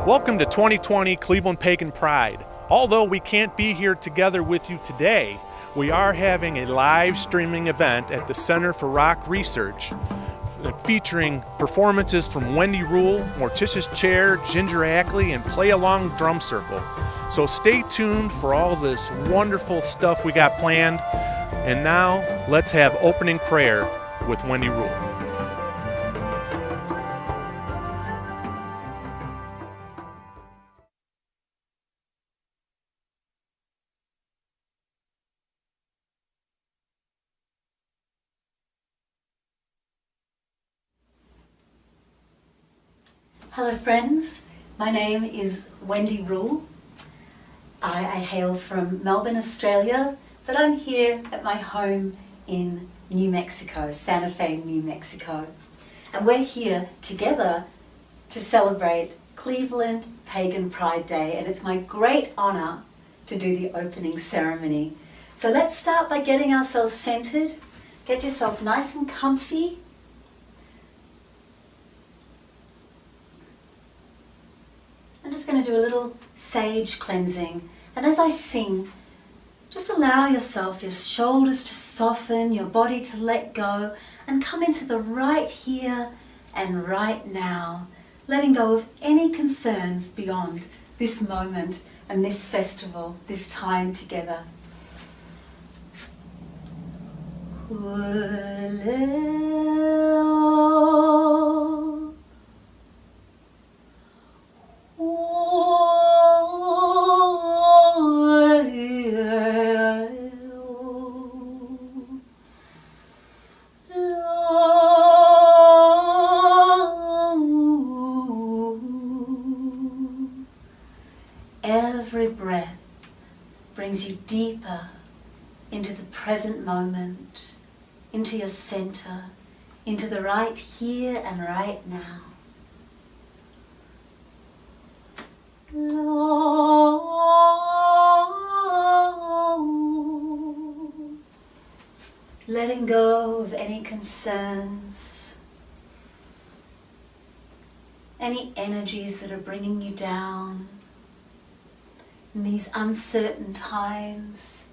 Welcome to 2020 Cleveland Pagan Pride. Although we can't be here together with you today, we are having a live streaming event at the Center for Rock Research featuring performances from Wendy Rule, Morticia's Chair, Ginger Ackley, and Play Along Drum Circle. So stay tuned for all this wonderful stuff we got planned. And now, let's have opening prayer with Wendy Rule. Hello friends, my name is Wendy Rule. I hail from Melbourne, Australia, but I'm here at my home in New Mexico, Santa Fe, New Mexico. And we're here together to celebrate Cleveland Pagan Pride Day, and it's my great honor to do the opening ceremony. So let's start by getting ourselves centered. Get yourself nice and comfy. I'm just going to do a little sage cleansing, and as I sing, just allow yourself, your shoulders to soften, your body to let go, and come into the right here and right now, letting go of any concerns beyond this moment and this festival, this time together. Every breath brings you deeper into the present moment, into your center, into the right here and right now. Letting go of any concerns, any energies that are bringing you down. In these uncertain times,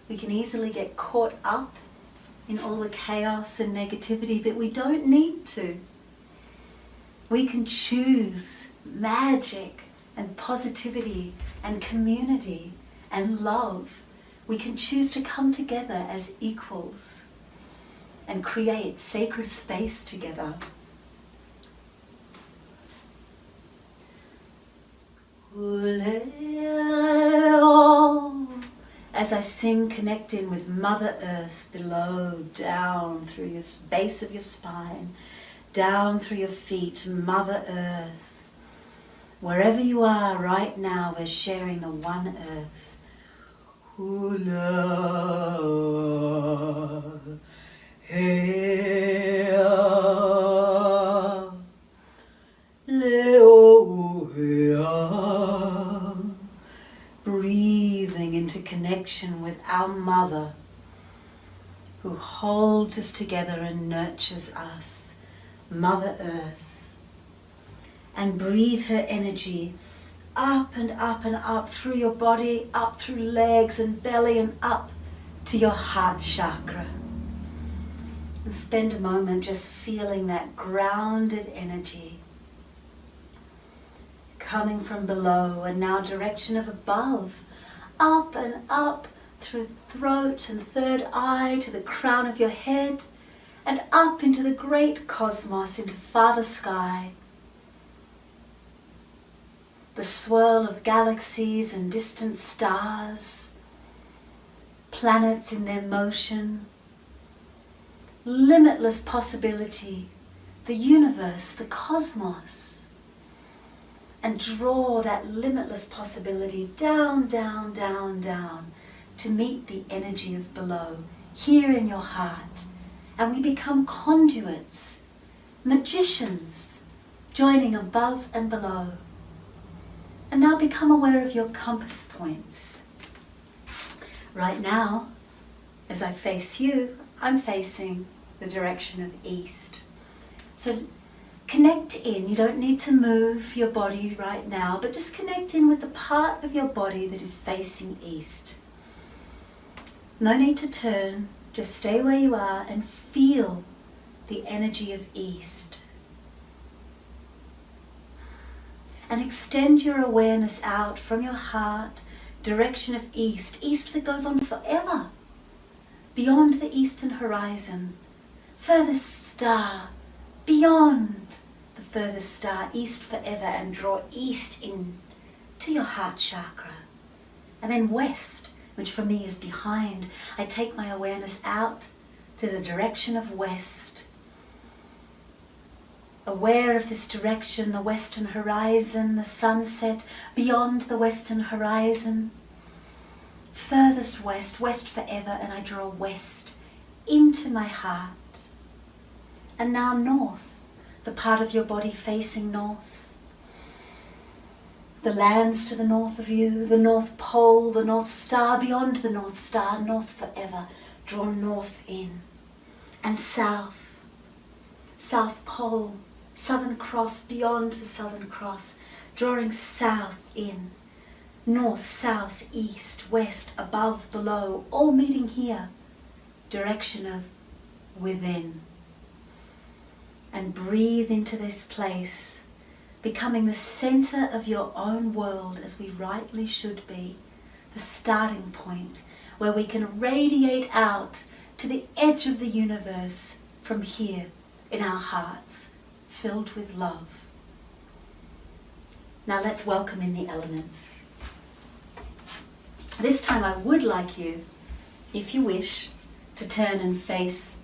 we can easily get caught up in all the chaos and negativity that we don't need to. We can choose magic and positivity and community and love. We can choose to come together as equals and create sacred space together. As I sing, connecting with Mother Earth below, down through your base of your spine, down through your feet, Mother Earth. Wherever you are right now, we're sharing the one Earth. Breathing into connection with our Mother, who holds us together and nurtures us, Mother Earth. And breathe her energy up and up and up through your body, up through legs and belly and up to your heart chakra. And spend a moment just feeling that grounded energy coming from below and now direction of above, up and up through throat and third eye to the crown of your head, and up into the great cosmos, into Father Sky. The swirl of galaxies and distant stars, planets in their motion, limitless possibility, the universe, the cosmos. And draw that limitless possibility down, down, down, down to meet the energy of below, here in your heart. And we become conduits, magicians, joining above and below. And now become aware of your compass points. Right now, as I face you, I'm facing the direction of east. So Connect in. You don't need to move your body right now, but just connect in with the part of your body that is facing east. No need to turn, just stay where you are and feel the energy of east. And extend your awareness out from your heart, direction of east, east that goes on forever, beyond the eastern horizon, furthest star, beyond the furthest star, east forever, and draw east in to your heart chakra. And then west, which for me is behind. I take my awareness out to the direction of west. Aware of this direction, the western horizon, the sunset beyond the western horizon. Furthest west, west forever, and I draw west into my heart. And now north, the part of your body facing north. The lands to the north of you, the North Pole, the North Star, beyond the North Star, north forever. Draw north in. And south, South Pole, Southern Cross, beyond the Southern Cross, drawing south in. North, south, east, west, above, below, all meeting here. Direction of within. And breathe into this place, becoming the center of your own world as we rightly should be, the starting point where we can radiate out to the edge of the universe from here in our hearts, filled with love. Now let's welcome in the elements. This time I would like you, if you wish, to turn and face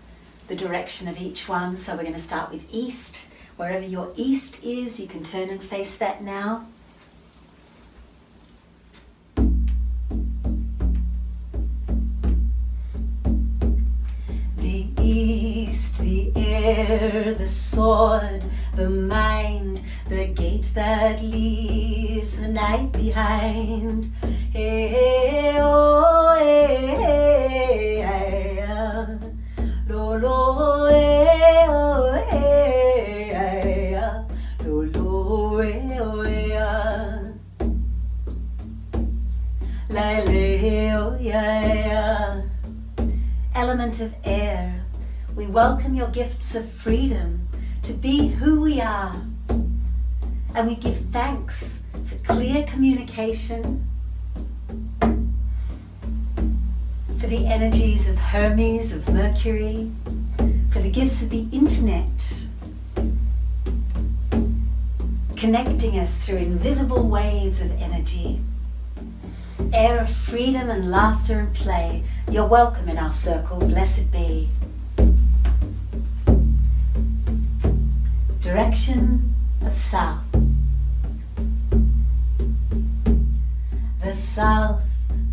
the direction of each one. So we're going to start with east. Wherever your east is, you can turn and face that now. The east, the air, the sword, the mind, the gate that leaves the night behind. Hey, hey, oh, hey, hey, hey, lo, lo, hey, oh, hey, hey, lo, lo, hey, oh, hey, la, le, oh, yeah. Element of air, we welcome your gifts of freedom to be who we are. And we give thanks for clear communication, for the energies of Hermes, of Mercury, for the gifts of the internet, connecting us through invisible waves of energy. Air of freedom and laughter and play, you're welcome in our circle, blessed be. Direction of south. The south,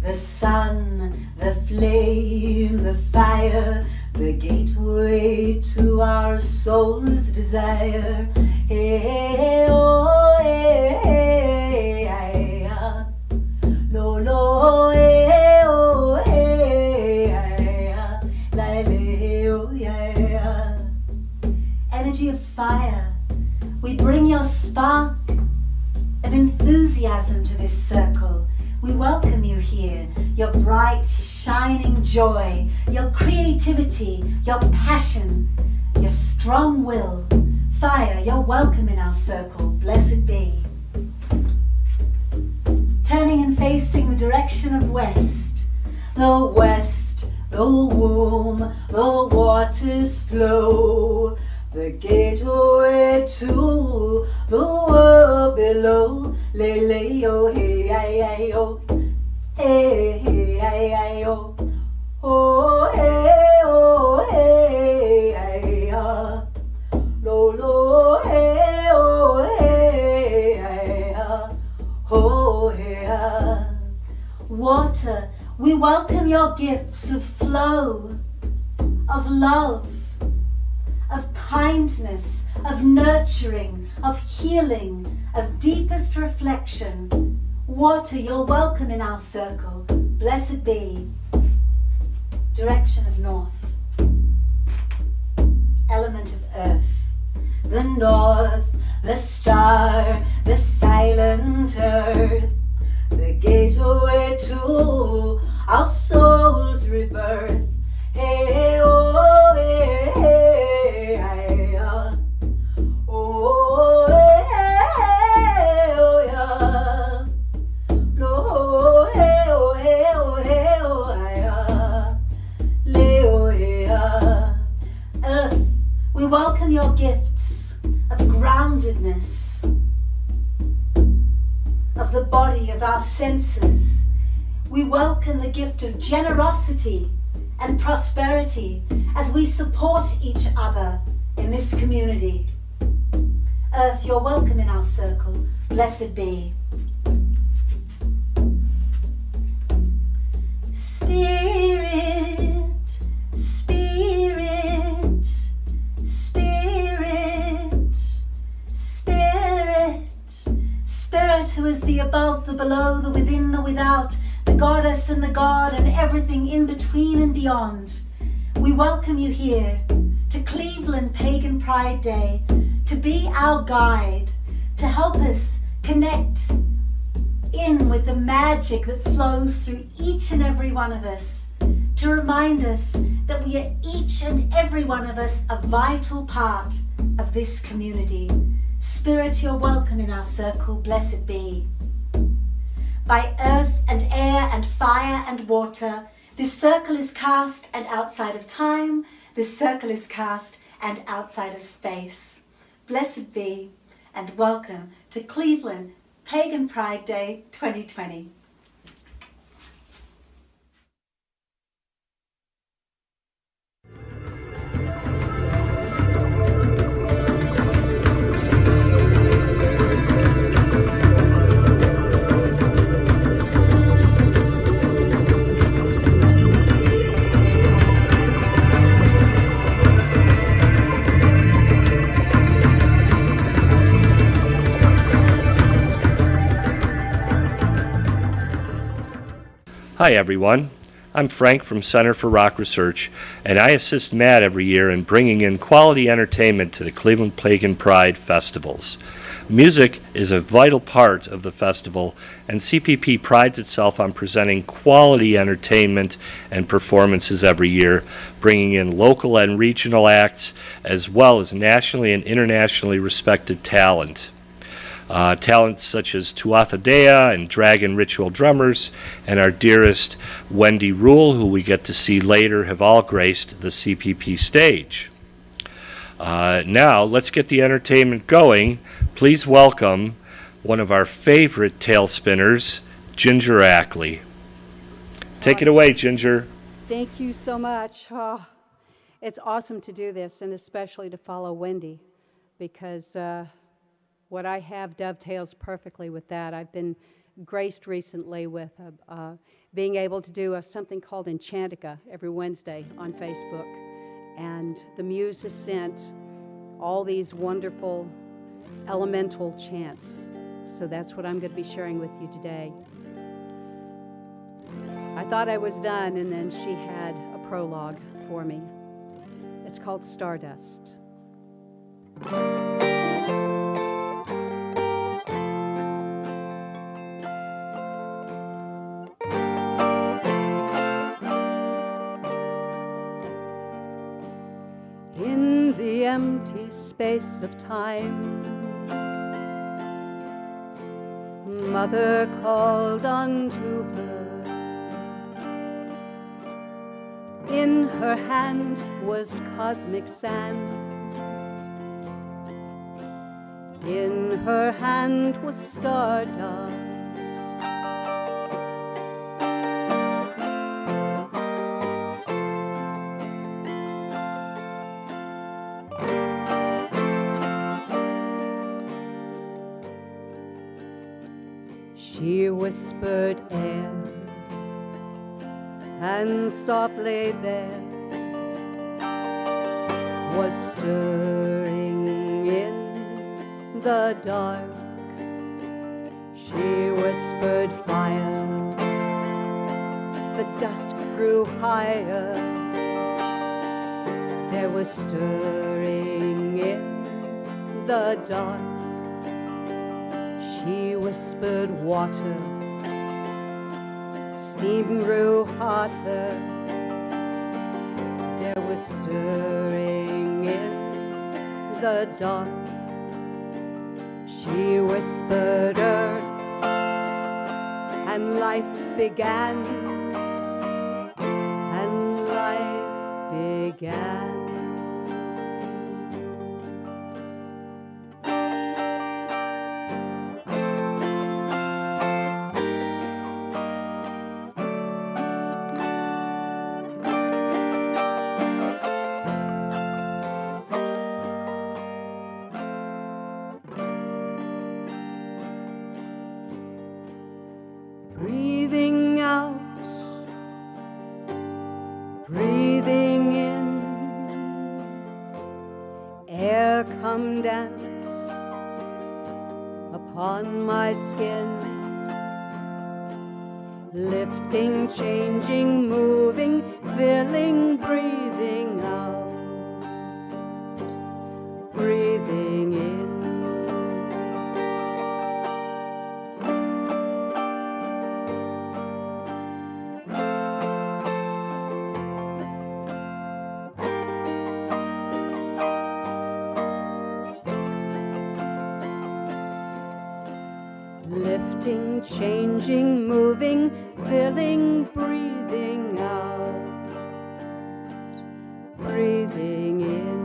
the sun, the flame, the fire, the gateway to our soul's desire. Hey, hey, oh, hey, hey, hey, lo, lo, hey, oh, hey, hey, la, le, oh, yeah. Energy of fire, we bring your spark of enthusiasm to this circle. We welcome you here, your bright, shining joy, your creativity, your passion, your strong will. Fire, you're welcome in our circle, blessed be. Turning and facing the direction of west, the womb, the waters flow, the gateway to the world below. Le, le, oh, hey, ay, ay, oh, hey, hey, ay, ay, oh, oh, hey, oh, hey, ay, ah, lo, lo, hey, oh, hey, ay, ah, oh, hey, ah. Water, we welcome your gifts of flow, of love, of kindness, of nurturing, of healing, of deepest reflection. Water, you're welcome in our circle. Blessed be. Direction of north. Element of earth. the north, the star, the silent earth, the gateway to our soul's rebirth. Hey, oh, hey, hey, hey, oh, hey, oh, yeah. Oh, hey, oh, hey, oh, hey, oh, yeah. Leo, yeah. Earth, we welcome your gifts of groundedness, of the body, of our senses. We welcome the gift of generosity and prosperity as we support each other in this community. Earth, you're welcome in our circle. Blessed be. Spirit, spirit, spirit, spirit, spirit who is the above, the below, the within, the without, the goddess and the god and everything in between and beyond. We welcome you here to Cleveland Pagan Pride Day, to be our guide, to help us connect in with the magic that flows through each and every one of us, to remind us that we are each and every one of us a vital part of this community. Spirit, you're welcome in our circle. Blessed be. By earth and air and fire and water, this circle is cast and outside of time, this circle is cast and outside of space. Blessed be, and welcome to Cleveland Pagan Pride Day 2020. Hi everyone, I'm Frank from Center for Rock Research, and I assist Matt every year in bringing in quality entertainment to the Cleveland Pagan Pride festivals. Music is a vital part of the festival, and CPP prides itself on presenting quality entertainment and performances every year, bringing in local and regional acts, as well as nationally and internationally respected talent. Talents such as Tuatha Dea and Dragon Ritual Drummers and our dearest Wendy Rule, who we get to see later, have all graced the CPP stage. Now, let's get the entertainment going. Please welcome one of our favorite tail spinners, Ginger Ackley. Take it away, Ginger. Thank you so much. Oh, it's awesome to do this, and especially to follow Wendy, because what I have dovetails perfectly with that. I've been graced recently with being able to do something called Enchantica every Wednesday on Facebook. And the Muse has sent all these wonderful elemental chants. So that's what I'm going to be sharing with you today. I thought I was done, and then she had a prologue for me. It's called Stardust. In the empty space of time, Mother called unto her. In her hand was cosmic sand. In her hand was stardust. She whispered air, and softly there was stirring in the dark. She whispered fire, the dust grew higher. There was stirring in the dark. She whispered water, steam grew hotter. There was stirring in the dark. She whispered earth, and life began, and life began. Breathing out, breathing in, air come dance upon my skin, lifting, changing, moving, filling, breathing out, breathing in. Lifting, changing, moving, filling, breathing out, breathing in.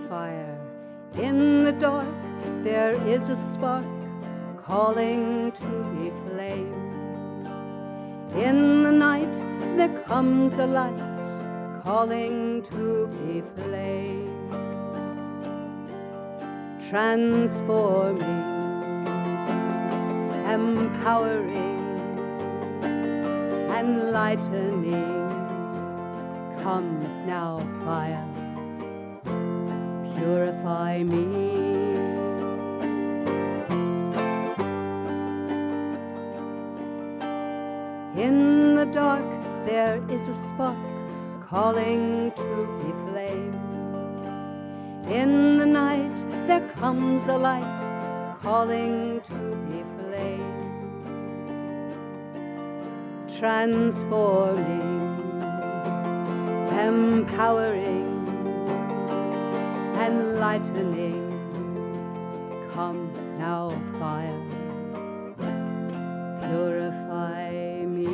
Fire in the dark, there is a spark calling to be flame. In the night there comes a light calling to be flame. Transforming, empowering, enlightening. Come now, fire, purify me. In the dark there is a spark calling to be flame. In the night there comes a light calling to be flame. Transforming, empowering, enlightening. Come now, fire, purify me.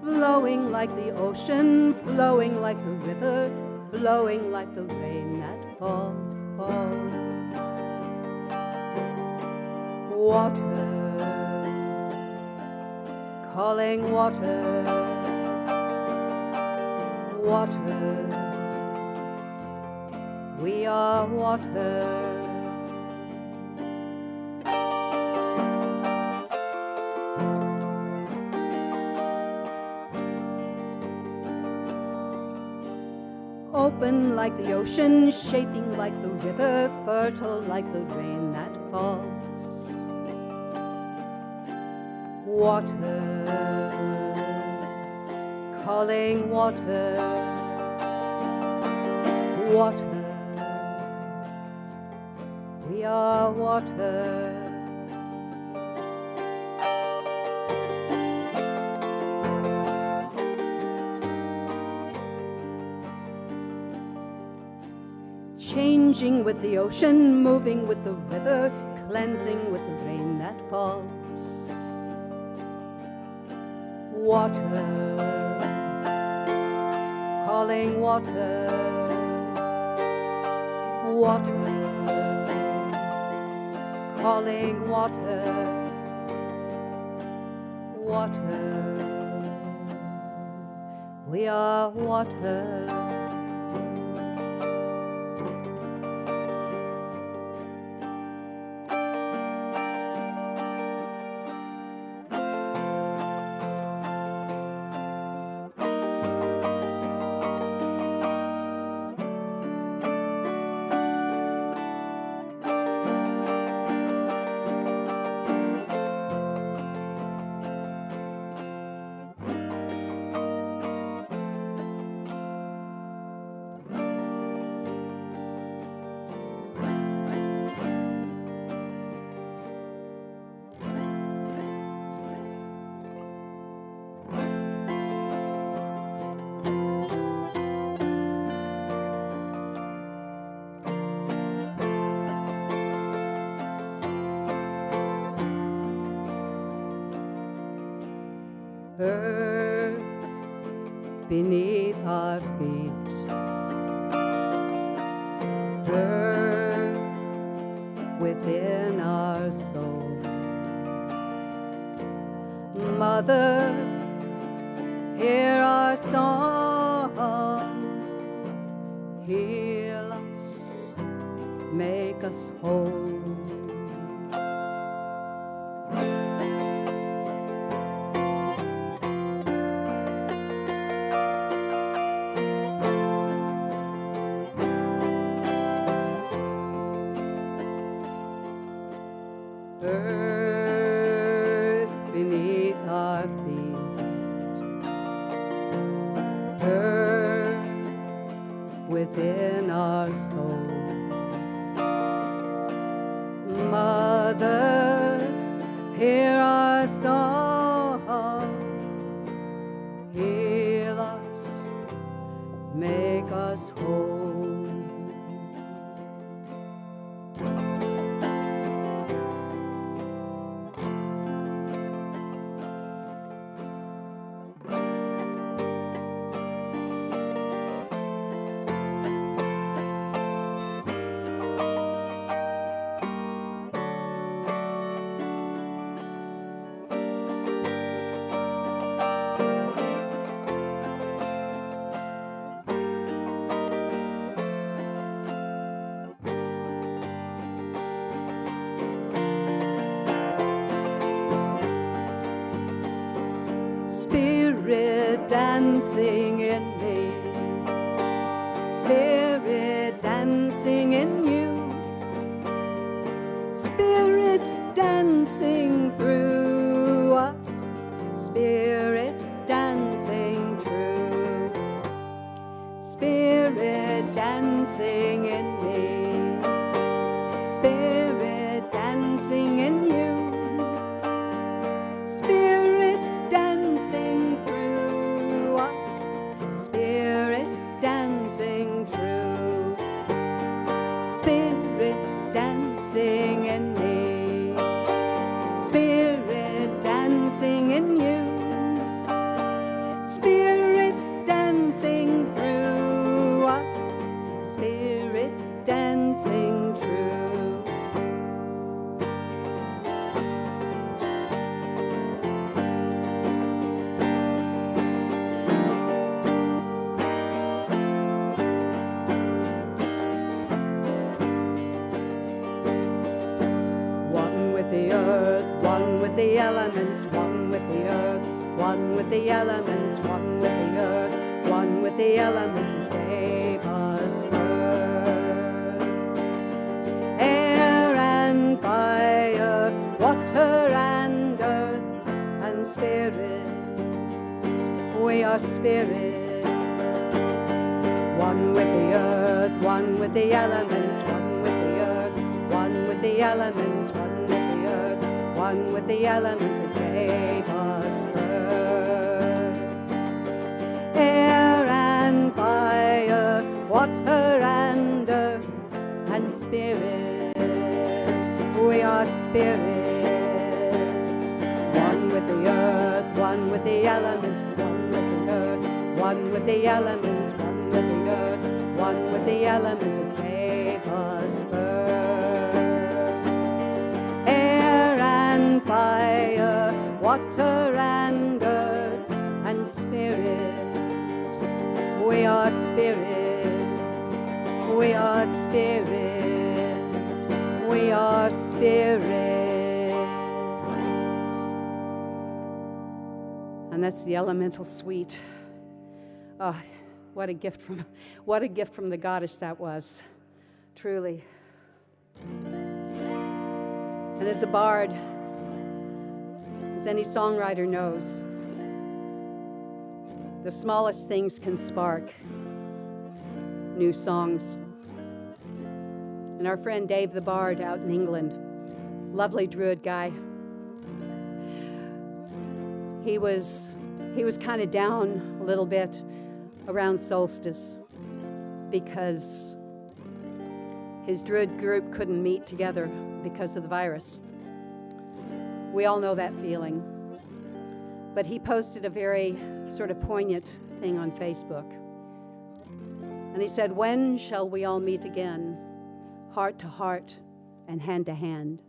Flowing like the ocean, flowing like the river, flowing like the rain that falls, falls. Water, calling water, water. We are water. Open like the ocean, shaping like the river, fertile like the rain that falls. Water, calling water, water. We are water. Changing with the ocean, moving with the river, cleansing with the rain that falls. Water, calling water, water, calling water, water. We are water. Earth beneath our feet, earth within our soul. Mother, hear our song, heal us, make us whole. Earth beneath our feet, earth within our soul. Mother, hear our song, heal us, make us whole. Spirit dancing in me, Spirit dancing in you, Spirit dancing through us, Spirit dancing true, Spirit dancing in me, Spirit dancing in you, Spirit dancing through us, Spirit dancing true, Spirit dancing in me, Spirit dancing in you, Spirit dancing through us, Spirit dancing true. The earth, one with the elements, one with the earth, one with the elements, one with the earth, one with the elements, gave us birth. Air and fire, water and earth, and spirit, we are spirit. One with the earth, with the elements, one with the earth, one with the elements, one with the earth, one with the elements that gave us birth. Air and fire, water and earth, and spirit, we are spirit. One with the earth, one with the elements, one with the earth, one with the elements, one with the earth, one with the elements that gave us birth. Air and fire, water and earth, and spirit, we are spirit, we are spirit, we are spirit. And that's the elemental suite. Oh, what a gift from the goddess that was, truly. And as a bard, as any songwriter knows, the smallest things can spark new songs. And our friend Dave the Bard out in England, lovely Druid guy, he was kind of down a little bit around solstice because his Druid group couldn't meet together because of the virus. We all know that feeling. But he posted a very sort of poignant thing on Facebook. And he said, "When shall we all meet again, heart to heart and hand to hand?"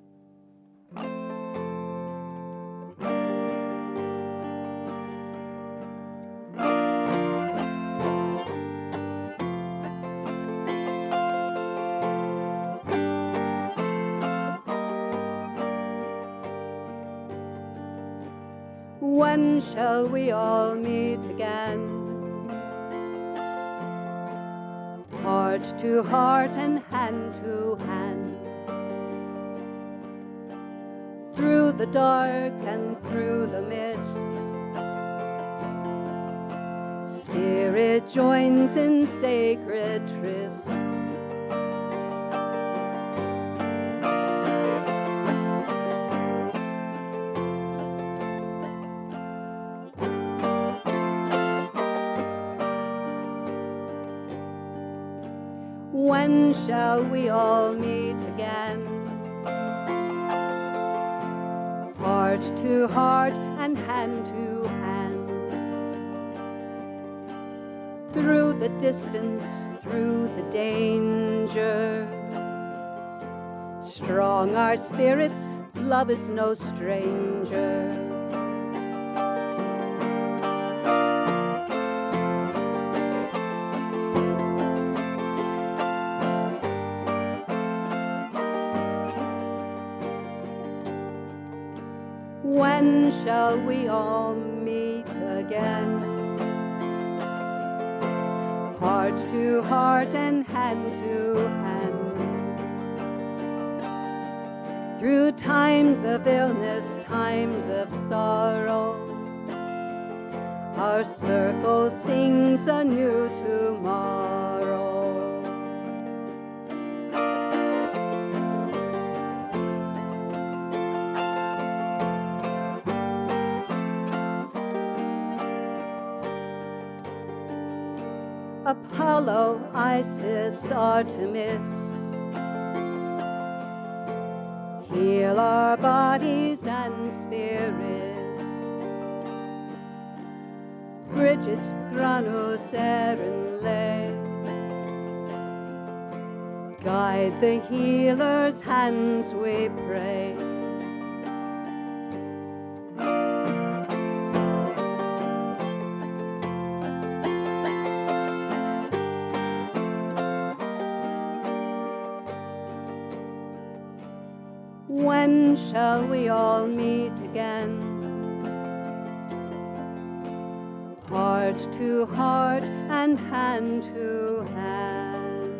When shall we all meet again? Heart to heart and hand to hand. Through the dark and through the mist, spirit joins in sacred tryst. When shall we all meet again? Heart to heart and hand to hand. Through the distance, through the danger. Strong our spirits, love is no stranger. When shall we all meet again? Heart to heart and hand to hand. Through times of illness, times of sorrow, our circle sings a new tomorrow. Apollo, Isis, Artemis, heal our bodies and spirits. Bridget, Granus, Erinle, guide the healer's hands, we pray. When shall we all meet again? Heart to heart and hand to hand.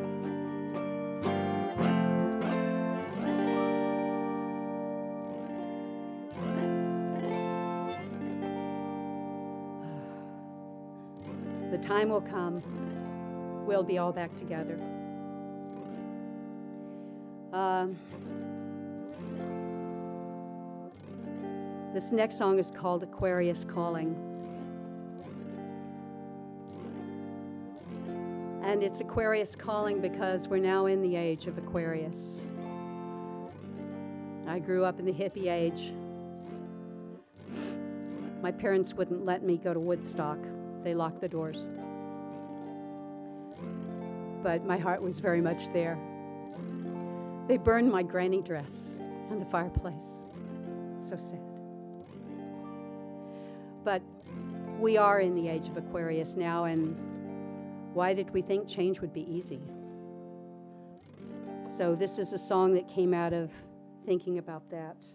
The time will come, we'll be all back together. This next song is called Aquarius Calling. And it's Aquarius Calling because we're now in the age of Aquarius. I grew up in the hippie age. My parents wouldn't let me go to Woodstock. They locked the doors. But my heart was very much there. They burned my granny dress in the fireplace. So sad. But we are in the age of Aquarius now, and why did we think change would be easy? So this is a song that came out of thinking about that.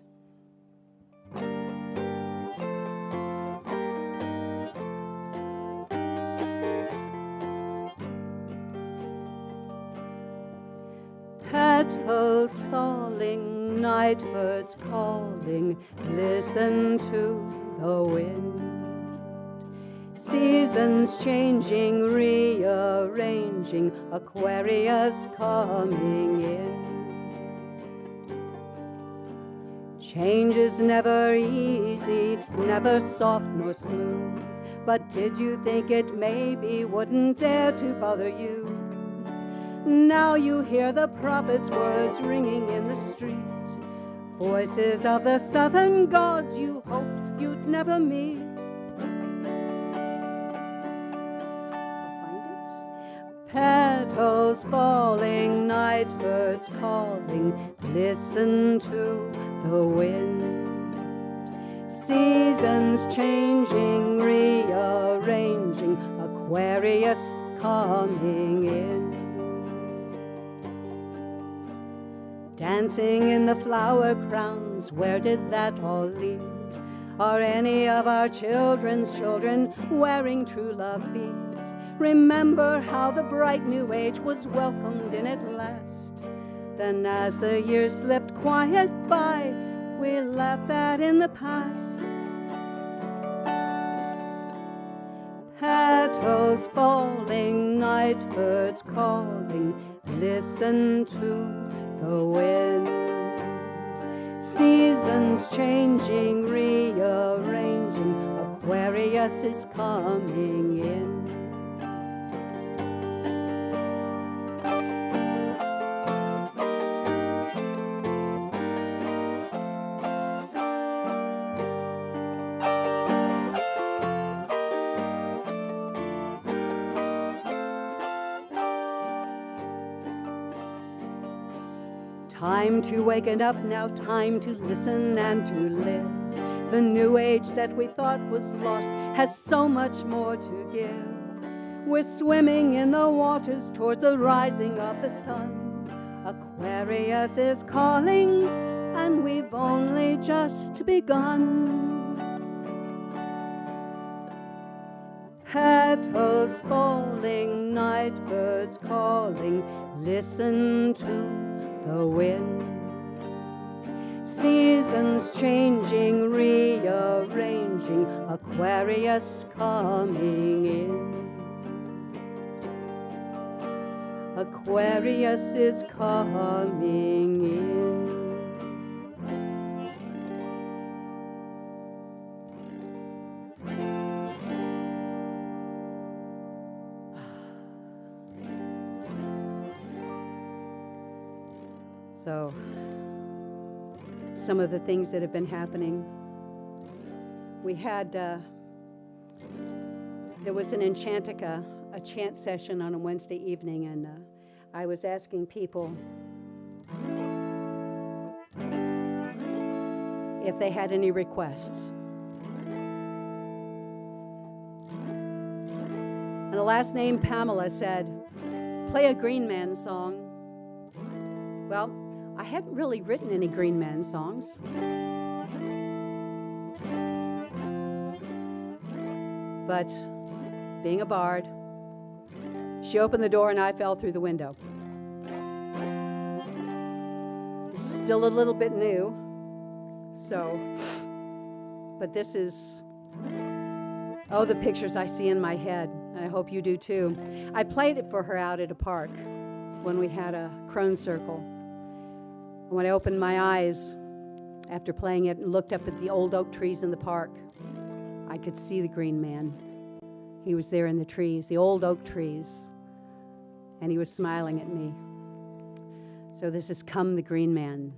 Petals falling, night birds calling, listen to the wind. Seasons changing, rearranging, Aquarius coming in. Change is never easy, never soft nor smooth, but did you think it maybe wouldn't dare to bother you? Now you hear the prophet's words ringing in the street, voices of the southern gods you hoped you'd never meet. Petals falling, night birds calling, listen to the wind. Seasons changing, rearranging, Aquarius coming in. Dancing in the flower crowns, where did that all lead? Are any of our children's children wearing true love beads? Remember how the bright new age was welcomed in at last. Then as the years slipped quiet by, we laughed at in the past. Petals falling, night birds calling, listen to the wind. Seasons changing, rearranging, Aquarius is coming in. Time to waken up now, time to listen and to live. The new age that we thought was lost has so much more to give. We're swimming in the waters towards the rising of the sun. Aquarius is calling, and we've only just begun. Petals falling, night birds calling, listen to the wind. Seasons changing, rearranging, Aquarius coming in. Aquarius is coming in. So, some of the things that have been happening. We had, there was an Enchantica, a chant session on a Wednesday evening, and I was asking people if they had any requests. And the last name Pamela said, play a Green Man song. Well, I hadn't really written any Green Man songs. But being a bard, she opened the door and I fell through the window. Still a little bit new, so, but this is, oh, the pictures I see in my head, and I hope you do too. I played it for her out at a park when we had a crone circle. When I opened my eyes after playing it and looked up at the old oak trees in the park, I could see the green man. He was there in the trees, the old oak trees, and he was smiling at me. So this is Come the Green Man.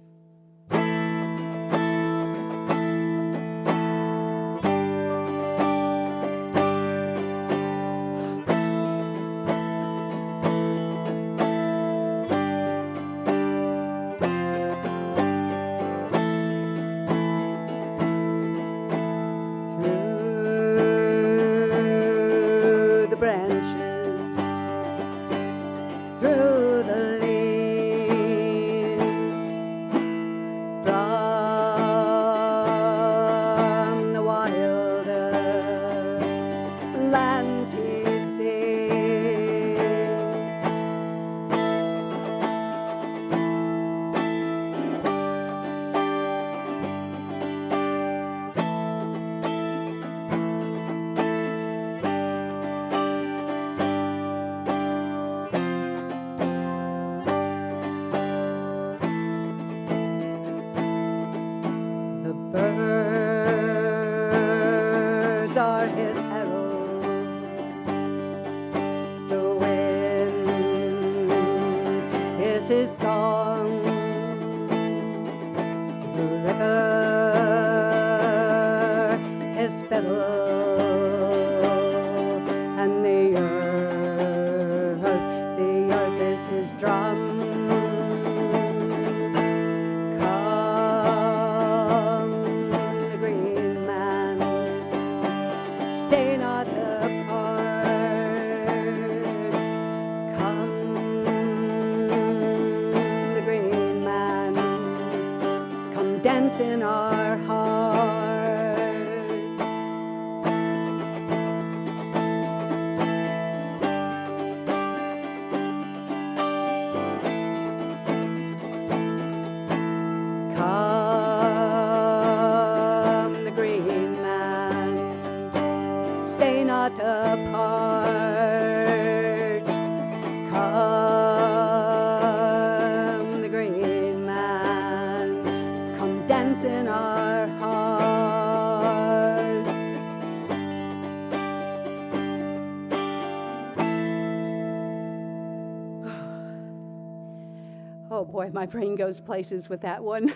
In our hearts. Come, the green man, stay not apart. Come, the green man, come dance in our hearts. Oh boy, my brain goes places with that one.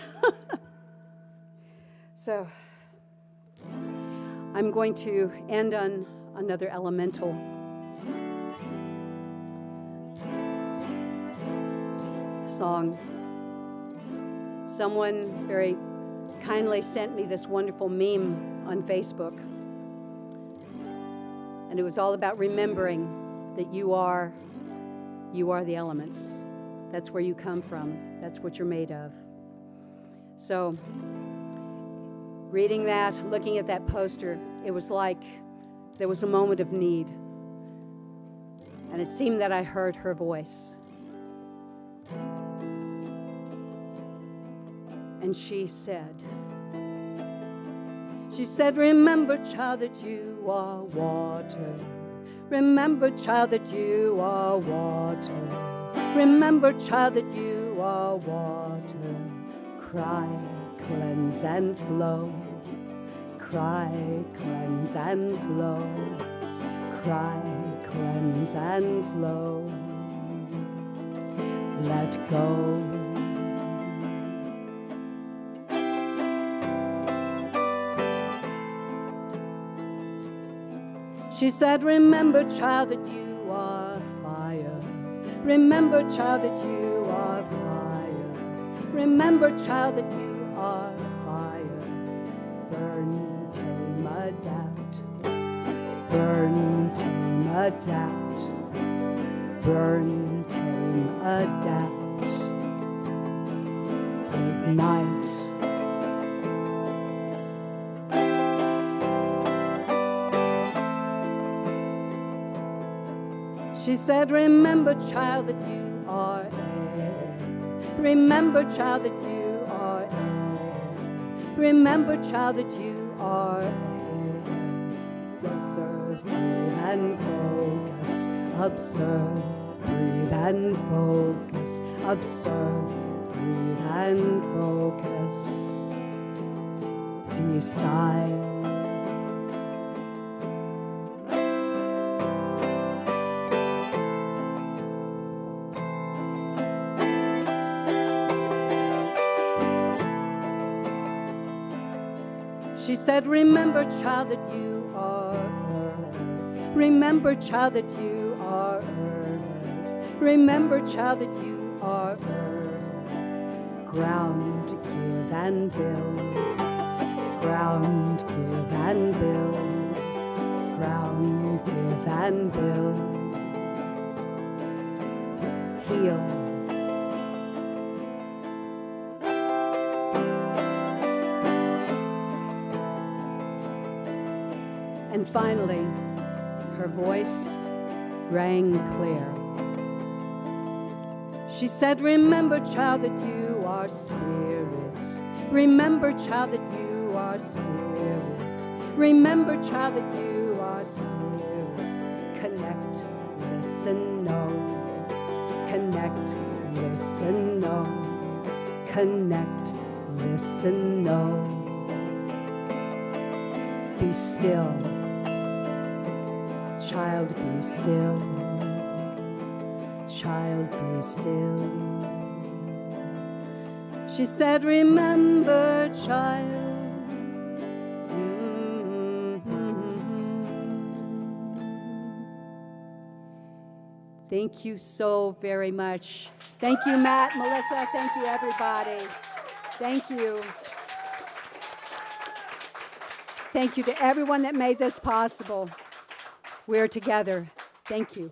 So I'm going to end on another elemental. Song. Someone very kindly sent me this wonderful meme on Facebook. And it was all about remembering that you are the elements. That's where you come from. That's what you're made of. So, reading that, looking at that poster, it was like there was a moment of need. And it seemed that I heard her voice. And she said, remember, child, that you are water. Remember, child, that you are water. Remember, child, that you are water. Cry, cleanse, and flow. Cry, cleanse, and flow. Cry, cleanse, and flow. Let go. She said, remember, child, that you are fire. Remember, child, that you are fire. Remember, child, that you are fire. Burn, tame, adapt. Burn, tame, adapt. Burn, tame, adapt. Ignite. She said, remember, child, that you are air. Remember, child, that you are air. Remember, child, that you are air. Observe, breathe, and focus. Observe, breathe, and focus. Observe, breathe and focus. Do you sigh? She said, remember, child, that you are earth. Remember, child, that you are earth. Remember, child, that you are earth. Ground, give and build. Ground, give and build. Ground, give and build. Heal. And finally, her voice rang clear. She said, remember, child, that you are spirit. Remember, child, that you are spirit. Remember, child, that you are spirit. Connect, listen, know. Connect, listen, know. Connect, listen, know. Be still. Child, be still. Child, be still. She said, remember, child. Thank you so very much. Thank you, Matt, Melissa. Thank you, everybody. Thank you. Thank you to everyone that made this possible. We're together. Thank you.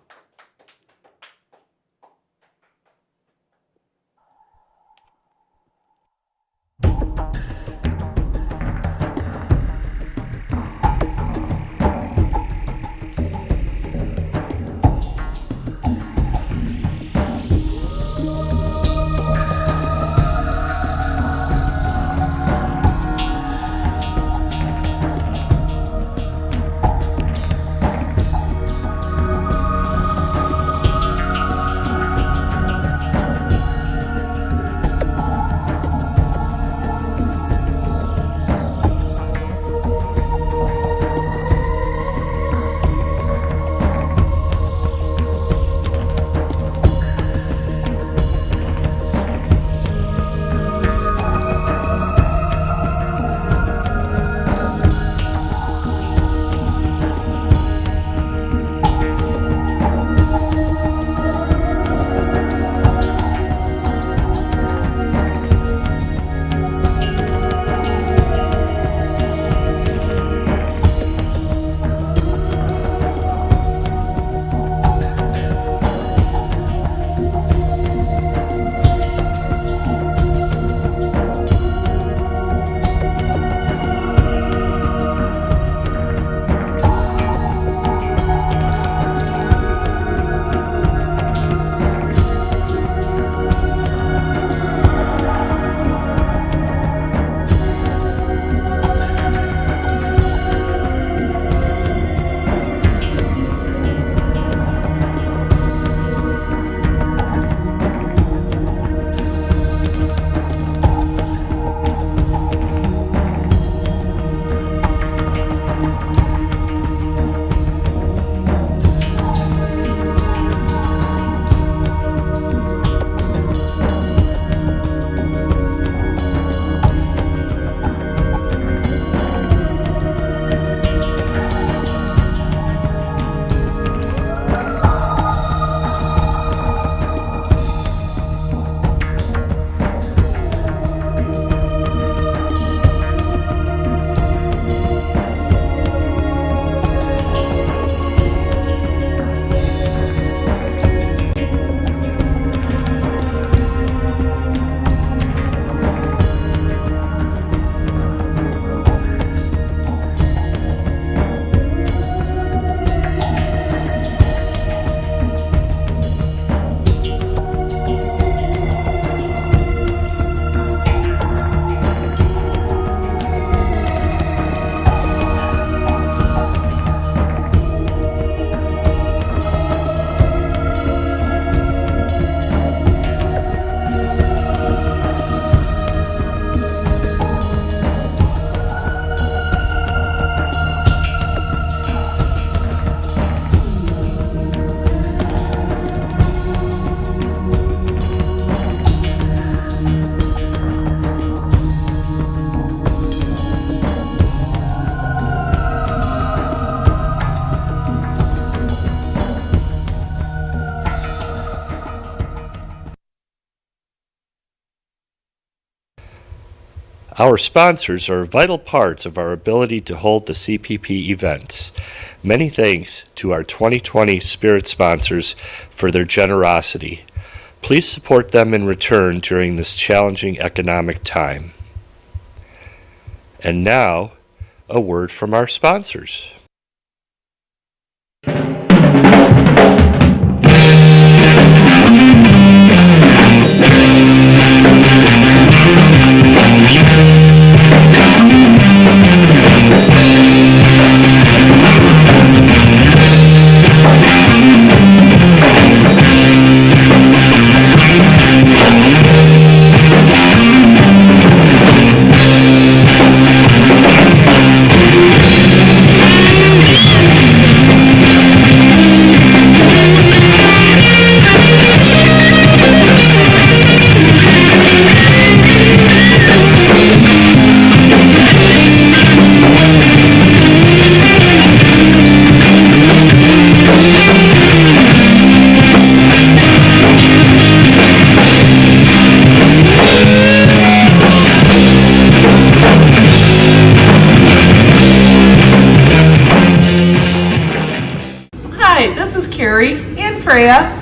Our sponsors are vital parts of our ability to hold the CPP events. Many thanks to our 2020 Spirit sponsors for their generosity. Please support them in return during this challenging economic time. And now, a word from our sponsors.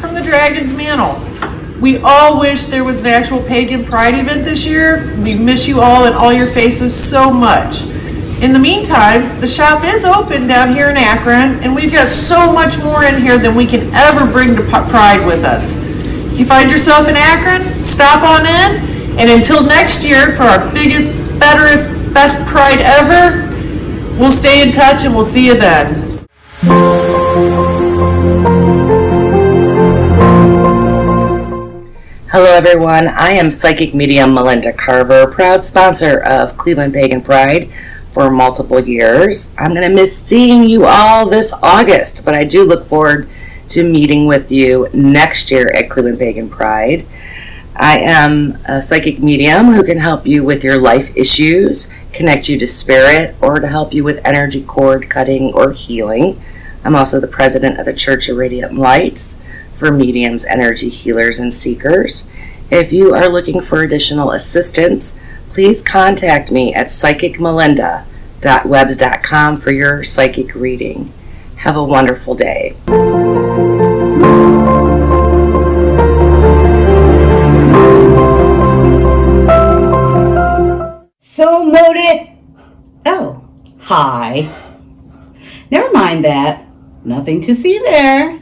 From the Dragon's Mantle. We all wish there was an actual Pagan Pride event this year. We miss you all and all your faces so much. In the meantime, the shop is open down here in Akron, and we've got so much more in here than we can ever bring to Pride with us. If you find yourself in Akron, stop on in, and until next year for our biggest, best Pride ever, we'll stay in touch and we'll see you then. Hello everyone, I am Psychic Medium Melinda Carver, proud sponsor of Cleveland Pagan Pride for multiple years. I'm going to miss seeing you all this August, but I do look forward to meeting with you next year at Cleveland Pagan Pride. I am a psychic medium who can help you with your life issues, connect you to spirit, or to help you with energy cord cutting or healing. I'm also the president of the Church of Radiant Lights for mediums, energy healers, and seekers. If you are looking for additional assistance, please contact me at psychicmelinda.webs.com for your psychic reading. Have a wonderful day. So moted. Oh, hi. Never mind that. Nothing to see there.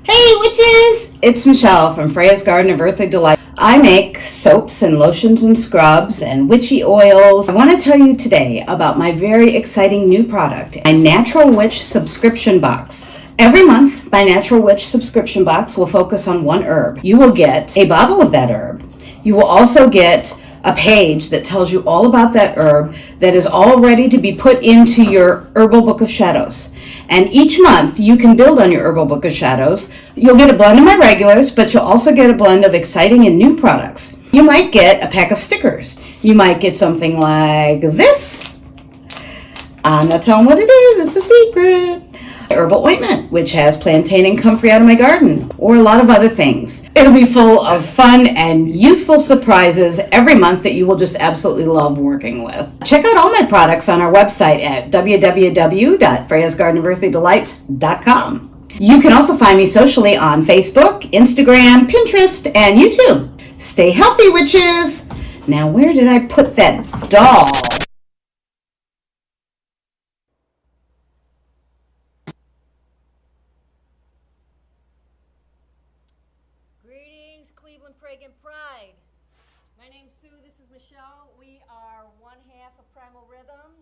Hey witches! It's Michelle from Freya's Garden of Earthly Delight. I make soaps and lotions and scrubs and witchy oils. I want to tell you today about my very exciting new product, my Natural Witch subscription box. Every month, my Natural Witch subscription box will focus on one herb. You will get a bottle of that herb. You will also get a page that tells you all about that herb that is all ready to be put into your Herbal Book of Shadows. And each month you can build on your Herbal Book of Shadows. You'll get a blend of my regulars, but you'll also get a blend of exciting and new products. You might get a pack of stickers. You might get something like this. I'm not telling what it is, it's a secret. Herbal ointment, which has plantain and comfrey out of my garden, or a lot of other things. It'll be full of fun and useful surprises every month that you will just absolutely love working with. Check out all my products on our website at www.freyasgardenearthlydelights.com. You can also find me socially on Facebook, Instagram, Pinterest, and YouTube. Stay healthy, witches! Now, where did I put that doll? Greetings, Cleveland Pagan Pride. My name's Sue, this is Michelle. We are one half of Primal Rhythm.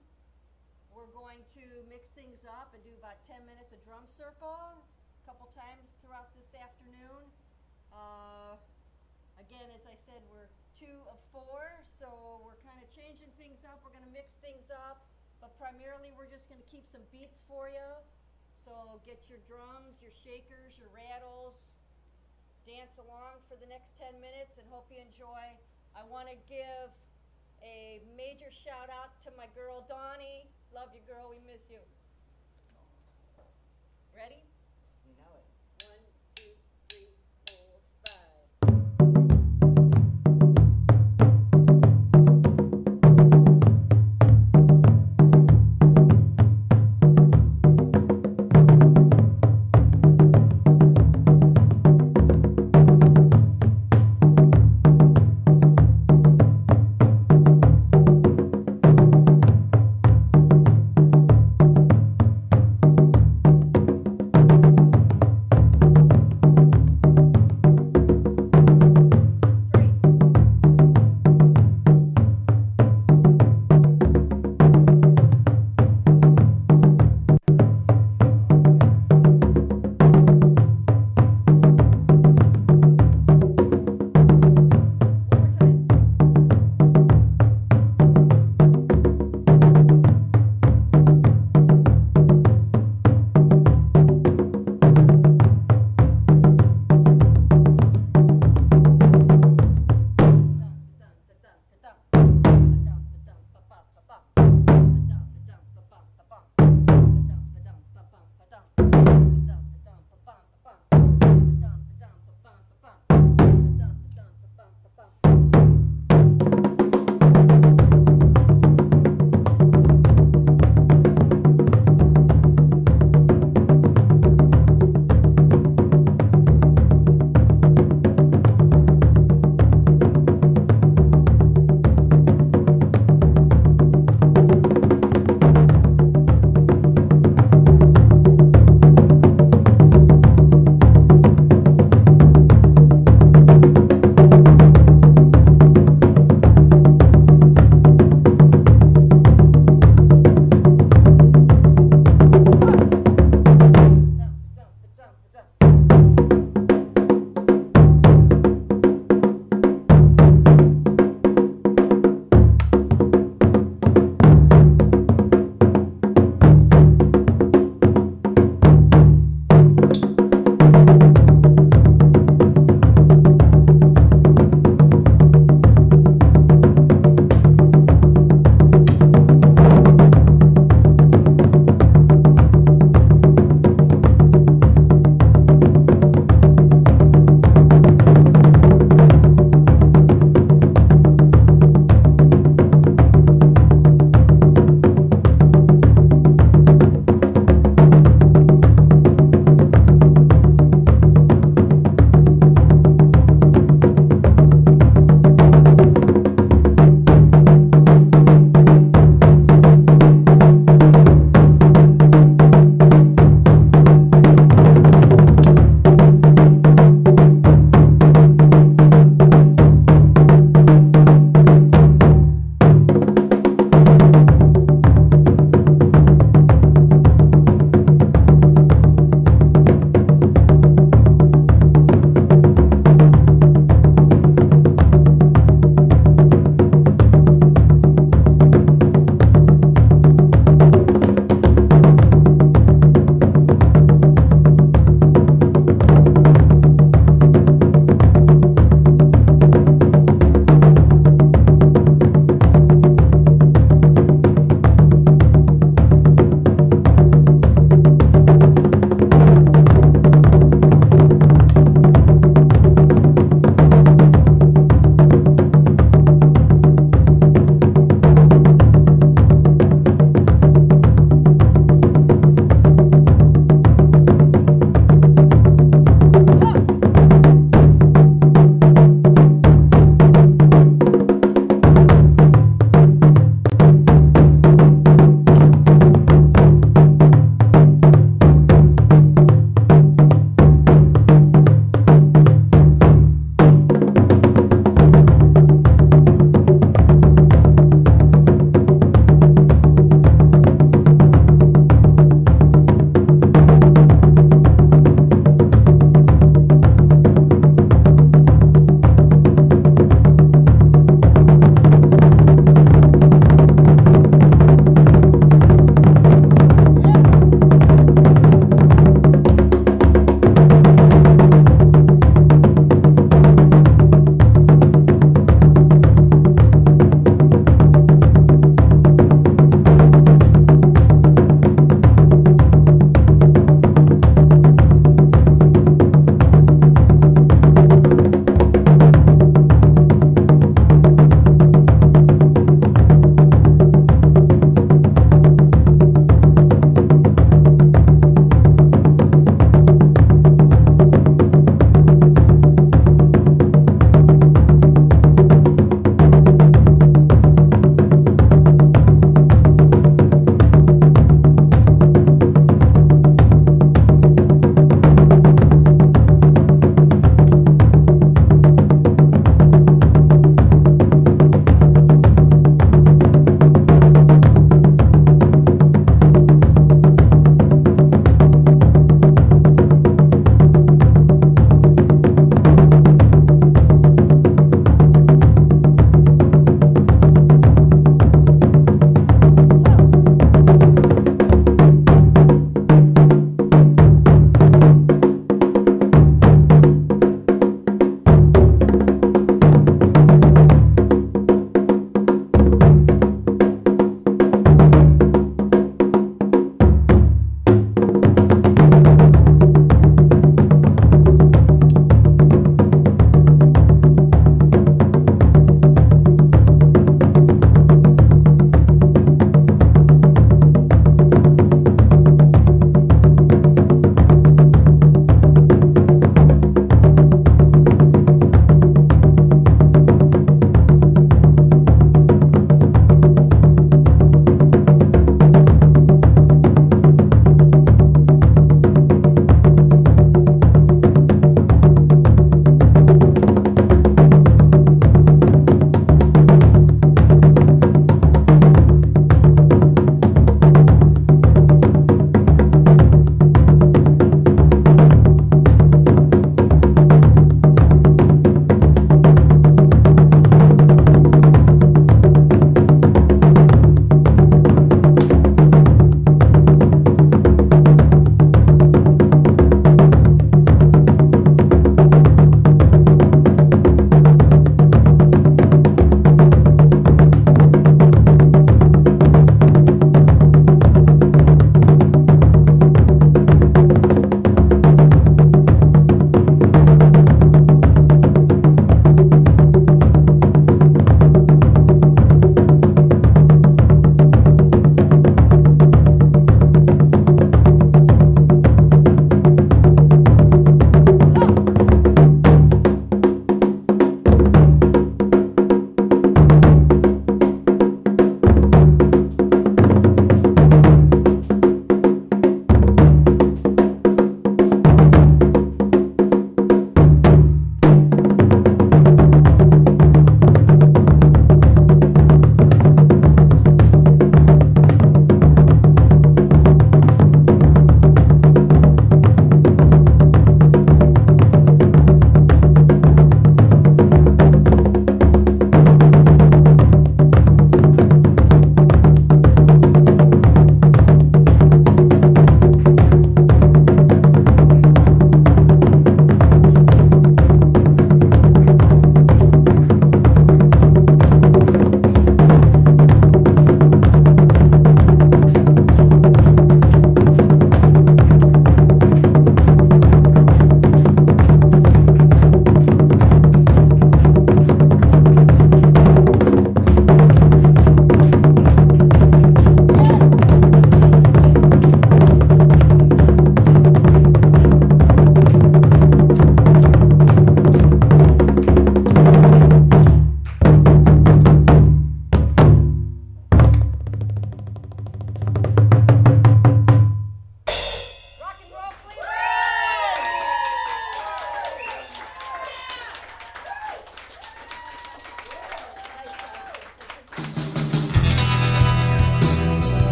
We're going to mix things up and do about 10 minutes of drum circle a couple times throughout this afternoon. Again, as I said, we're 2 of 4, so we're kind of changing things up. We're going to mix things up, but primarily we're just going to keep some beats for you. So get your drums, your shakers, your rattles. Dance along for the next 10 minutes and hope you enjoy. I want to give a major shout out to my girl Donnie. Love you, girl. We miss you. Ready? You know it. 1, 2, 3, 4, 5.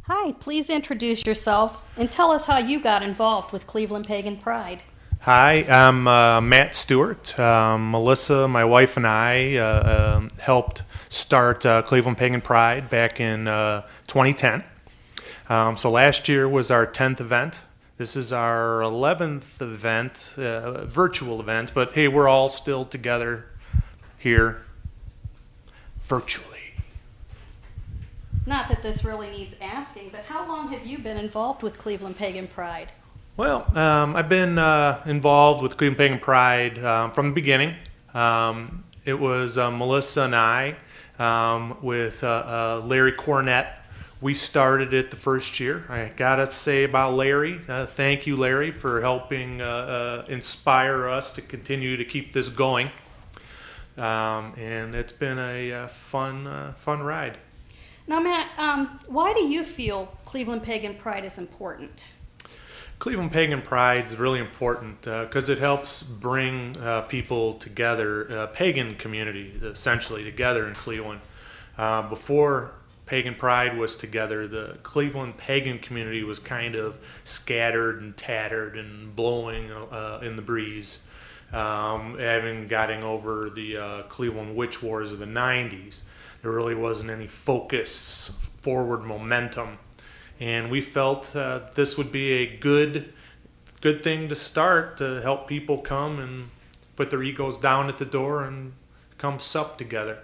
Hi, please introduce yourself and tell us how you got involved with Cleveland Pagan Pride. Hi, I'm Matt Stewart. Melissa, my wife, and I helped start Cleveland Pagan Pride back in 2010. So last year was our 10th event. This is our 11th event, virtual event, but hey, we're all still together here virtually. Not that this really needs asking, but how long have you been involved with Cleveland Pagan Pride? Well, I've been involved with Cleveland Pagan Pride from the beginning. It was Melissa and I with Larry Cornett. We started it the first year. I gotta say about Larry, thank you, Larry, for helping inspire us to continue to keep this going. And it's been a fun ride. Now, Matt, why do you feel Cleveland Pagan Pride is important? Cleveland Pagan Pride is really important because it helps bring people together, pagan community essentially together in Cleveland. Before Pagan Pride was together, the Cleveland pagan community was kind of scattered and tattered and blowing in the breeze, having gotten over the Cleveland witch wars of the 90s. There really wasn't any focus, forward momentum. And we felt this would be a good thing to start to help people come and put their egos down at the door and come sup together.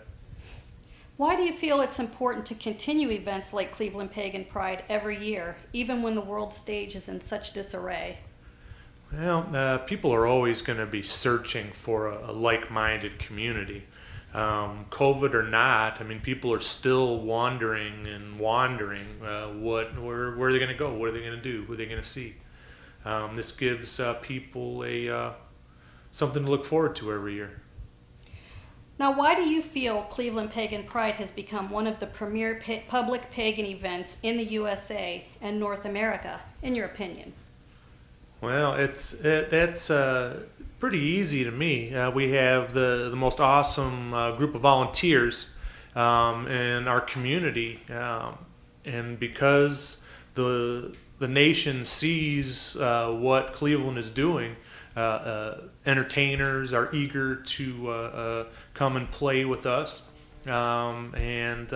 Why do you feel it's important to continue events like Cleveland Pagan Pride every year, even when the world stage is in such disarray? Well, people are always going to be searching for a like-minded community. COVID or not, I mean, people are still wandering. Where are they going to go? What are they going to do? Who are they going to see? This gives people something to look forward to every year. Now, why do you feel Cleveland Pagan Pride has become one of the premier public pagan events in the USA and North America, in your opinion? Well, that's pretty easy to me. We have the most awesome group of volunteers in our community, and because the nation sees what Cleveland is doing, entertainers are eager to come and play with us, and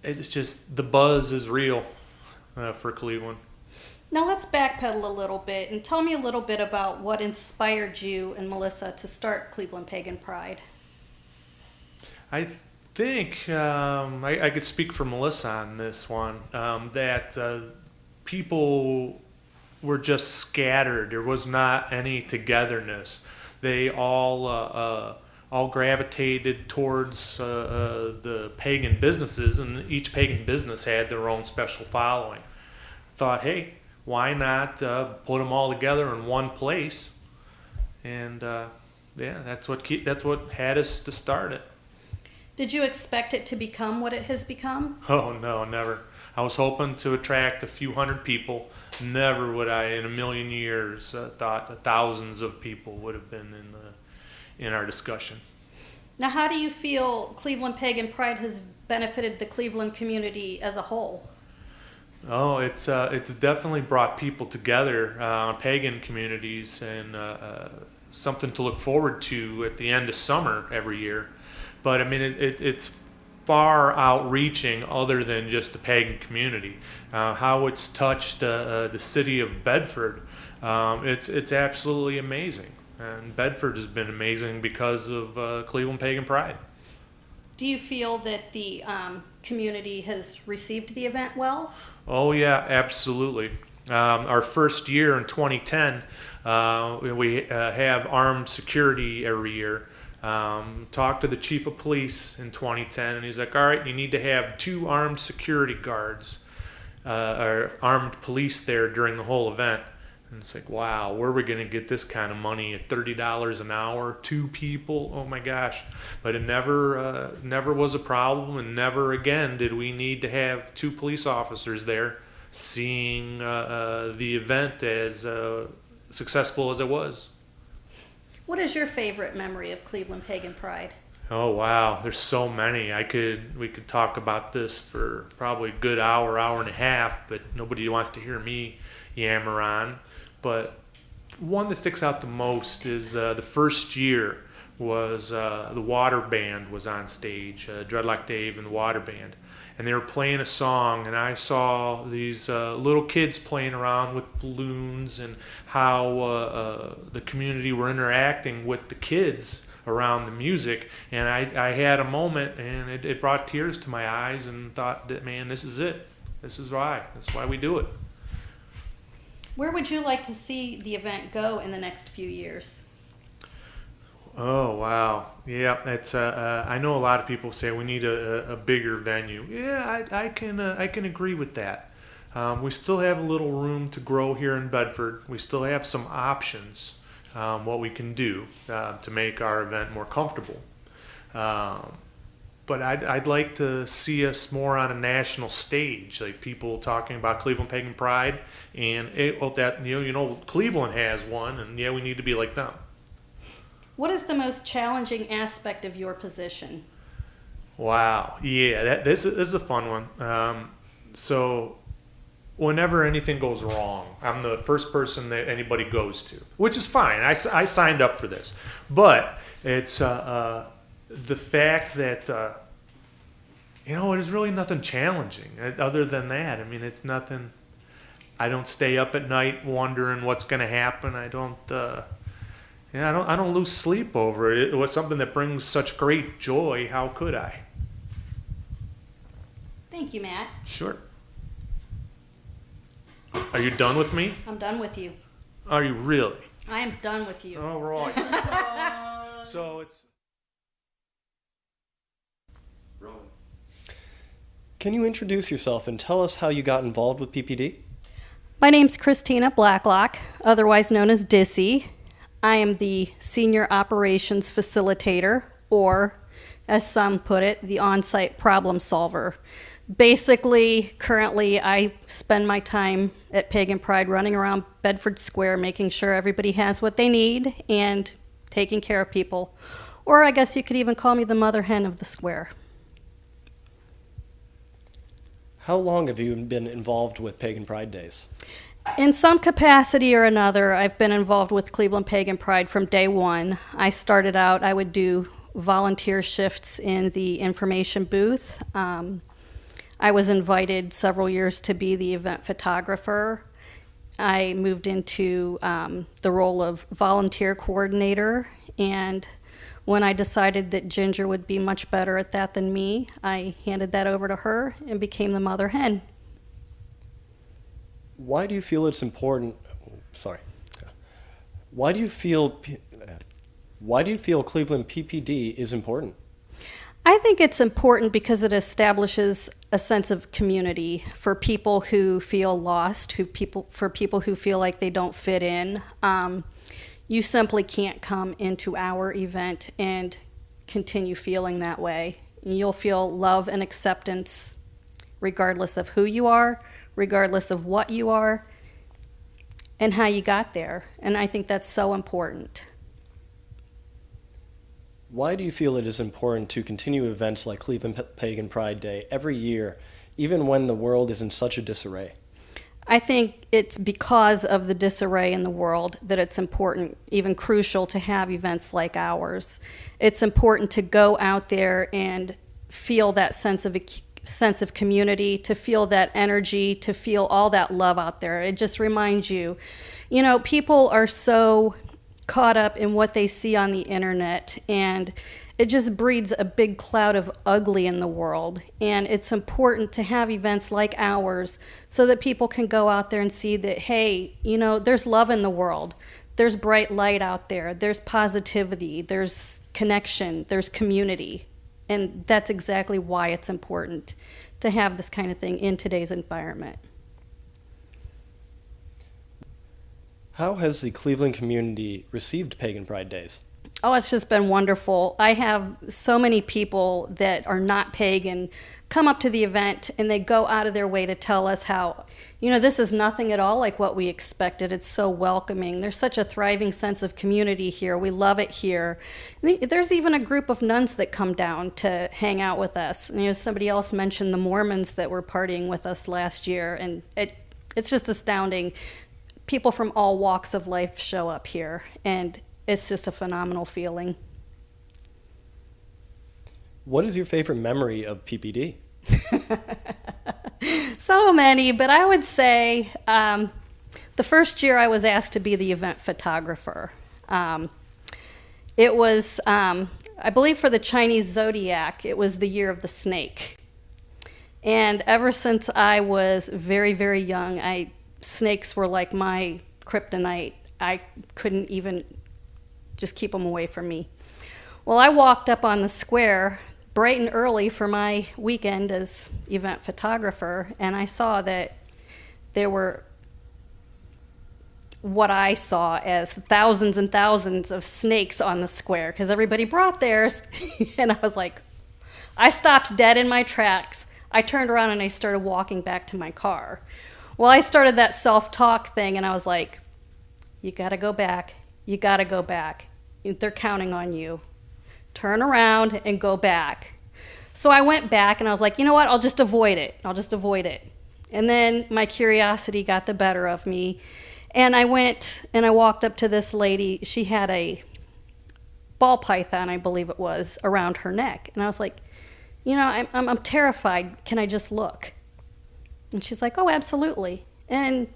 it's just the buzz is real for Cleveland. Now let's backpedal a little bit and tell me a little bit about what inspired you and Melissa to start Cleveland Pagan Pride. I think I could speak for Melissa on this one, that people were just scattered. There was not any togetherness. They all gravitated towards the pagan businesses, and each pagan business had their own special following. Thought, hey, why not put them all together in one place? And that's what had us to start it. Did you expect it to become what it has become? Oh no, never. I was hoping to attract a few hundred people. Never would I, in a million years, thought that thousands of people would have been in our discussion. Now, how do you feel Cleveland Pagan Pride has benefited the Cleveland community as a whole? Oh, it's definitely brought people together, pagan communities, and something to look forward to at the end of summer every year. But I mean, it's far outreaching other than just the pagan community. How it's touched the city of Bedford, it's absolutely amazing. And Bedford has been amazing because of Cleveland Pagan Pride. Do you feel that the community has received the event well? Oh yeah, absolutely. Our first year in 2010, we have armed security every year. Talked to the chief of police in 2010, and he's like, all right, you need to have 2 armed security guards or armed police there during the whole event. And it's like, wow, where are we going to get this kind of money at $30 an hour? 2 people? Oh my gosh. But it never was a problem, and never again did we need to have 2 police officers there seeing the event as successful as it was. What is your favorite memory of Cleveland Pagan Pride? Oh wow, there's so many. We could talk about this for probably a good hour, hour and a half, but nobody wants to hear me yammer on. But one that sticks out the most is the first year was the Water Band was on stage, Dreadlock Dave and the Water Band, and they were playing a song, and I saw these little kids playing around with balloons and how the community were interacting with the kids around the music, and I had a moment, and it brought tears to my eyes, and thought that, man, this is it. This is why. That's why we do it. Where would you like to see the event go in the next few years? Oh wow, yeah. That's I know a lot of people say we need a bigger venue. Yeah, I can agree with that. We still have a little room to grow here in Bedford. We still have some options, what we can do to make our event more comfortable. But I'd like to see us more on a national stage, like people talking about Cleveland Pagan Pride, and Cleveland has one, and yeah, we need to be like them. What is the most challenging aspect of your position? Wow, yeah, this is a fun one. So whenever anything goes wrong, I'm the first person that anybody goes to, which is fine. I signed up for this, but it's the fact that there's really nothing challenging other than that. I mean, it's nothing. I don't stay up at night wondering what's going to happen. I don't lose sleep over it. It was something that brings such great joy. How could I? Thank you, Matt. Sure. Are you done with me? I'm done with you. Are you really? I am done with you. All right. So it's... Can you introduce yourself and tell us how you got involved with PPD? My name's Christina Blacklock, otherwise known as Dissy. I am the Senior Operations Facilitator, or, as some put it, the on-site problem solver. Basically, currently, I spend my time at Pagan Pride running around Bedford Square, making sure everybody has what they need and taking care of people. Or I guess you could even call me the mother hen of the square. How long have you been involved with Pagan Pride Days? In some capacity or another, I've been involved with Cleveland Pagan Pride from day one. I started out, I would do volunteer shifts in the information booth. I was invited several years to be the event photographer. I moved into the role of volunteer coordinator, and when I decided that Ginger would be much better at that than me, I handed that over to her and became the mother hen. Why do you feel it's important? Why do you feel Cleveland PPD is important? I think it's important because it establishes a sense of community for people who feel lost, for people who feel like they don't fit in. You simply can't come into our event and continue feeling that way. You'll feel love and acceptance regardless of who you are, regardless of what you are, and how you got there. And I think that's so important. Why do you feel it is important to continue events like Cleveland Pagan Pride Day every year, even when the world is in such a disarray? I think it's because of the disarray in the world that it's important, even crucial, to have events like ours. It's important to go out there and feel that sense of community, to feel that energy, to feel all that love out there. It just reminds you, people are so caught up in what they see on the internet, and it just breeds a big cloud of ugly in the world. And it's important to have events like ours so that people can go out there and see that, hey, there's love in the world. There's bright light out there. There's positivity. There's connection. There's community. And that's exactly why it's important to have this kind of thing in today's environment. How has the Cleveland community received Pagan Pride Days? Oh, it's just been wonderful. I have so many people that are not pagan come up to the event and they go out of their way to tell us how, this is nothing at all like what we expected. It's so welcoming. There's such a thriving sense of community here. We love it here. There's even a group of nuns that come down to hang out with us. Somebody else mentioned the Mormons that were partying with us last year, and it's just astounding. People from all walks of life show up here, and it's just a phenomenal feeling. What is your favorite memory of PPD? So many, but I would say the first year I was asked to be the event photographer. It was, I believe for the Chinese zodiac, it was the year of the snake. And ever since I was very, very young, snakes were like my kryptonite. I couldn't even just keep them away from me. Well, I walked up on the square bright and early for my weekend as event photographer, and I saw that there were what I saw as thousands and thousands of snakes on the square because everybody brought theirs. And I was like, I stopped dead in my tracks. I turned around and I started walking back to my car. Well, I started that self-talk thing, and I was like, you gotta go back. You gotta go back. They're counting on you. Turn around and go back. So I went back and I was like, you know what? I'll just avoid it. And then my curiosity got the better of me. And I went and I walked up to this lady. She had a ball python, I believe it was, around her neck. And I was like, I'm terrified. Can I just look? And she's like, oh, absolutely. And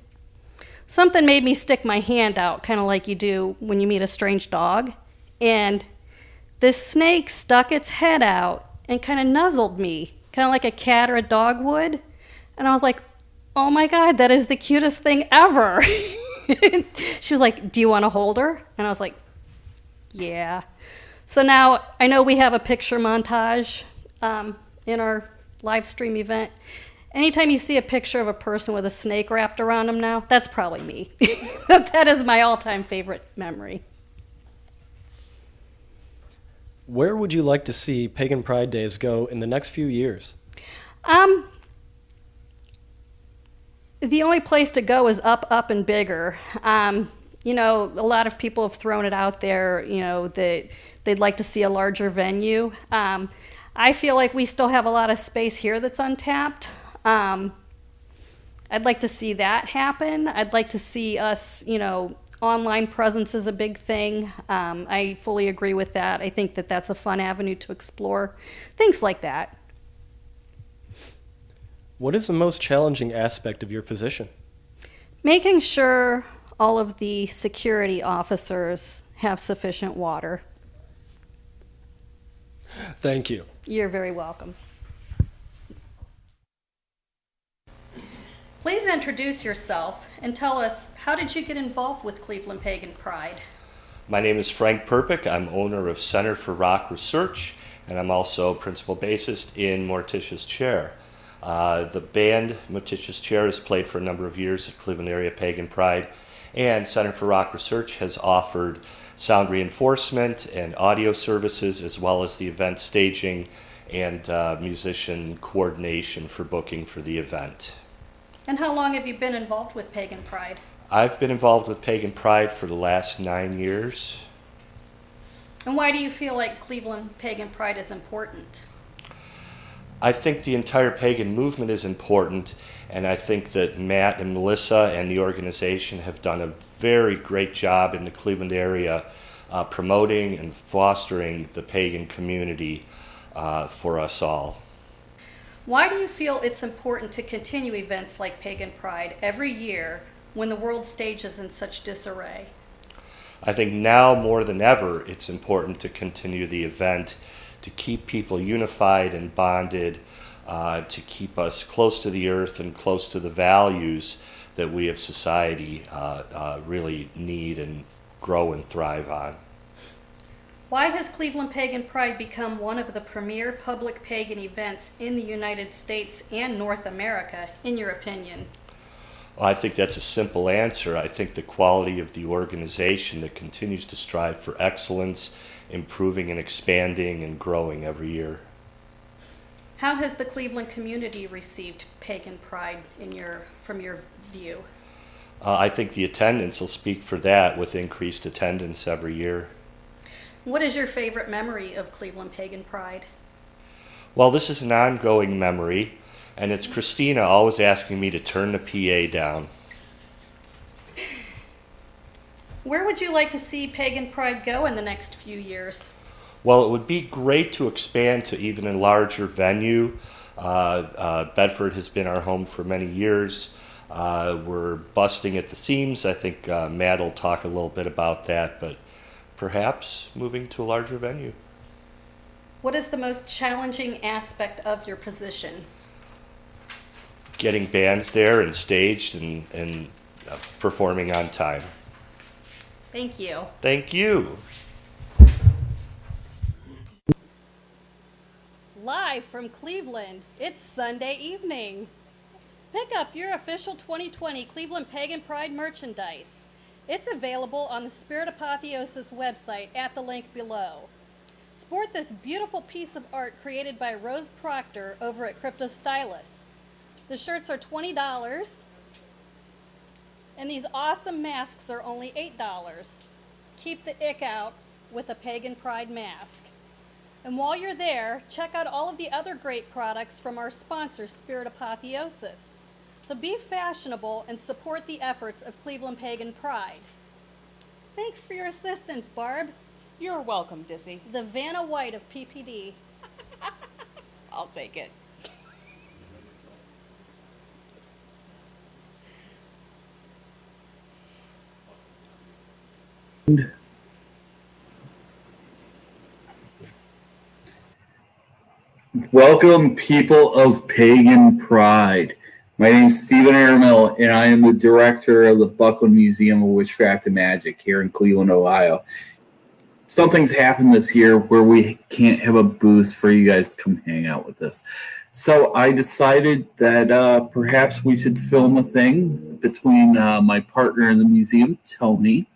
something made me stick my hand out, kind of like you do when you meet a strange dog. And this snake stuck its head out and kind of nuzzled me, kind of like a cat or a dog would. And I was like, oh my God, that is the cutest thing ever. She was like, do you want to hold her? And I was like, yeah. So now I know we have a picture montage in our live stream event. Anytime you see a picture of a person with a snake wrapped around them now, that's probably me. That is my all-time favorite memory. Where would you like to see Pagan Pride Days go in the next few years? The only place to go is up, and bigger. A lot of people have thrown it out there, that they'd like to see a larger venue. I feel like we still have a lot of space here that's untapped. I'd like to see that happen. I'd like to see us, online presence is a big thing. I fully agree with that. I think that that's a fun avenue to explore. Things like that. What is the most challenging aspect of your position? Making sure all of the security officers have sufficient water. Thank you. You're very welcome. Please introduce yourself and tell us, how did you get involved with Cleveland Pagan Pride? My name is Frank Perpick. I'm owner of Center for Rock Research, and I'm also principal bassist in Morticia's Chair. The band Morticia's Chair has played for a number of years at Cleveland Area Pagan Pride, and Center for Rock Research has offered sound reinforcement and audio services, as well as the event staging and musician coordination for booking for the event. And how long have you been involved with Pagan Pride? I've been involved with Pagan Pride for the last 9 years. And why do you feel like Cleveland Pagan Pride is important? I think the entire pagan movement is important, and I think that Matt and Melissa and the organization have done a very great job in the Cleveland area promoting and fostering the pagan community for us all. Why do you feel it's important to continue events like Pagan Pride every year when the world stage is in such disarray? I think now more than ever it's important to continue the event, to keep people unified and bonded, to keep us close to the earth and close to the values that we as society really need and grow and thrive on. Why has Cleveland Pagan Pride become one of the premier public pagan events in the United States and North America, in your opinion? Well, I think that's a simple answer. I think the quality of the organization that continues to strive for excellence, improving and expanding and growing every year. How has the Cleveland community received Pagan Pride from your view? I think the attendance will speak for that, with increased attendance every year. What is your favorite memory of Cleveland Pagan Pride? Well, this is an ongoing memory, and it's Christina always asking me to turn the PA down. Where would you like to see Pagan Pride go in the next few years? Well, it would be great to expand to even a larger venue. Bedford has been our home for many years. We're busting at the seams. I think Matt will talk a little bit about that, but perhaps moving to a larger venue. What is the most challenging aspect of your position? Getting bands there and staged and performing on time. Thank you. Thank you. Live from Cleveland, it's Sunday evening. Pick up your official 2020 Cleveland Pagan Pride merchandise. It's available on the Spirit Apotheosis website at the link below. Sport this beautiful piece of art created by Rose Proctor over at Crypto Stylus. The shirts are $20, and these awesome masks are only $8. Keep the ick out with a Pagan Pride mask. And while you're there, check out all of the other great products from our sponsor, Spirit Apotheosis. So be fashionable and support the efforts of Cleveland Pagan Pride. Thanks for your assistance, Barb. You're welcome, Dissy. The Vanna White of PPD. I'll take it. Welcome, people of Pagan Pride. My name is Stephen Aramil, and I am the director of the Buckland Museum of Witchcraft and Magic here in Cleveland, Ohio. Something's happened this year where we can't have a booth for you guys to come hang out with us. So I decided that perhaps we should film a thing between my partner in the museum, Tony,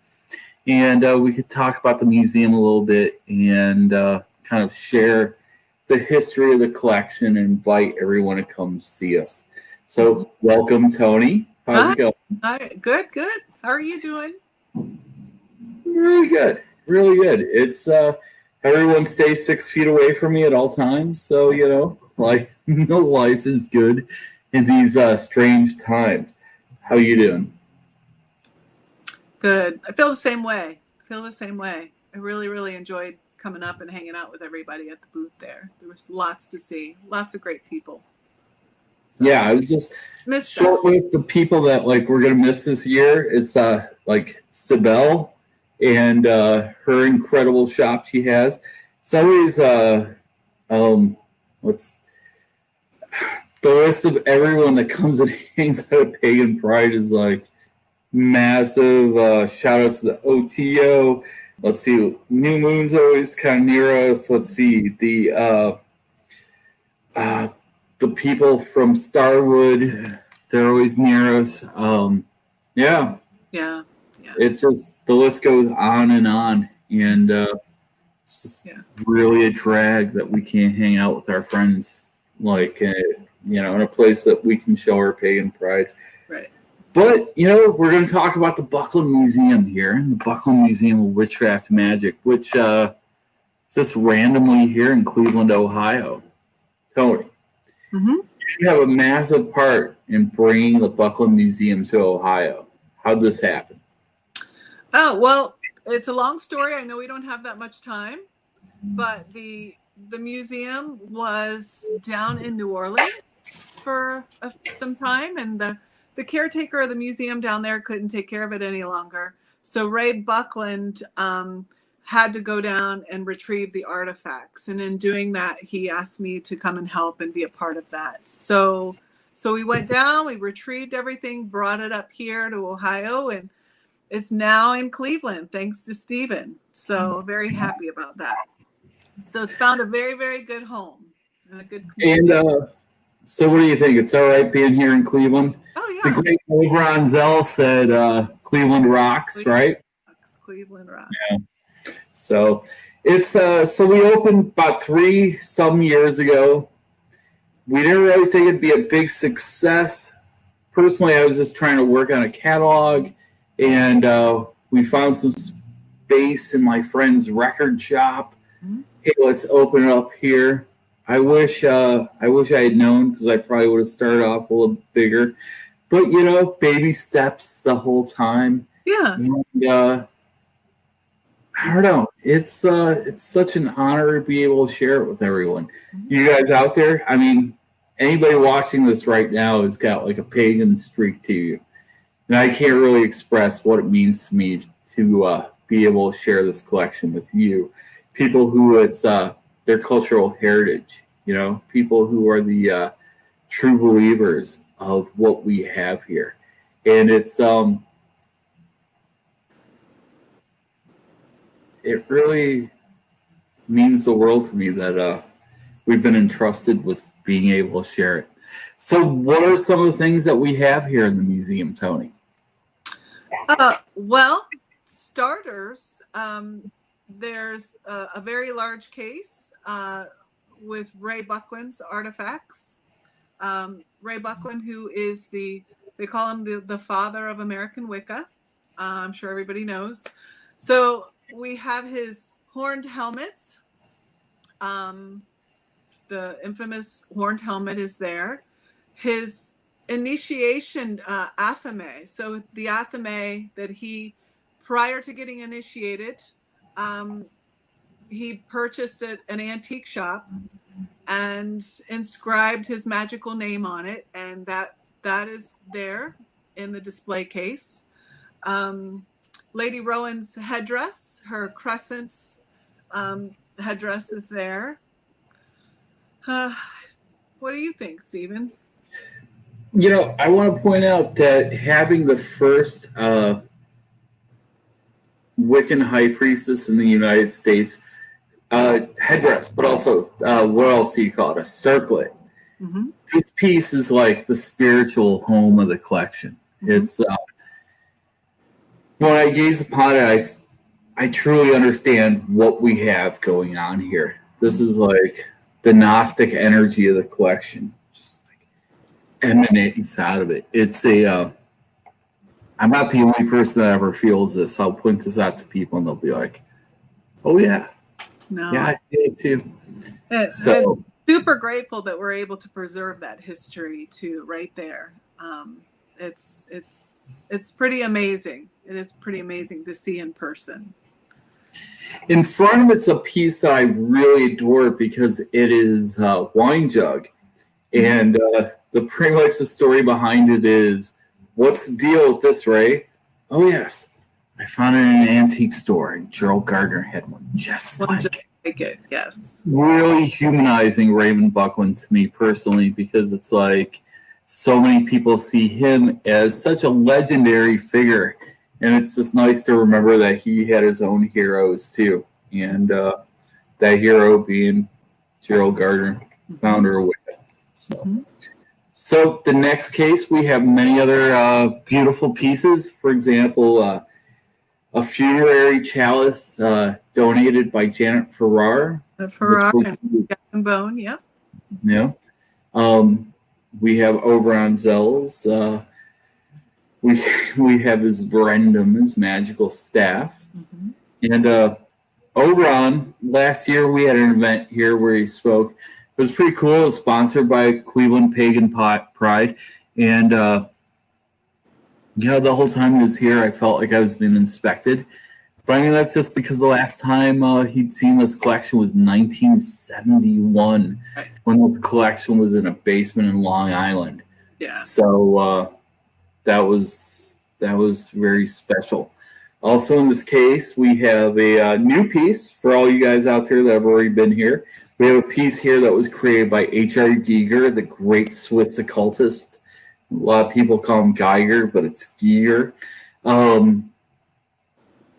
and we could talk about the museum a little bit and kind of share the history of the collection and invite everyone to come see us. So welcome, Tony. How's it going? Hi. Good. How are you doing? Really good. Really good. It's everyone stays 6 feet away from me at all times. So, like no life is good in these strange times. How you doing? Good. I feel the same way. I really, really enjoyed coming up and hanging out with everybody at the booth there. There was lots to see. Lots of great people. So, yeah, I was just short with the people that like we're gonna miss this year is like Sibel and her incredible shop she has. It's always what's the list of everyone that comes and hangs out at Pagan Pride is like massive. Shout out to the OTO. Let's see, New Moon's always kind of near us. Let's see, the people from Starwood, they're always near us. Yeah. It's just, the list goes on, and it's just really a drag that we can't hang out with our friends, like, in a place that we can show our Pagan Pride. Right. But, we're going to talk about the Buckland Museum here, the Buckland Museum of Witchcraft and Magic, which is just randomly here in Cleveland, Ohio. Tony, you have a massive part in bringing the Buckland Museum to Ohio. How'd this happen? Oh, well, it's a long story. I know we don't have that much time, but the museum was down in New Orleans for some time, and the caretaker of the museum down there couldn't take care of it any longer. So Ray Buckland had to go down and retrieve the artifacts. And in doing that, he asked me to come and help and be a part of that. So we went down, we retrieved everything, brought it up here to Ohio, and it's now in Cleveland, thanks to Stephen. So very happy about that. So it's found a very, very good home and a good community. And so what do you think? It's all right being here in Cleveland? Oh, yeah. The great Ron Zell said Cleveland rocks, right? Cleveland rocks. Yeah. So it's so we opened about 3 some years ago, we didn't really think it'd be a big success. Personally, I was just trying to work on a catalog, and we found some space in my friend's record shop. Hey, let's open it up here. I wish I had known, because I probably would have started off a little bigger. But, you know, baby steps the whole time. Yeah. And, I don't know. It's such an honor to be able to share it with everyone. You guys out there, I mean, anybody watching this right now has got like a pagan streak to you. And I can't really express what it means to me to be able to share this collection with you. People who it's their cultural heritage, you know, people who are the true believers of what we have here. And it's it really means the world to me that we've been entrusted with being able to share it. So what are some of the things that we have here in the museum, Tony? Well, starters, there's a very large case with Ray Buckland's artifacts. Ray Buckland, who is they call him the father of American Wicca. I'm sure everybody knows. So we have his horned helmets. The infamous horned helmet is there. His initiation athame. So the athame that he, prior to getting initiated, he purchased at an antique shop and inscribed his magical name on it, and that is there in the display case. Lady Rowan's headdress, her crescent headdress is there. What do you think, Stephen? You know, I want to point out that having the first Wiccan high priestess in the United States headdress, but also what else do you call it? A circlet. Mm-hmm. This piece is like the spiritual home of the collection. Mm-hmm. It's when I gaze upon it, I truly understand what we have going on here. This is like the Gnostic energy of the collection, just like emanates out of it. It's I'm not the only person that ever feels this. I'll point this out to people and they'll be like, oh yeah. No. Yeah, I feel it too. So I'm super grateful that we're able to preserve that history too, right there. It's pretty amazing. It is pretty amazing to see in person. In front of it's a piece that I really adore because it is a wine jug. And pretty much the story behind it is, what's the deal with this, Ray? Oh, yes. I found it in an antique store, and Gerald Gardner had one just like it. Yes. Really humanizing Raven Buckland to me personally, because it's like so many people see him as such a legendary figure. And it's just nice to remember that he had his own heroes, too. And that hero being Gerald Gardner, founder of Wicca. So the next case, we have many other beautiful pieces. For example, a funerary chalice donated by Janet Farrar. Farrar and Bone, yeah. Yeah. We have Oberon Zell's. We have his Brendam, his magical staff. Mm-hmm. And Oberon, last year we had an event here where he spoke. It was pretty cool. It was sponsored by Cleveland Pagan Pride. And, the whole time he was here, I felt like I was being inspected. But I mean, that's just because the last time he'd seen this collection was 1971, when this collection was in a basement in Long Island. Yeah. So that was very special. Also in this case, we have a new piece for all you guys out there that have already been here. We have a piece here that was created by H.R. Giger, the great Swiss occultist. A lot of people call him Geiger, but it's Giger.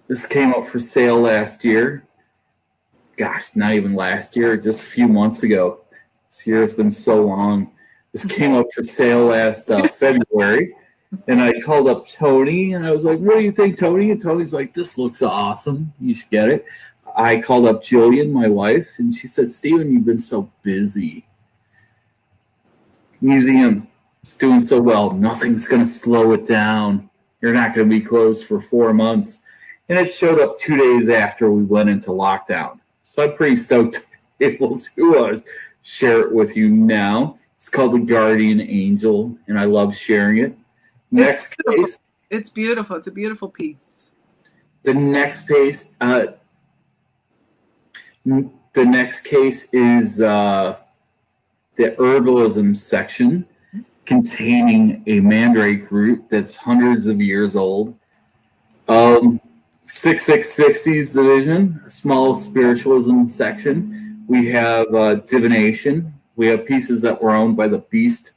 This came up for sale last year. Gosh, not even last year, just a few months ago. This year has been so long. This came up for sale last February. And I called up Tony, and I was like, what do you think, Tony? And Tony's like, this looks awesome. You should get it. I called up Jillian, my wife, and she said, Stephen, you've been so busy. museum is doing so well. Nothing's going to slow it down. You're not going to be closed for 4 months. And it showed up 2 days after we went into lockdown. So I'm pretty stoked to be able to share it with you now. It's called The Guardian Angel, and I love sharing it. Next case. It's beautiful. It's a beautiful piece. The next case, is the herbalism section, containing a mandrake root that's hundreds of years old. 6660's division, a small spiritualism section. We have divination. We have pieces that were owned by the Beast,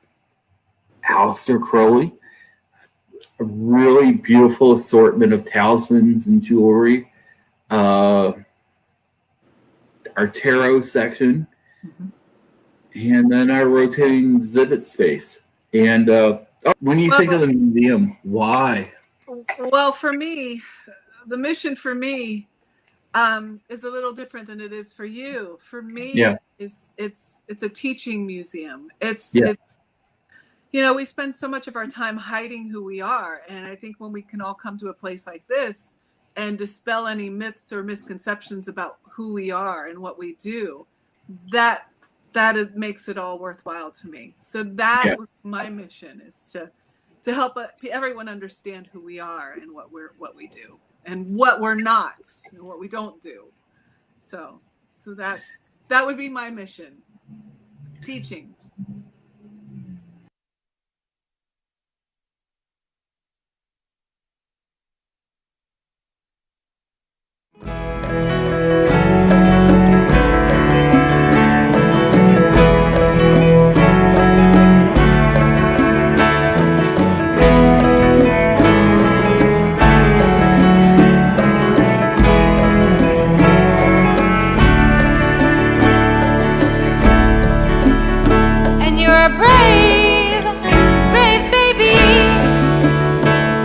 Aleister Crowley. A really beautiful assortment of talismans and jewelry. Our tarot section. And then our rotating exhibit space. And when you think of the museum, why? Well, for me, the mission for me is a little different than it is for you. For me, it's a teaching museum. It's you know, we spend so much of our time hiding who we are, and I think when we can all come to a place like this and dispel any myths or misconceptions about who we are and what we do, that makes it all worthwhile to me. So that my mission is to help everyone understand who we are and what we do and what we're not and what we don't do. So that would be my mission. Teaching. And you're a brave, brave baby.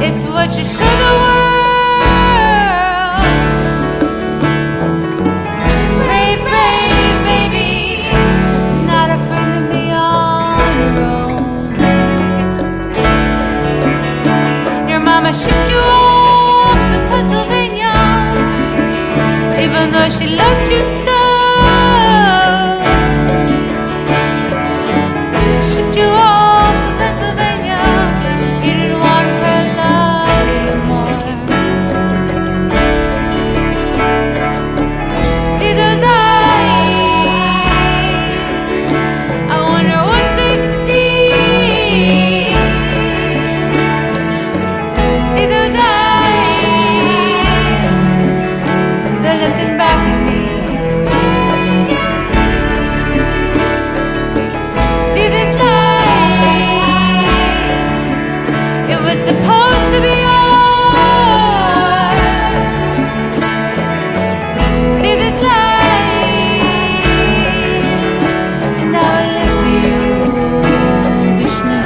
It's what you show the world. Brave, brave baby, not afraid to be on your own. Your mama shipped you off to Pennsylvania, even though she loved you so. Shipped you off to Pennsylvania, you didn't want her love anymore. See those eyes, I wonder what they've seen. See those eyes, they're looking back at me. See this life, it was supposed to be ours. See this life, and I will live for you, Vishnu.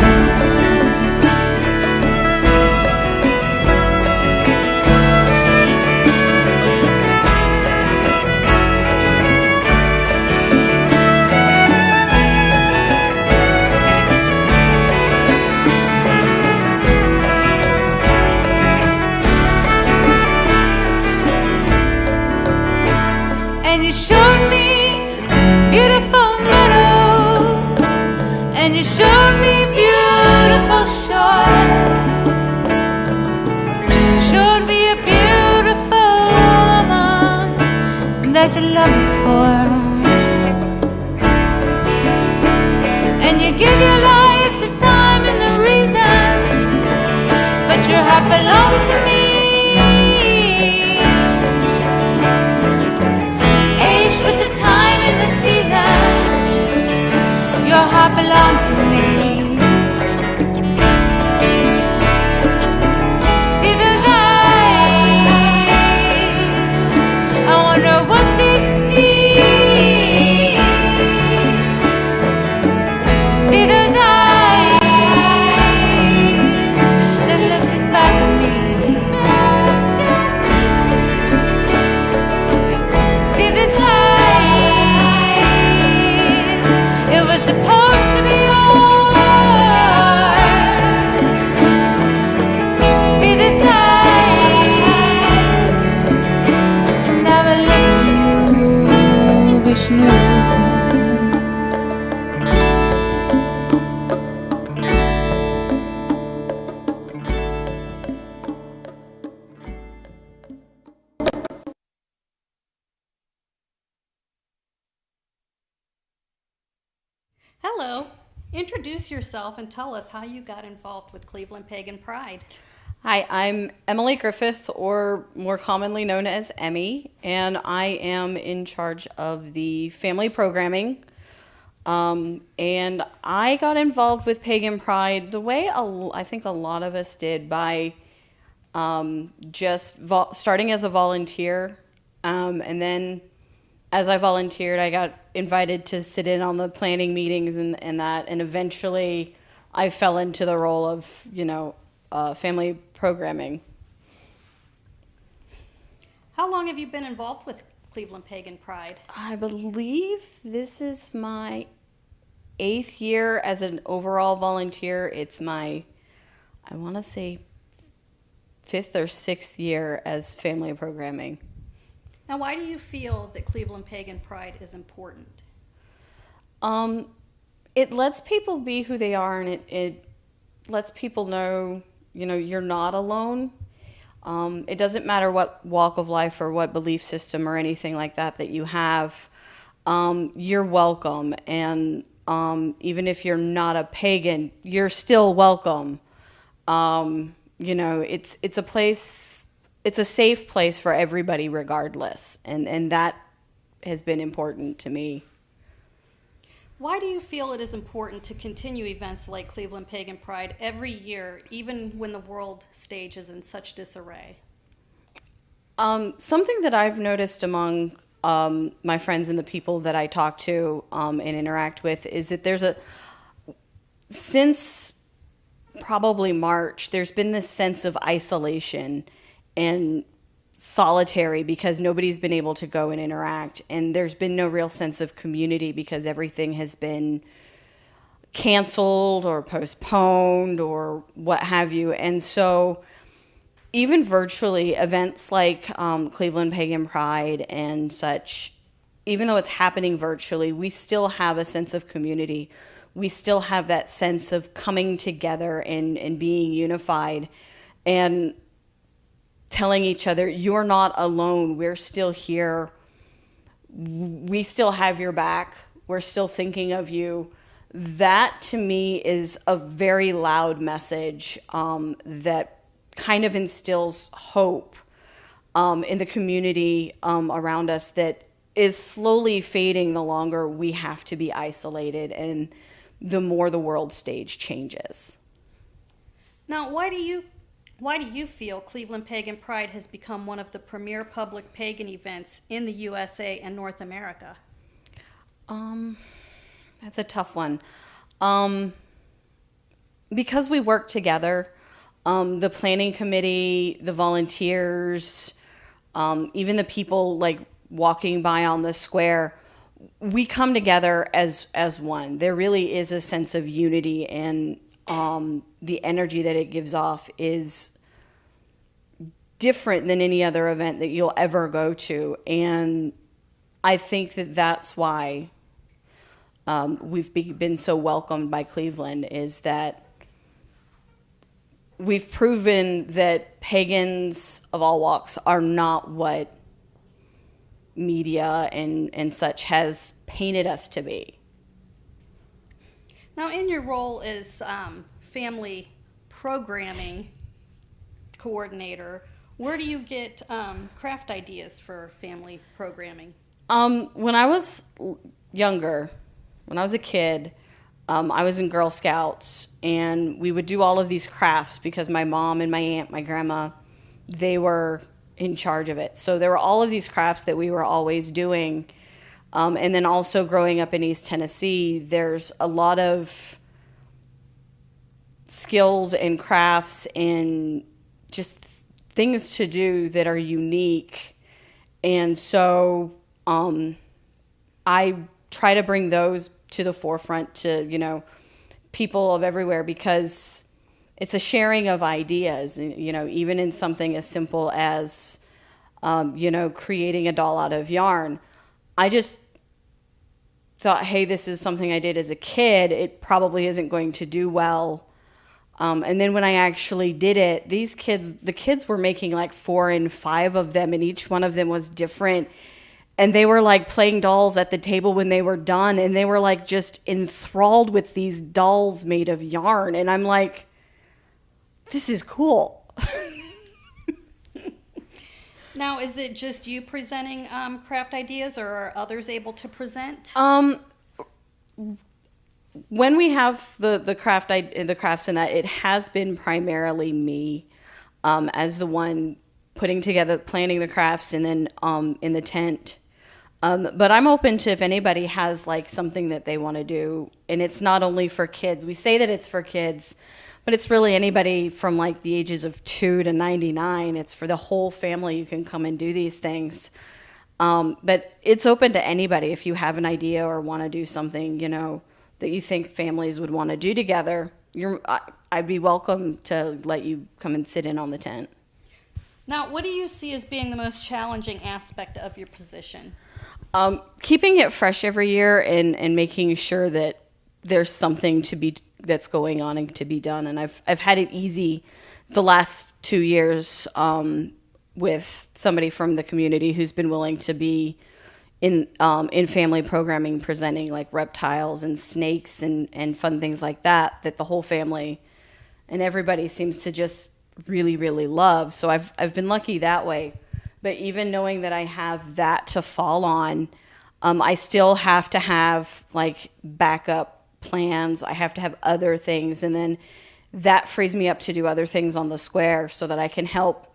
And you showed me beautiful meadows, and you showed me beautiful shores. Showed me a beautiful woman that you love me for. And you give your life to time and the reasons, but your heart belongs to me. Aged with the time and the seasons, your heart belongs to me. See those eyes, I wonder what they've seen. See those eyes, they're looking back at me. Hello. Introduce yourself and tell us how you got involved with Cleveland Pagan Pride. Hi, I'm Emily Griffith, or more commonly known as Emmy, and I am in charge of the family programming. And I got involved with Pagan Pride the way I think a lot of us did, by just starting as a volunteer. And then as I volunteered, I got invited to sit in on the planning meetings and that, and eventually I fell into the role of, family programming. How long have you been involved with Cleveland Pagan Pride? I believe this is my 8th year as an overall volunteer. It's my, I want to say, 5th or 6th year as family programming. Now, why do you feel that Cleveland Pagan Pride is important? It lets people be who they are, and it lets people know, you're not alone. It doesn't matter what walk of life or what belief system or anything like that you have. You're welcome, and even if you're not a pagan, you're still welcome. It's a place. It's a safe place for everybody regardless, and that has been important to me. Why do you feel it is important to continue events like Cleveland Pagan Pride every year, even when the world stage is in such disarray? Something that I've noticed among my friends and the people that I talk to and interact with is that since probably March, there's been this sense of isolation and solitary because nobody's been able to go and interact, and there's been no real sense of community because everything has been canceled or postponed or what have you. And so even virtually, events like Cleveland Pagan Pride and such, even though it's happening virtually, we still have a sense of community. We still have that sense of coming together and being unified and telling each other, you're not alone, we're still here, we still have your back, we're still thinking of you. That to me is a very loud message that kind of instills hope in the community around us that is slowly fading the longer we have to be isolated and the more the world stage changes. Now, why do you feel Cleveland Pagan Pride has become one of the premier public pagan events in the USA and North America? That's a tough one. Because we work together, the planning committee, the volunteers, even the people like walking by on the square, we come together as one. There really is a sense of unity, and the energy that it gives off is different than any other event that you'll ever go to. And I think that that's why we've been so welcomed by Cleveland, is that we've proven that pagans of all walks are not what media and such has painted us to be. Now, in your role as family programming coordinator, where do you get craft ideas for family programming? When I was younger, when I was a kid, I was in Girl Scouts, and we would do all of these crafts because my mom and my aunt, my grandma, they were in charge of it. So there were all of these crafts that we were always doing. And then also growing up in East Tennessee, there's a lot of skills and crafts and just things to do that are unique. And so I try to bring those to the forefront to, people of everywhere, because it's a sharing of ideas, even in something as simple as, creating a doll out of yarn. I just thought, hey, this is something I did as a kid. It probably isn't going to do well. And then when I actually did it, the kids were making like 4 and 5 of them, and each one of them was different. And they were like playing dolls at the table when they were done. And they were like just enthralled with these dolls made of yarn. And I'm like, this is cool. Now, is it just you presenting craft ideas, or are others able to present? When we have the crafts in that, it has been primarily me as the one putting together, planning the crafts, and then in the tent. But I'm open to if anybody has like something that they want to do, and it's not only for kids. We say that it's for kids, but it's really anybody from like the ages of 2 to 99. It's for the whole family. You can come and do these things. But it's open to anybody if you have an idea or want to do something, you know, that you think families would want to do together. I'd be welcome to let you come and sit in on the tent. Now, what do you see as being the most challenging aspect of your position? Keeping it fresh every year and making sure that there's something that's going on and to be done. And I've had it easy the last 2 years with somebody from the community who's been willing to be in family programming, presenting like reptiles and snakes and fun things like that the whole family and everybody seems to just really, really love. So I've been lucky that way. But even knowing that I have that to fall on, I still have to have like backup plans. I have to have other things. And then that frees me up to do other things on the square so that I can help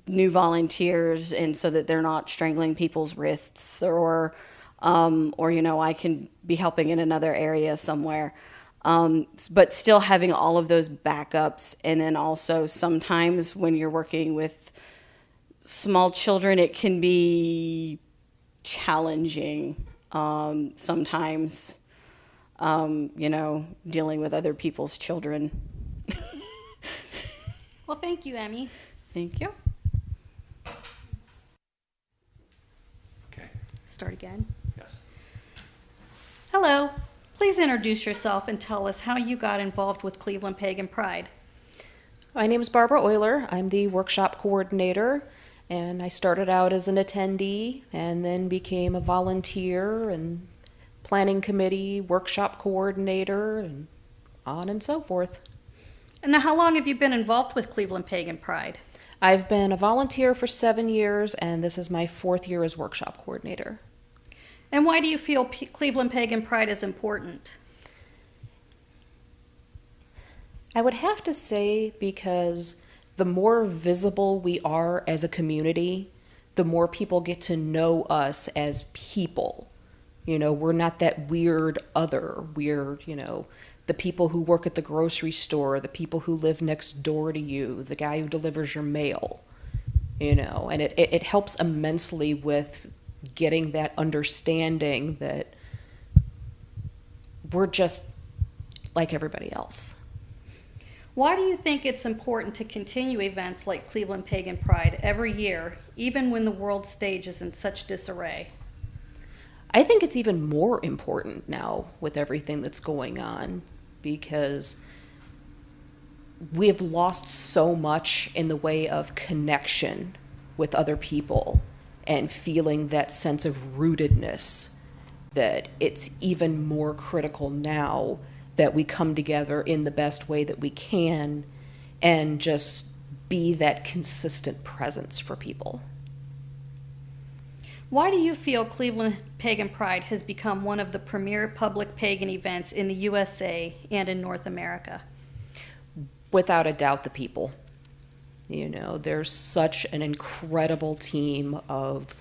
new volunteers and so that they're not strangling people's wrists or you know, I can be helping in another area somewhere. But still having all of those backups. And then also sometimes when you're working with small children, it can be challenging sometimes, you know, dealing with other people's children. Well, thank you, Emmy. Thank you. Okay. Start again. Yes. Hello. Please introduce yourself and tell us how you got involved with Cleveland Pagan Pride. My name is Barbara Euler. I'm the workshop coordinator, and I started out as an attendee and then became a volunteer and planning committee, workshop coordinator, and on and so forth. And now, how long have you been involved with Cleveland Pagan Pride? I've been a volunteer for 7 years, and this is my 4th year as workshop coordinator. And why do you feel Cleveland Pagan Pride is important? I would have to say because the more visible we are as a community, the more people get to know us as people. You know, we're not that weird other. We're, you know, the people who work at the grocery store, the people who live next door to you, the guy who delivers your mail, you know, and it helps immensely with getting that understanding that we're just like everybody else. Why do you think it's important to continue events like Cleveland Pagan Pride every year, even when the world stage is in such disarray? I think it's even more important now with everything that's going on because we have lost so much in the way of connection with other people and feeling that sense of rootedness, that it's even more critical now that we come together in the best way that we can and just be that consistent presence for people. Why do you feel Cleveland Pagan Pride has become one of the premier public pagan events in the USA and in North America? Without a doubt, the people. You know, there's such an incredible team of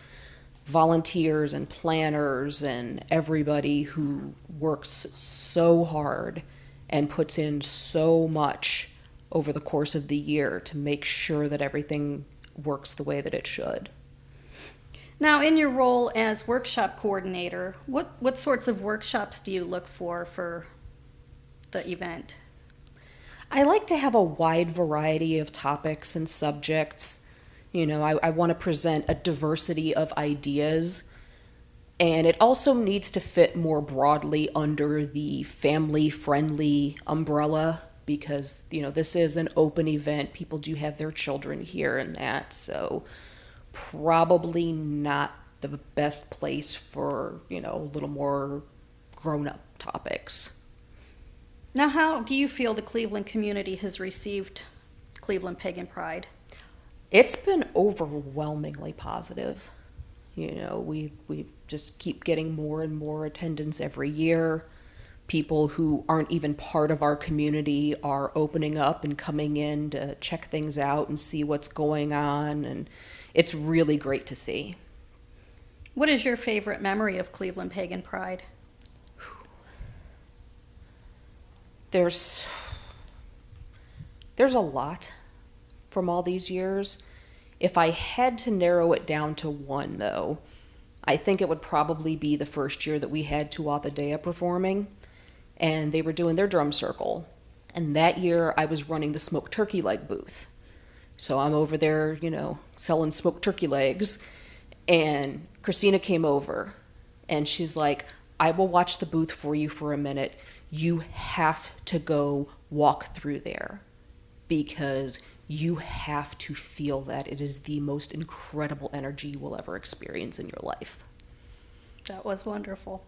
volunteers and planners and everybody who works so hard and puts in so much over the course of the year to make sure that everything works the way that it should. Now, in your role as workshop coordinator, what sorts of workshops do you look for the event? I like to have a wide variety of topics and subjects. You know, I want to present a diversity of ideas, and it also needs to fit more broadly under the family-friendly umbrella because, you know, this is an open event. People do have their children here and that, so probably not the best place for, you know, a little more grown-up topics. Now, how do you feel the Cleveland community has received Cleveland Pagan Pride? It's been overwhelmingly positive. You know, we just keep getting more and more attendance every year. People who aren't even part of our community are opening up and coming in to check things out and see what's going on, and it's really great to see. What is your favorite memory of Cleveland Pagan Pride? There's a lot from all these years. If I had to narrow it down to one, though, I think it would probably be the first year that we had Tuatha performing, and they were doing their drum circle. And that year I was running the smoked turkey leg booth. So I'm over there, you know, selling smoked turkey legs, and Christina came over, and she's like, I will watch the booth for you for a minute. You have to go walk through there because you have to feel that. It is the most incredible energy you will ever experience in your life. That was wonderful.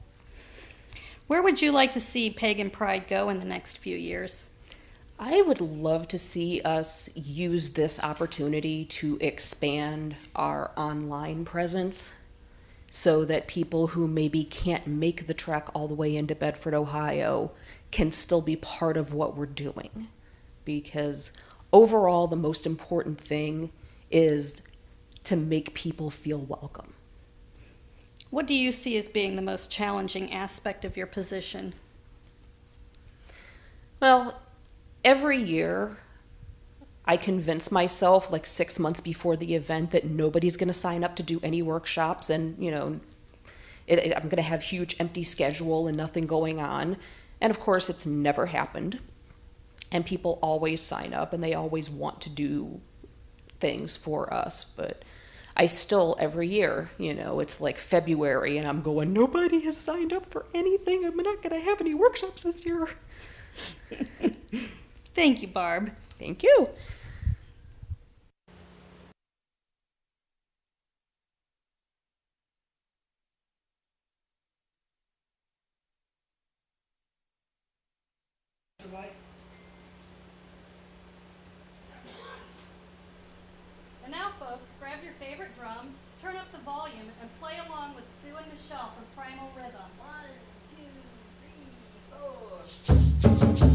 Where would you like to see Pagan Pride go in the next few years? I would love to see us use this opportunity to expand our online presence so that people who maybe can't make the trek all the way into Bedford, Ohio, can still be part of what we're doing. Because overall, the most important thing is to make people feel welcome. What do you see as being the most challenging aspect of your position? Well, every year I convince myself like 6 months before the event that nobody's going to sign up to do any workshops, and you know, I'm going to have huge empty schedule and nothing going on. And of course it's never happened, and people always sign up and they always want to do things for us. But I still, every year, you know, it's like February and I'm going, nobody has signed up for anything. I'm not going to have any workshops this year. Thank you, Barb. Thank you. And now, folks, grab your favorite drum, turn up the volume, and play along with Sue and Michelle from Primal Rhythm. 1, 2, 3, 4.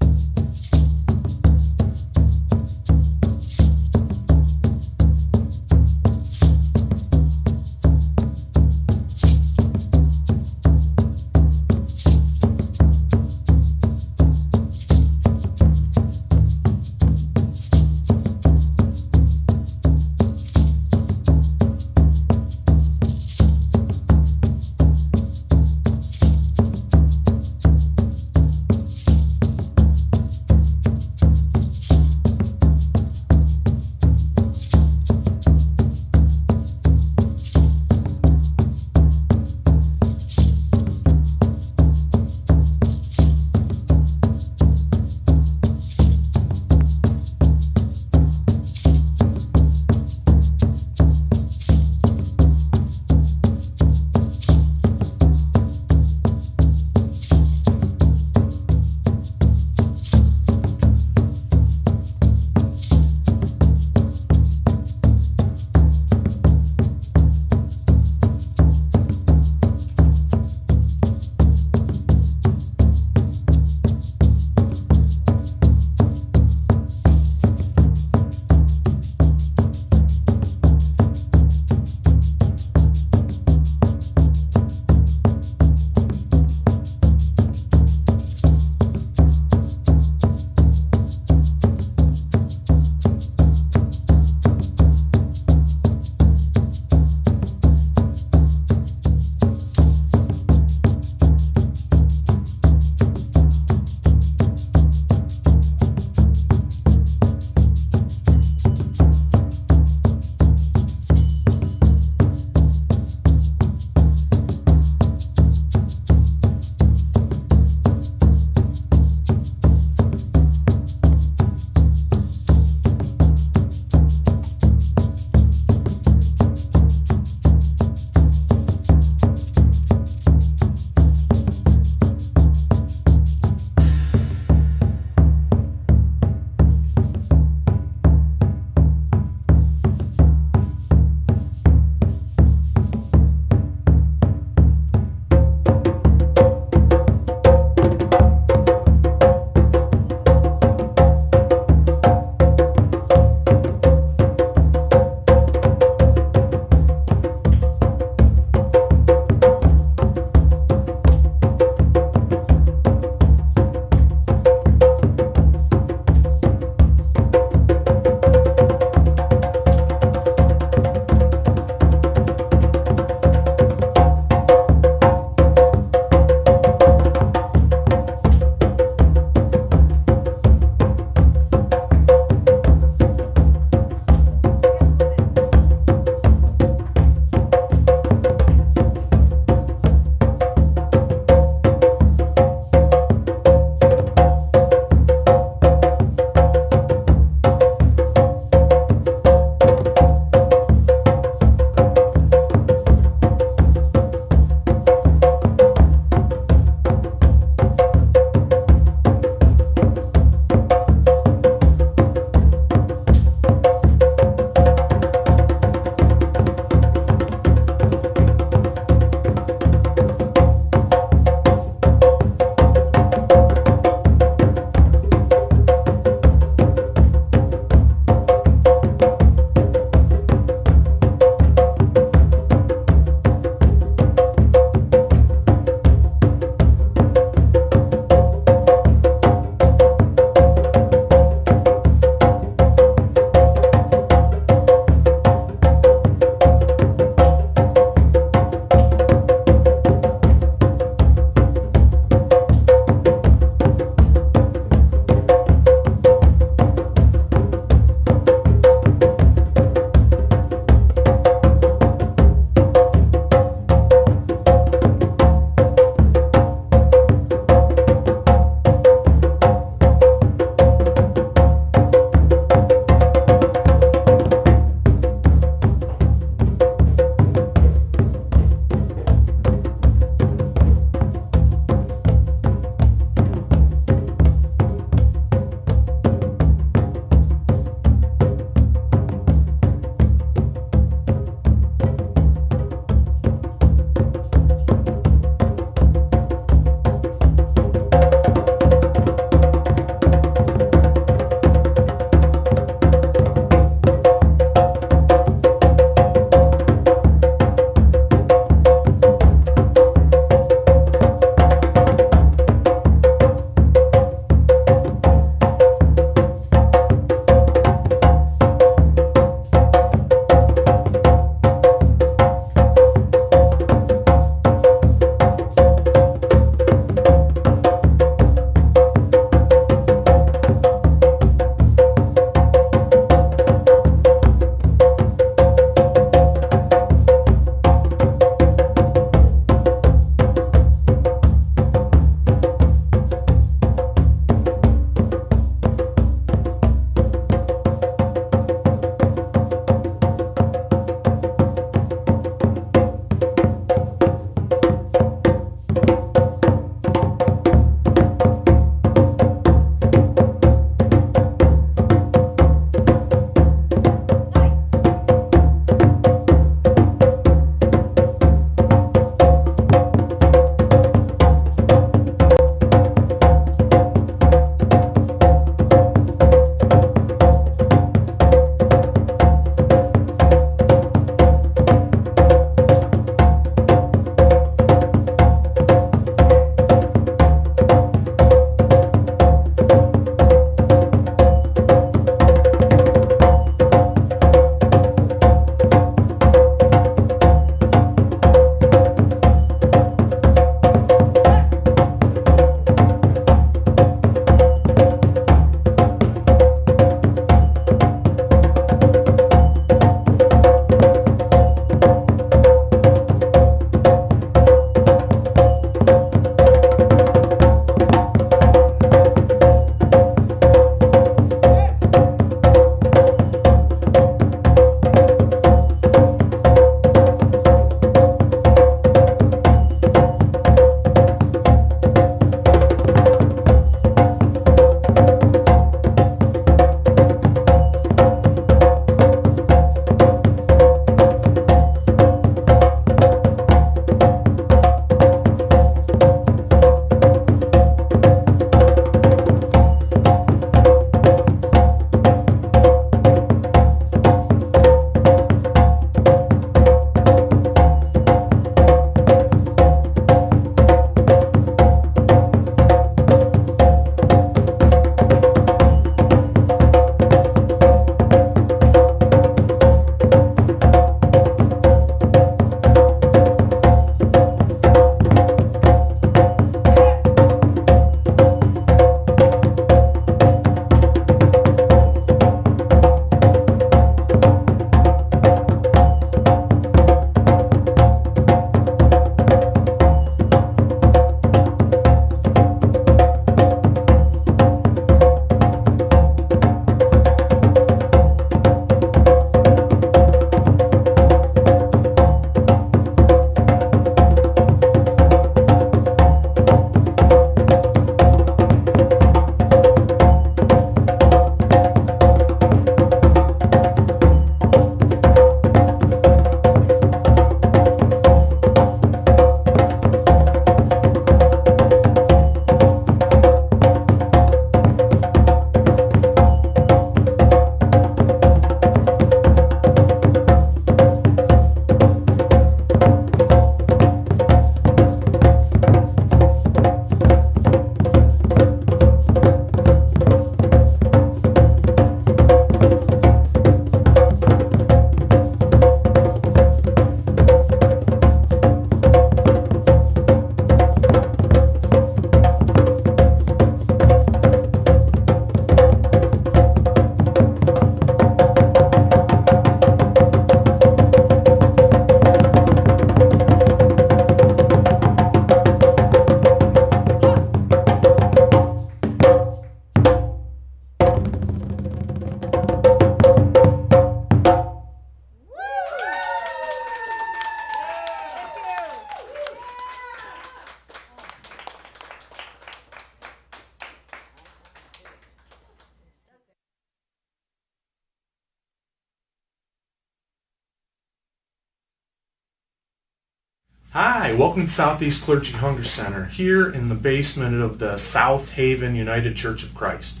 Hi, welcome to Southeast Clergy Hunger Center, here in the basement of the South Haven United Church of Christ.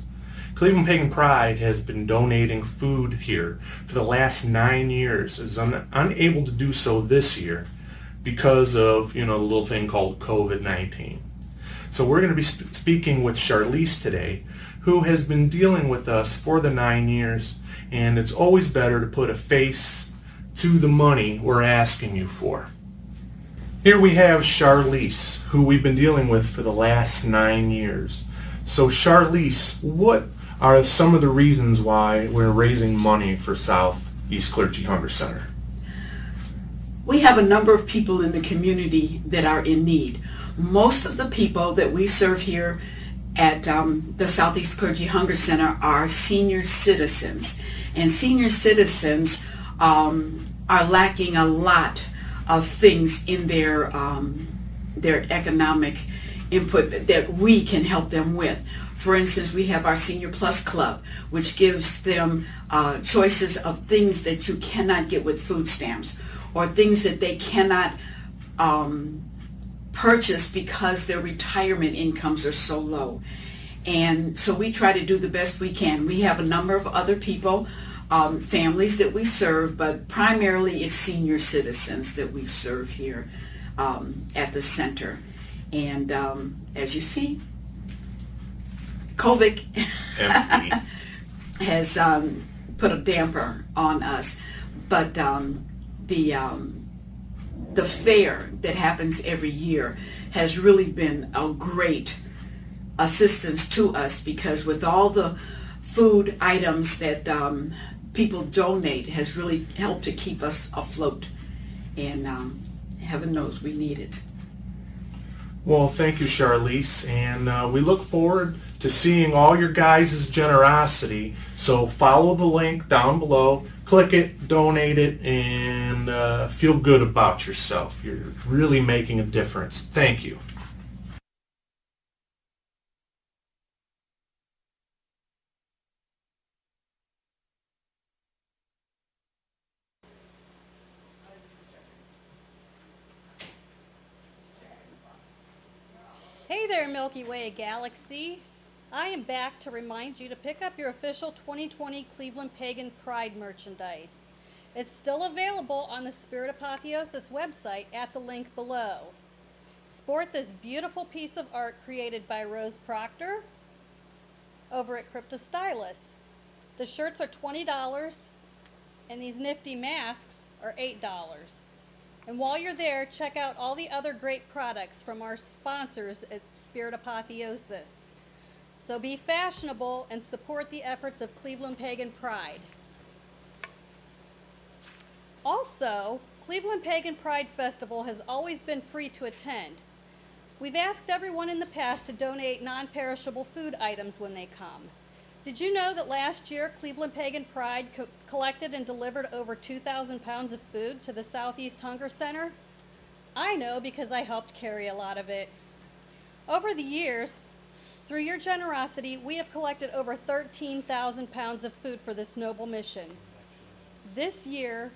Cleveland Pagan Pride has been donating food here for the last 9 years. Is unable to do so this year because of, the little thing called COVID-19. So we're going to be speaking with Charlize today, who has been dealing with us for the 9 years, and it's always better to put a face to the money we're asking you for. Here we have Charlize, who we've been dealing with for the last 9 years. So Charlize, what are some of the reasons why we're raising money for Southeast Clergy Hunger Center? We have a number of people in the community that are in need. Most of the people that we serve here at the Southeast Clergy Hunger Center are senior citizens. And senior citizens are lacking a lot of things in their economic input that we can help them with. For instance, we have our Senior Plus Club, which gives them choices of things that you cannot get with food stamps, or things that they cannot purchase because their retirement incomes are so low. And so we try to do the best we can. We have a number of other people, families that we serve, but primarily it's senior citizens that we serve here at the center. And as you see, COVID has put a damper on us, but the fair that happens every year has really been a great assistance to us, because with all the food items that people donate has really helped to keep us afloat, and heaven knows we need it. Well, thank you, Charlize, and we look forward to seeing all your guys' generosity. So follow the link down below, click it, donate it, and feel good about yourself. You're really making a difference. Thank you. Hey there, Milky Way galaxy. I am back to remind you to pick up your official 2020 Cleveland Pagan Pride merchandise. It's still available on the Spirit Apotheosis website at the link below. Sport this beautiful piece of art created by Rose Proctor over at Cryptostylus. The shirts are $20 and these nifty masks are $8. And while you're there, check out all the other great products from our sponsors at Spirit Apotheosis. So be fashionable and support the efforts of Cleveland Pagan Pride. Also, Cleveland Pagan Pride Festival has always been free to attend. We've asked everyone in the past to donate non-perishable food items when they come. Did you know that last year Cleveland Pagan Pride collected and delivered over 2,000 pounds of food to the Southeast Hunger Center? I know because I helped carry a lot of it. Over the years, through your generosity, we have collected over 13,000 pounds of food for this noble mission. This year,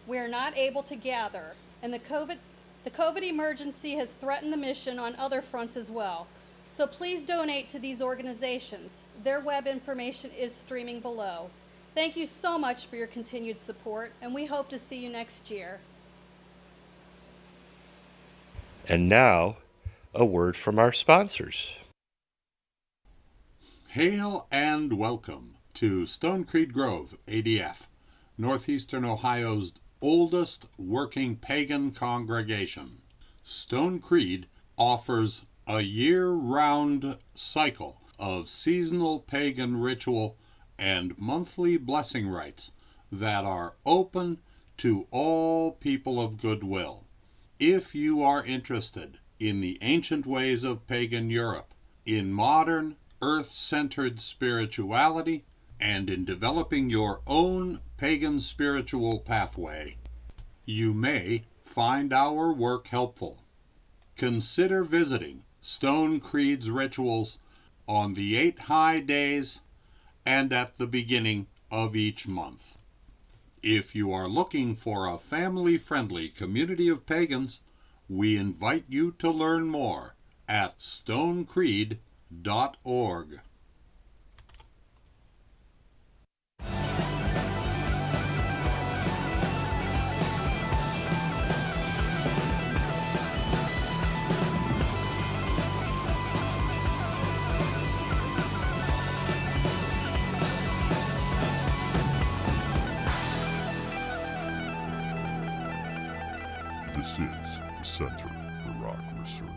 we are not able to gather, and the COVID emergency has threatened the mission on other fronts as well. So please donate to these organizations. Their web information is streaming below. Thank you so much for your continued support, and we hope to see you next year. And now, a word from our sponsors. Hail and welcome to Stone Creed Grove, ADF, Northeastern Ohio's oldest working pagan congregation. Stone Creed offers a year-round cycle of seasonal pagan ritual and monthly blessing rites that are open to all people of goodwill. If you are interested in the ancient ways of pagan Europe, in modern earth-centered spirituality, and in developing your own pagan spiritual pathway, you may find our work helpful. Consider visiting Stone Creed's rituals on the 8 high days and at the beginning of each month. If you are looking for a family-friendly community of pagans, We invite you to learn more at stonecreed.org. This is the Center for Rock Research.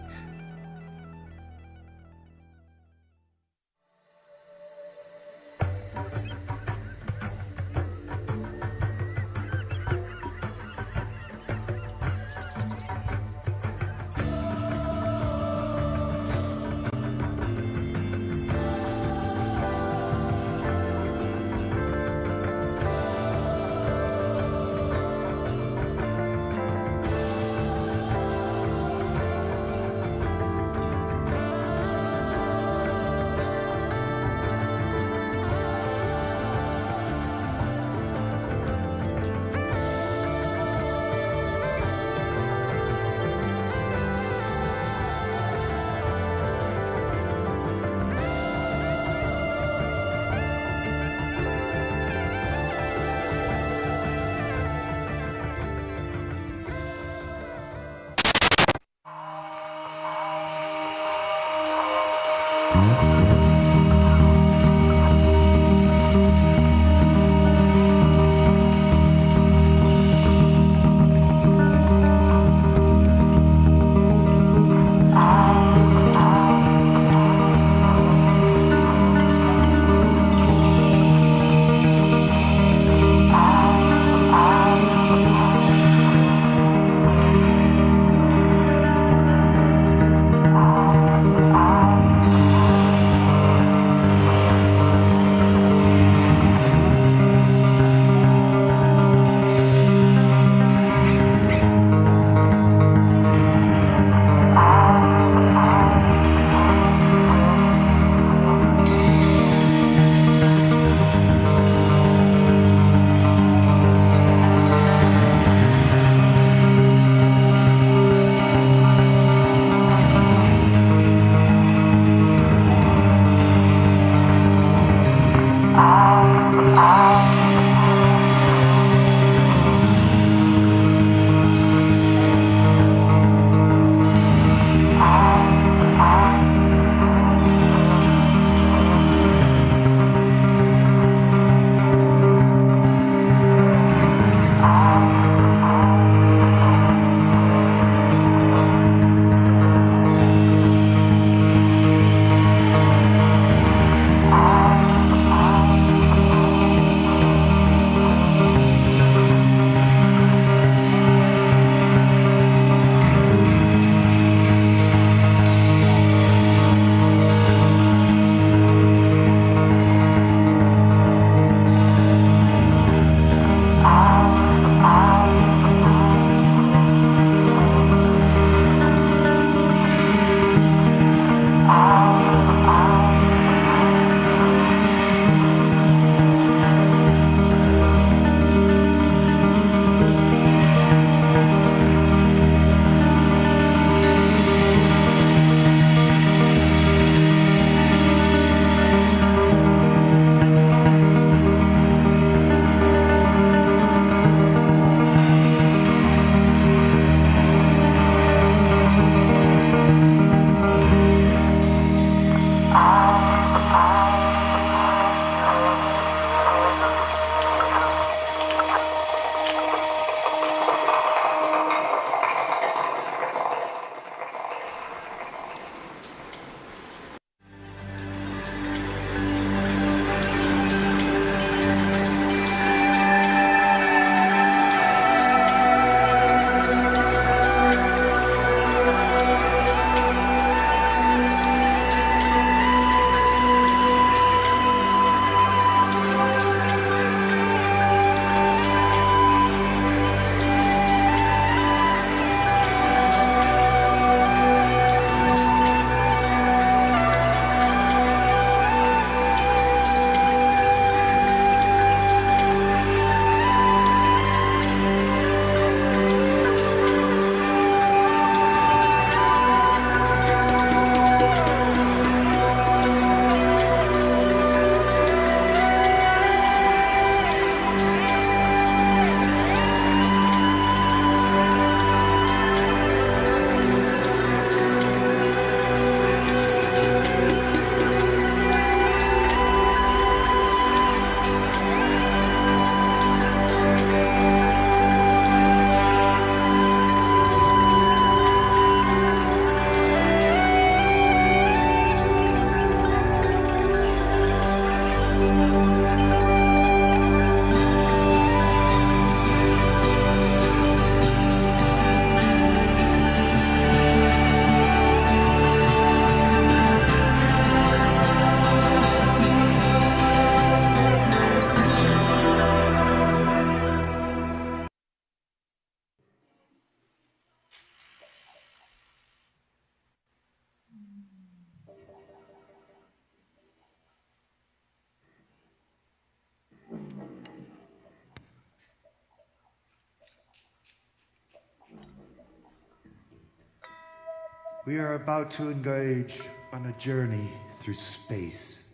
We are about to engage on a journey through space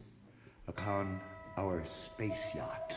upon our space yacht.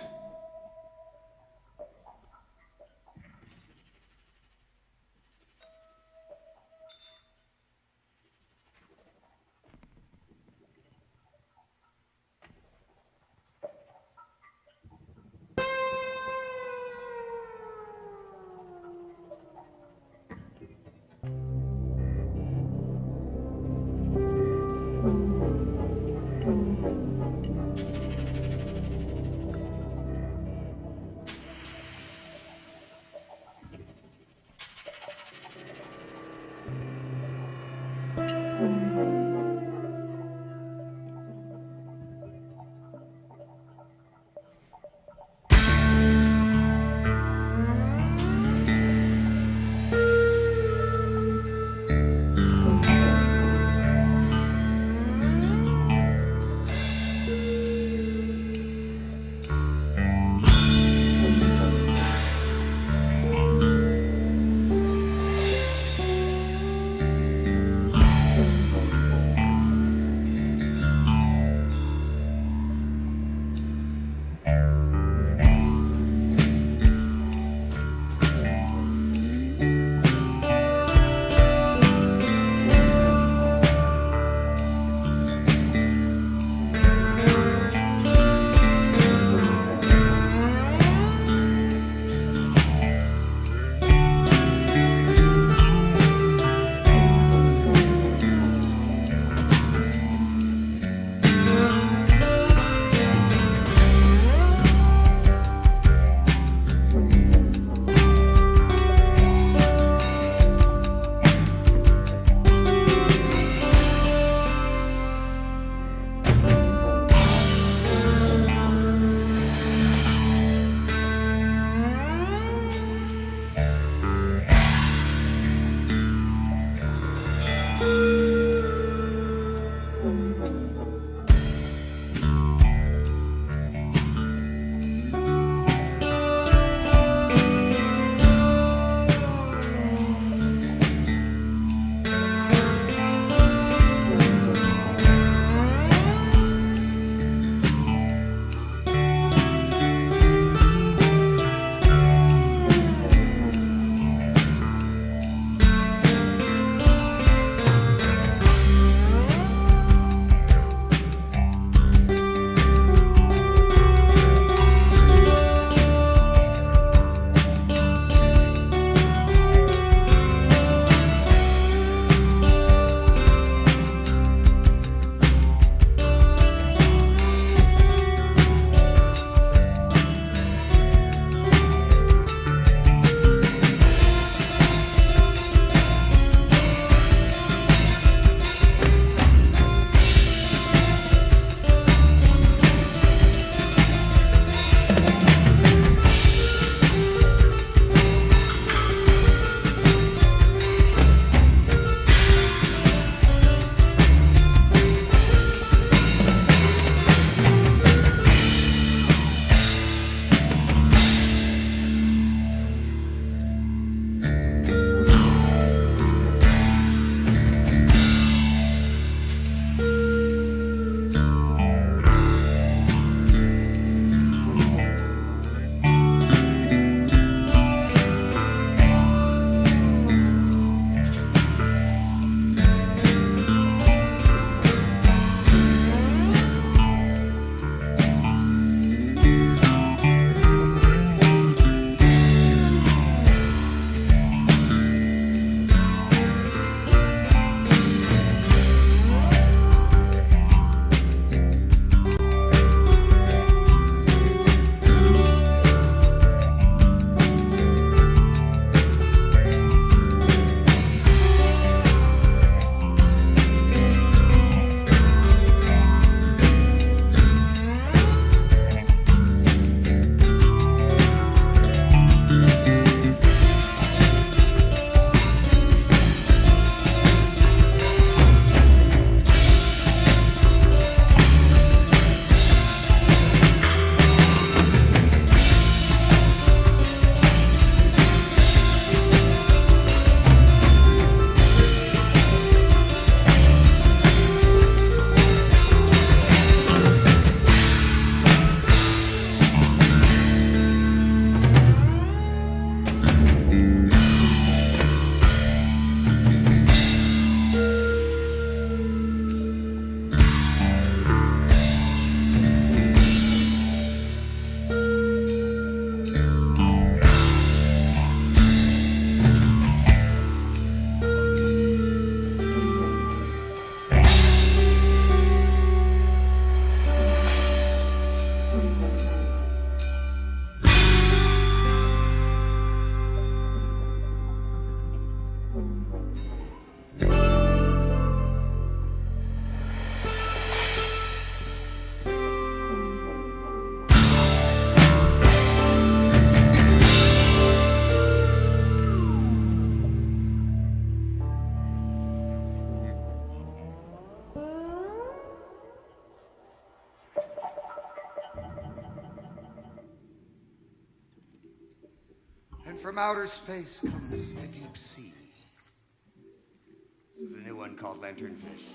And from outer space comes the deep sea. This is a new one called Lanternfish.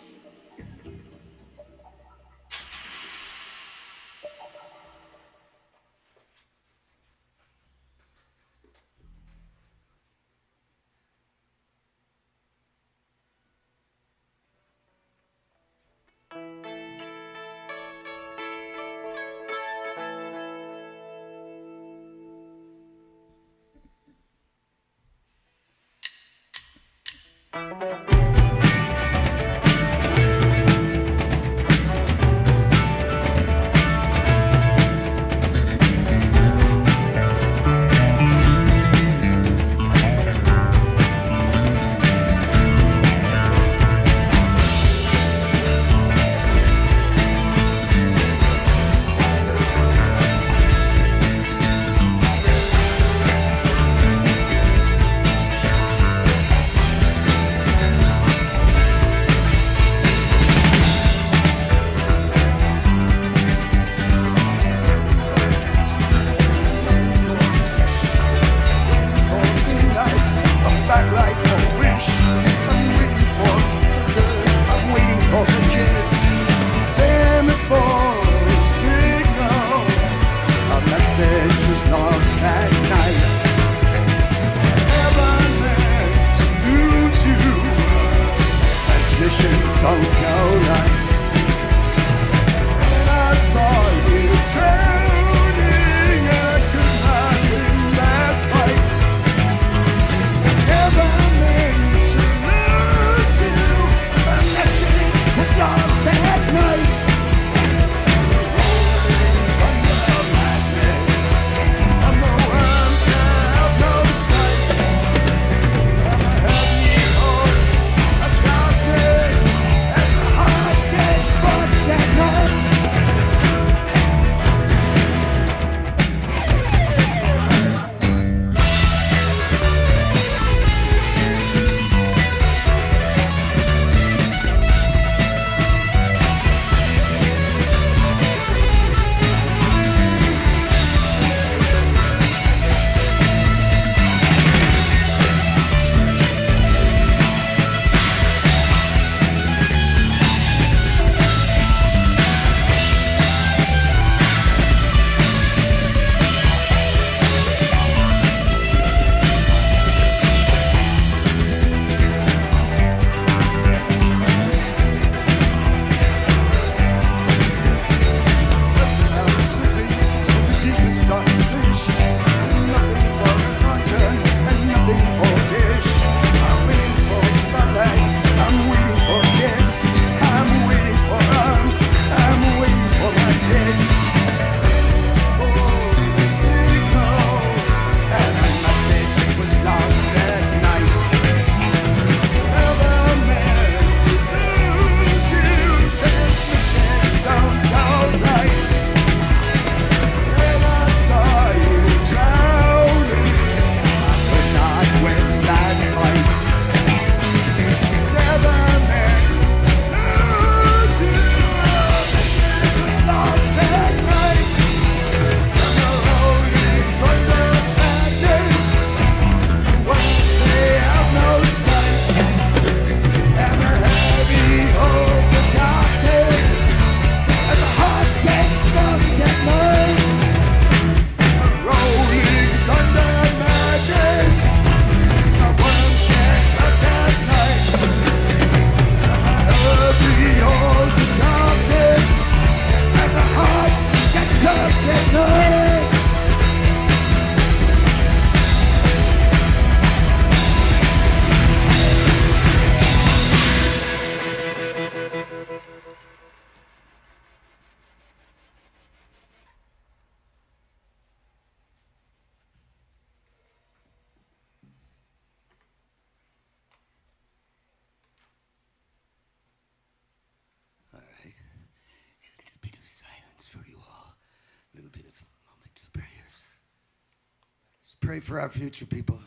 Pray for our future, people.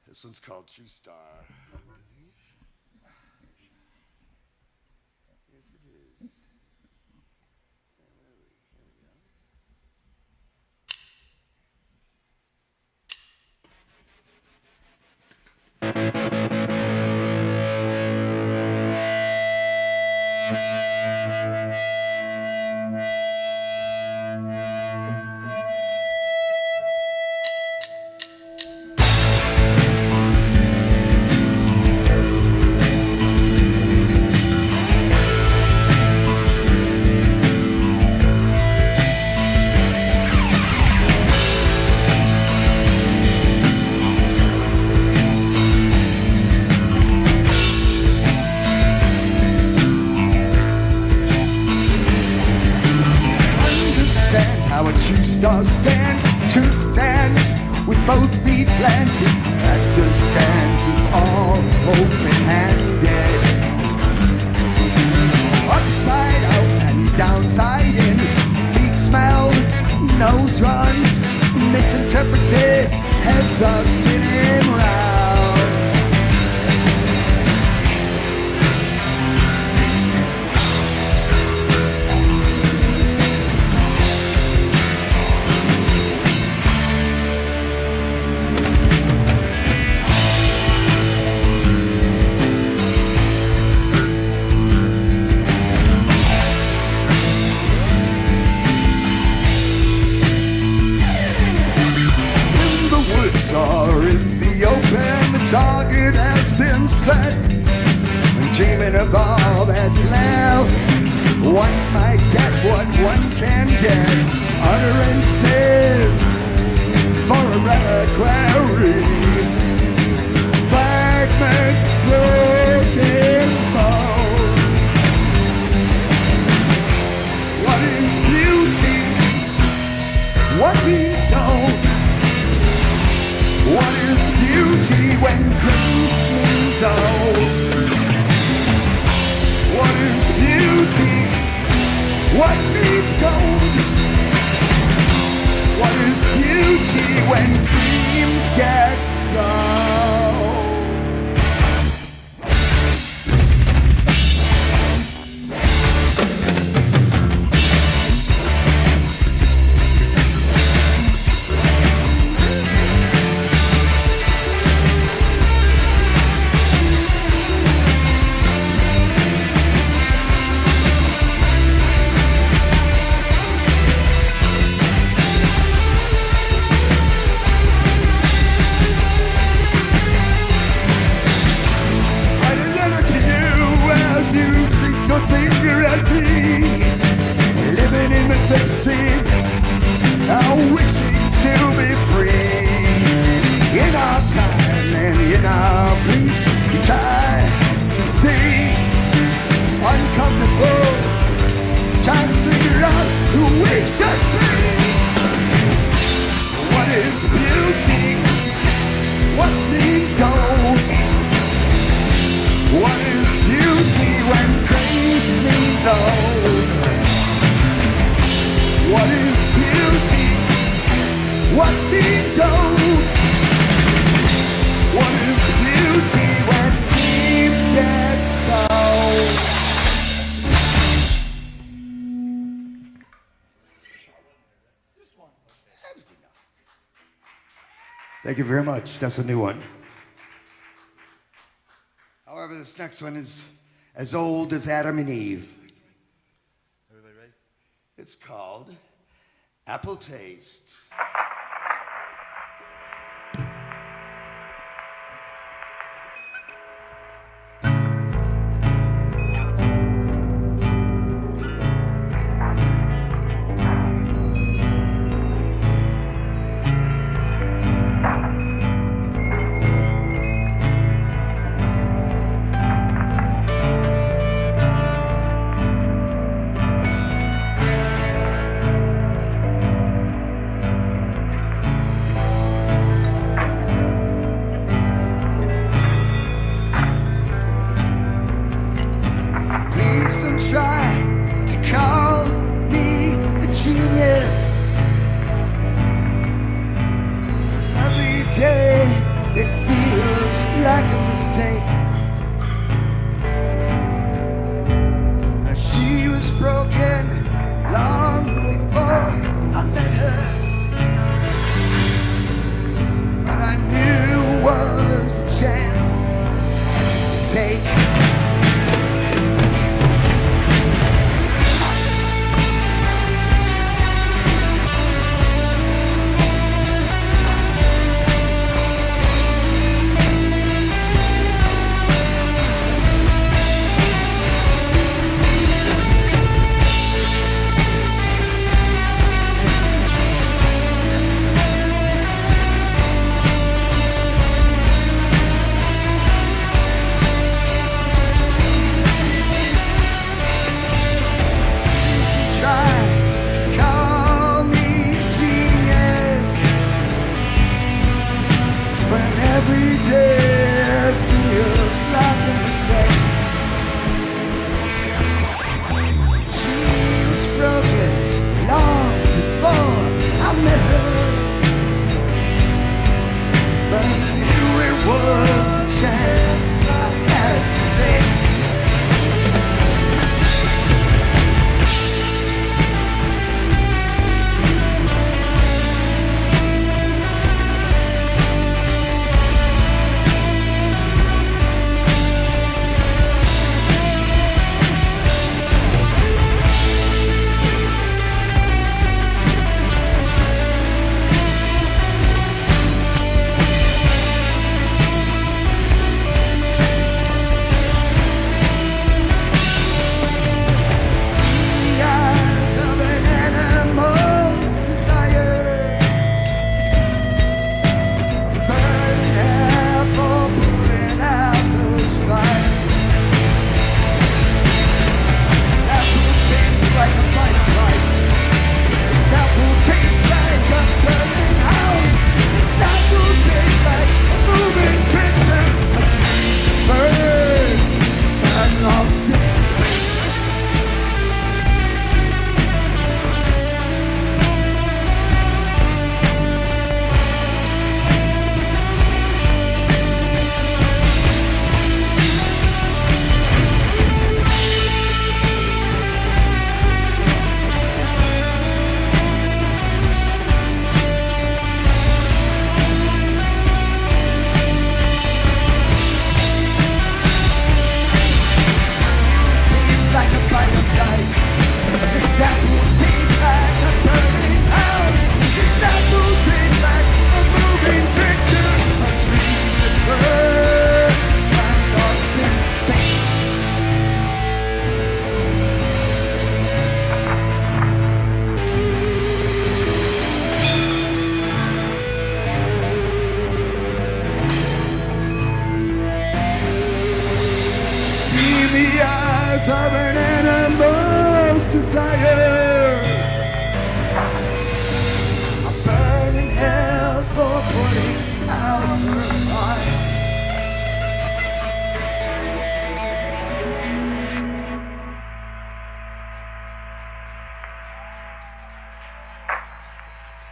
This one's called True Star. Yes, it is. a stance to stand with both feet planted at the stance of all open-handed. Upside out and downside in, feet smell, nose runs, misinterpreted, heads are spinning round. Are in the open, the target has been set. I'm dreaming of all that's left. One might get what one can get. Utterances for a reliquary. Fragments broken bones. What is beauty? What means gold? What is beauty when grace means old? What is beauty? What needs gold? What is beauty when dreams get sold? Thank you very much. That's a new one. However, this next one is as old as Adam and Eve. Everybody ready? It's called Apple Taste.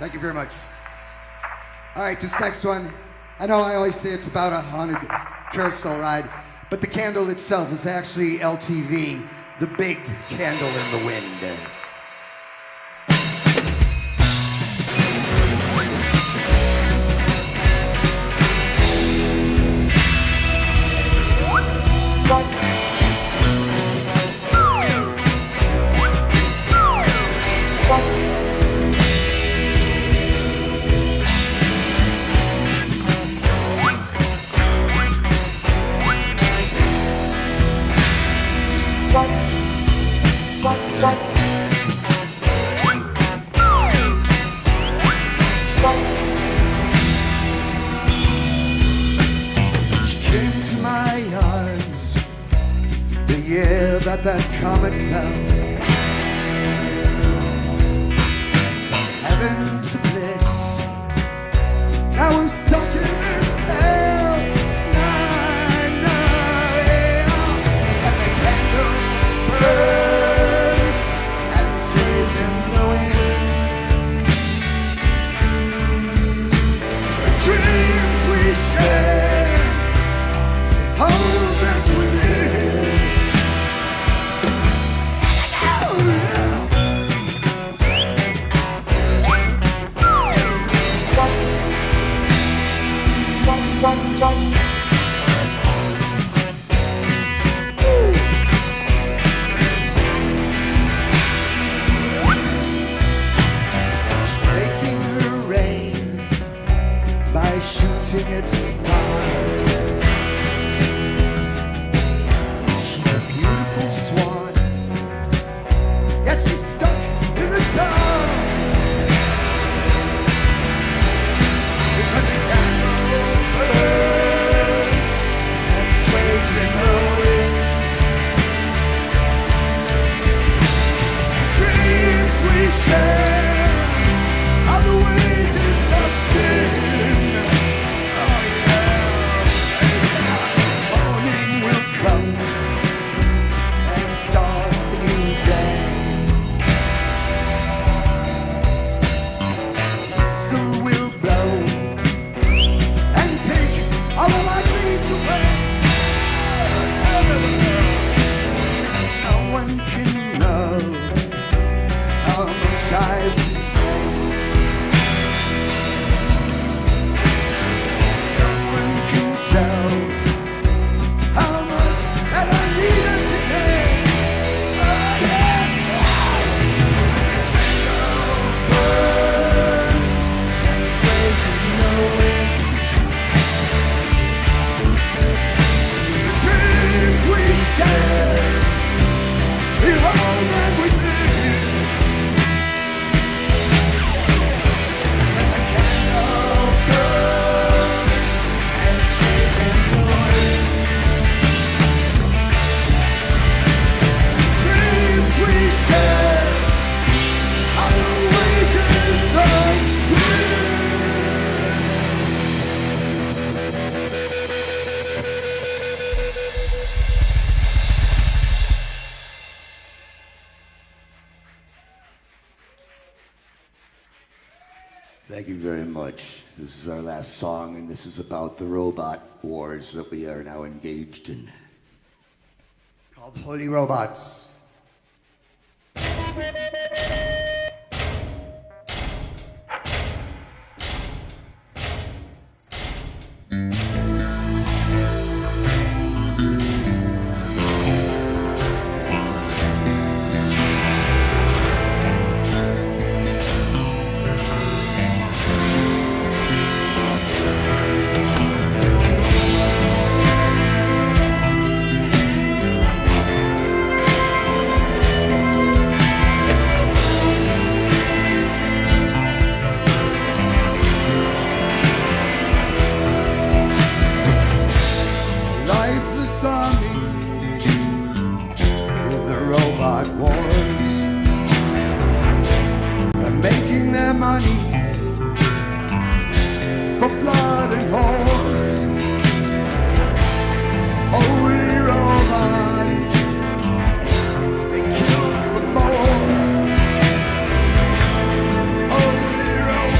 Thank you very much. All right, this next one. I know I always say it's about a haunted carousel ride, but the candle itself is actually LTV, the big candle in the wind. That comet fell from heaven to bliss. Now we're stuck in this hell. And the candle burns and sways in the wind. The dreams we share hold back within. Taking her reign by shooting at stars. She's a beautiful swan, yet she's stuck in the dark. It's when the candle burns and sways in her wind. Dreams we share are the wages of sin. Oh yeah, morning will come and start the new day. Whistle will blow and take all of our dreams away. No one can know how much I've to say. No one can tell how much that I need her today. Oh yeah, candle burns and sways in the wind. The dreams we share, we hold them within. It's when the candle burns and sways in the wind. Dreams we share are the wages of sin. Thank you very much. This is our last song, and this is about the robot wars that we are now engaged in. Called Holy Robots. Lifeless army in the robot wars. They're making their money for blood and horse. Holy robots, they kill for more. Holy robots.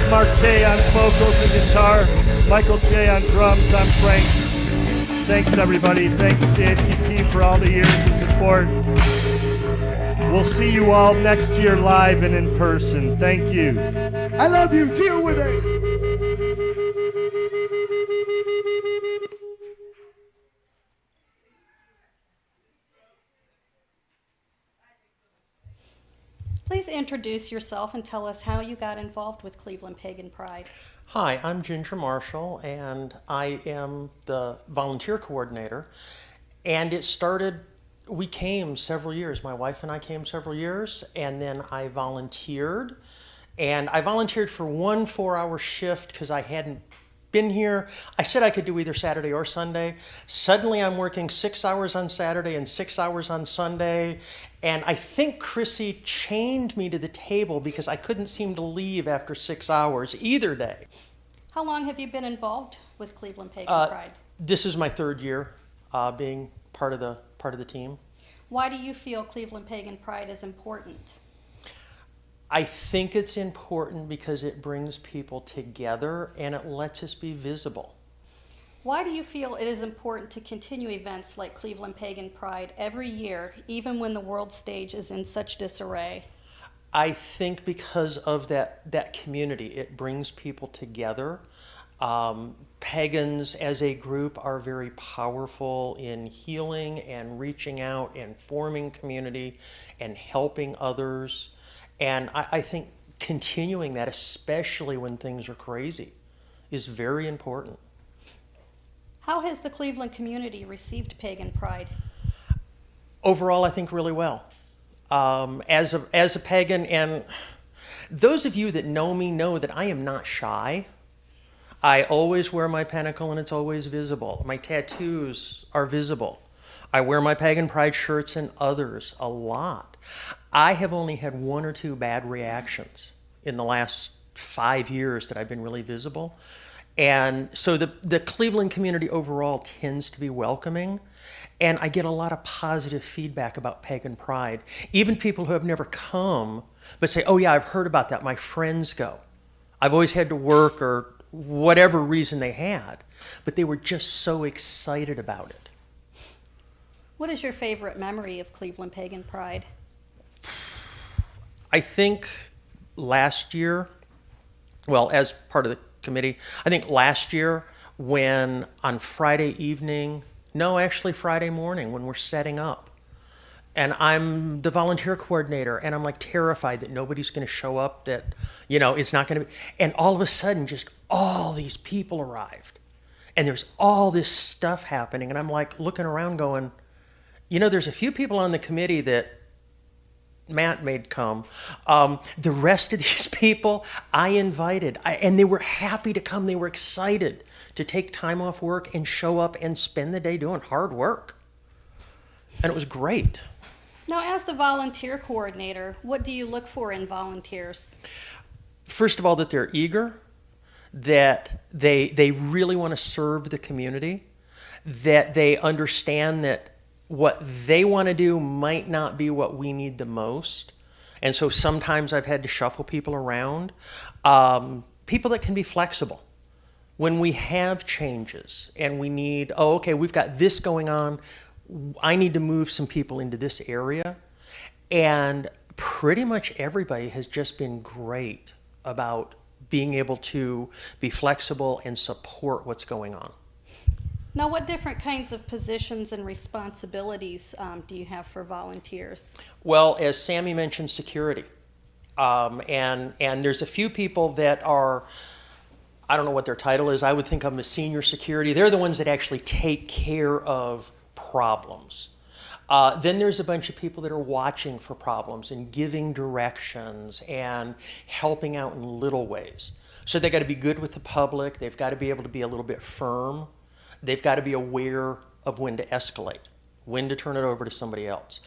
Mark J on vocals and guitar, Michael J on drums. I'm Frank. Thanks, everybody. Thanks, CAPP, for all the years of support. We'll see you all next year live and in person. Thank you. I love you. Deal with it. Please introduce yourself and tell us how you got involved with Cleveland Pagan Pride. Hi, I'm Ginger Marshall, and I am the volunteer coordinator. And it started, we came several years. My wife and I came several years, and then I volunteered. And I volunteered for 1 4-hour shift because I hadn't been here. I said I could do either Saturday or Sunday. Suddenly I'm working 6 hours on Saturday and 6 hours on Sunday. And I think Chrissy chained me to the table because I couldn't seem to leave after 6 hours either day. How long have you been involved with Cleveland Pagan Pride? This is my 3rd year being part of the team. Why do you feel Cleveland Pagan Pride is important? I think it's important because it brings people together and it lets us be visible. Why do you feel it is important to continue events like Cleveland Pagan Pride every year, even when the world stage is in such disarray? I think because of that community, it brings people together. Pagans as a group are very powerful in healing and reaching out and forming community and helping others. And I think continuing that, especially when things are crazy, is very important. How has the Cleveland community received Pagan Pride? Overall, I think really well. As a pagan, and those of you that know me know that I am not shy. I always wear my pentacle and it's always visible. My tattoos are visible. I wear my Pagan Pride shirts and others a lot. I have only had 1 or 2 bad reactions in the last 5 years that I've been really visible. And so the Cleveland community overall tends to be welcoming. And I get a lot of positive feedback about Pagan Pride. Even people who have never come, but say, oh yeah, I've heard about that. My friends go. I've always had to work or whatever reason they had, but they were just so excited about it. What is your favorite memory of Cleveland Pagan Pride? I think last year, well, as part of the committee, I think last year when on Friday evening, no, actually Friday morning when we're setting up, and I'm the volunteer coordinator, and I'm like terrified that nobody's going to show up, that, you know, it's not going to be, and all of a sudden just all these people arrived, and there's all this stuff happening, and I'm like looking around going, you know, there's a few people on the committee that Matt made come. The rest of these people I invited, and they were happy to come. They were excited to take time off work and show up and spend the day doing hard work. And it was great. Now, as the volunteer coordinator, what do you look for in volunteers? First of all, that they're eager, that they really want to serve the community, that they understand that what they want to do might not be what we need the most. And so sometimes I've had to shuffle people around. People that can be flexible. When we have changes and we need, oh, okay, we've got this going on, I need to move some people into this area. And pretty much everybody has just been great about being able to be flexible and support what's going on. Now, what different kinds of positions and responsibilities do you have for volunteers? Well, as Sammy mentioned, security. And there's a few people that are, I don't know what their title is, I would think of them as senior security. They're the ones that actually take care of problems. Then there's a bunch of people that are watching for problems and giving directions and helping out in little ways. So they've got to be good with the public. They've got to be able to be a little bit firm. They've got to be aware of when to escalate, when to turn it over to somebody else.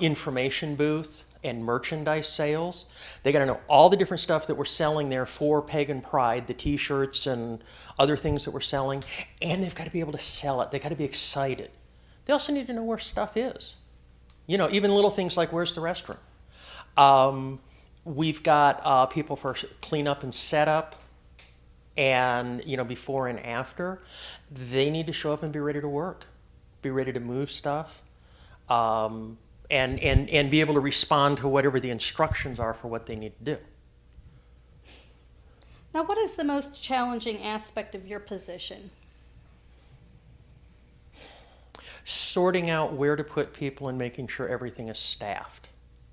Information booth and merchandise sales. They got to know all the different stuff that we're selling there for Pagan Pride, the t-shirts and other things that we're selling, and they've got to be able to sell it. They've got to be excited. They also need to know where stuff is. You know, even little things like where's the restroom. We've got people for cleanup and setup, and before and after. They need to show up and be ready to work, be ready to move stuff, and be able to respond to whatever the instructions are for what they need to do. Now, what is the most challenging aspect of your position? Sorting out where to put people and making sure everything is staffed.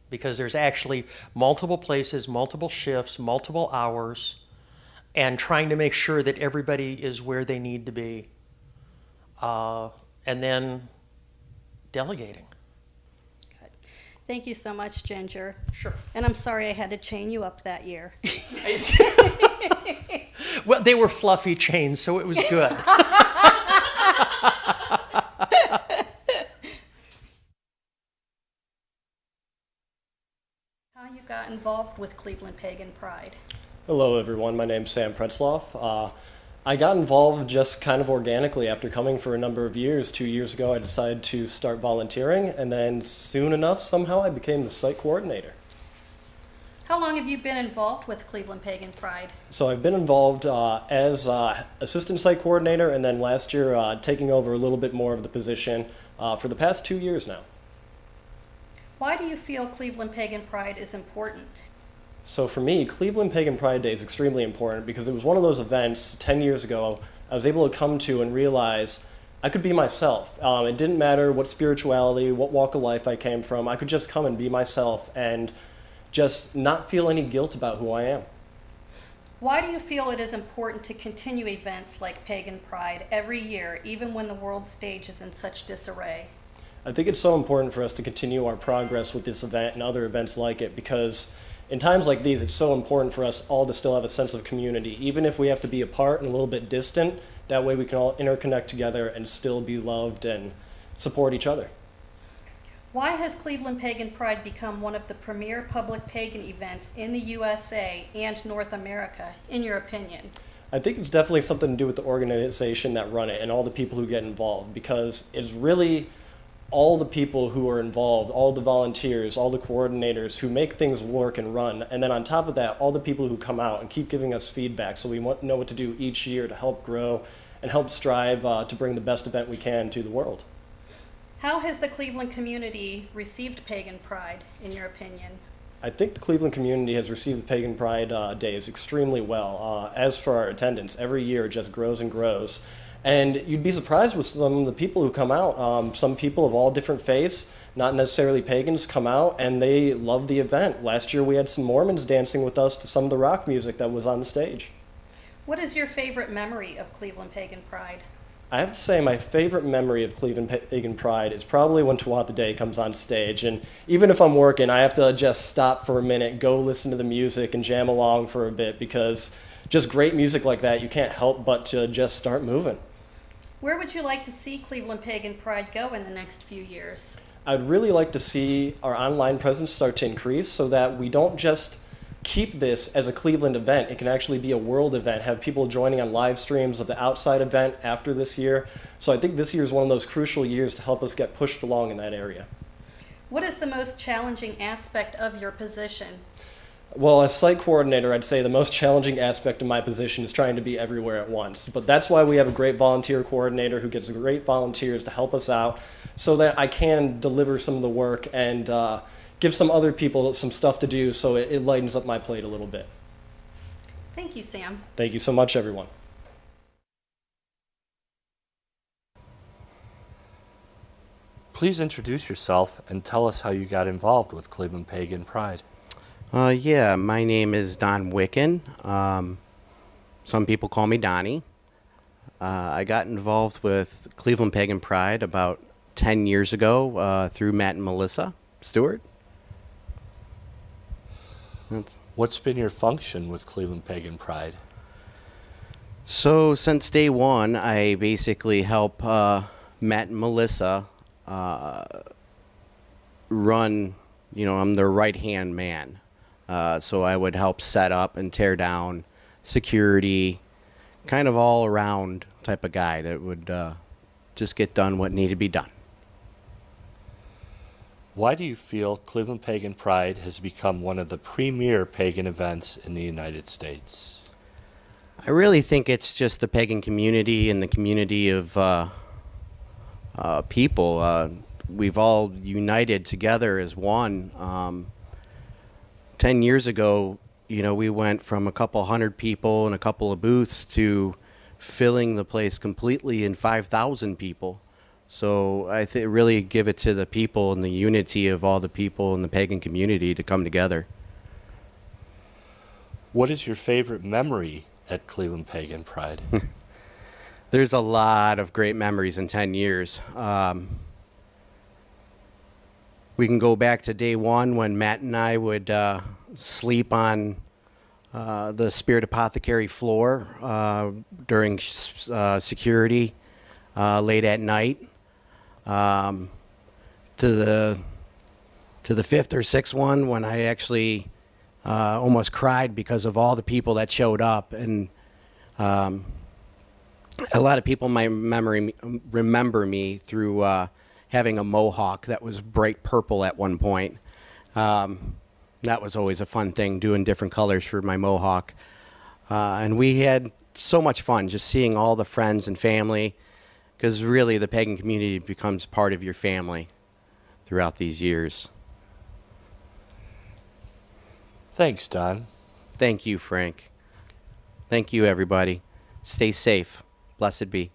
Because there's actually multiple places, multiple shifts, multiple hours, and trying to make sure that everybody is where they need to be. And then delegating. Good. Thank you so much, Ginger. Sure. And I'm sorry I had to chain you up that year. Well, they were fluffy chains, so it was good. How you got involved with Cleveland Pagan Pride? Hello, everyone. My name's Sam Pretzloff. I got involved just kind of organically after coming for a number of years. 2 years ago, I decided to start volunteering, and then soon enough, somehow I became the site coordinator. How long have you been involved with Cleveland Pagan Pride? So I've been involved as assistant site coordinator, and then last year taking over a little bit more of the position for the past 2 years now. Why do you feel Cleveland Pagan Pride is important? So for me, Cleveland Pagan Pride Day is extremely important because it was one of those events 10 years ago I was able to come to and realize I could be myself. It didn't matter what spirituality, what walk of life I came from. I could just come and be myself and just not feel any guilt about who I am. Why do you feel it is important to continue events like Pagan Pride every year, even when the world stage is in such disarray? I think it's so important for us to continue our progress with this event and other events like it because in times like these, it's so important for us all to still have a sense of community. Even if we have to be apart and a little bit distant, that way we can all interconnect together and still be loved and support each other. Why has Cleveland Pagan Pride become one of the premier public pagan events in the USA and North America, in your opinion? I think it's definitely something to do with the organization that run it and all the people who get involved, because it's really all the people who are involved, all the volunteers, all the coordinators who make things work and run, and then on top of that, all the people who come out and keep giving us feedback so we know what to do each year to help grow and help strive to bring the best event we can to the world. How has the Cleveland community received Pagan Pride, in your opinion? I think the Cleveland community has received the Pagan Pride Days extremely well. As for our attendance, every year it just grows and grows. And you'd be surprised with some of the people who come out. Some people of all different faiths, not necessarily pagans, come out and they love the event. Last year we had some Mormons dancing with us to some of the rock music that was on the stage. What is your favorite memory of Cleveland Pagan Pride? I have to say my favorite memory of Cleveland Pagan Pride is probably when Tawat the Day comes on stage. And even if I'm working, I have to just stop for a minute, go listen to the music and jam along for a bit, because just great music like that, you can't help but to just start moving. Where would you like to see Cleveland Pagan Pride go in the next few years? I'd really like to see our online presence start to increase so that we don't just keep this as a Cleveland event. It can actually be a world event, have people joining on live streams of the outside event after this year. So I think this year is one of those crucial years to help us get pushed along in that area. What is the most challenging aspect of your position? Well, as site coordinator, I'd say the most challenging aspect of my position is trying to be everywhere at once. But that's why we have a great volunteer coordinator who gets great volunteers to help us out so that I can deliver some of the work and give some other people some stuff to do so it lightens up my plate a little bit. Thank you, Sam. Thank you so much, everyone. Please introduce yourself and tell us how you got involved with Cleveland Pagan Pride. Yeah, my name is Don Wicken. Some people call me Donnie. I got involved with Cleveland Pagan Pride about 10 years ago through Matt and Melissa Stewart. What's been your function with Cleveland Pagan Pride? So since day one, I basically help Matt and Melissa run, I'm their right-hand man. So I would help set up and tear down security, kind of all around type of guy that would just get done what needed to be done. Why do you feel Cleveland Pagan Pride has become one of the premier pagan events in the United States? I really think it's just the pagan community and the community of people. We've all united together as one. 10 years ago, we went from a couple hundred people and a couple of booths to filling the place completely in 5,000 people. So I really give it to the people and the unity of all the people in the pagan community to come together. What is your favorite memory at Cleveland Pagan Pride? There's a lot of great memories in 10 years. We can go back to day one when Matt and I would sleep on the Spirit Apothecary floor during security late at night. To the fifth or sixth one when I actually almost cried because of all the people that showed up, and a lot of people might remember me through having a mohawk that was bright purple at one point. That was always a fun thing, doing different colors for my mohawk, and we had so much fun just seeing all the friends and family, because really the pagan community becomes part of your family throughout these years. Thanks, Don. Thank you, Frank. Thank you, everybody. Stay safe. Blessed be.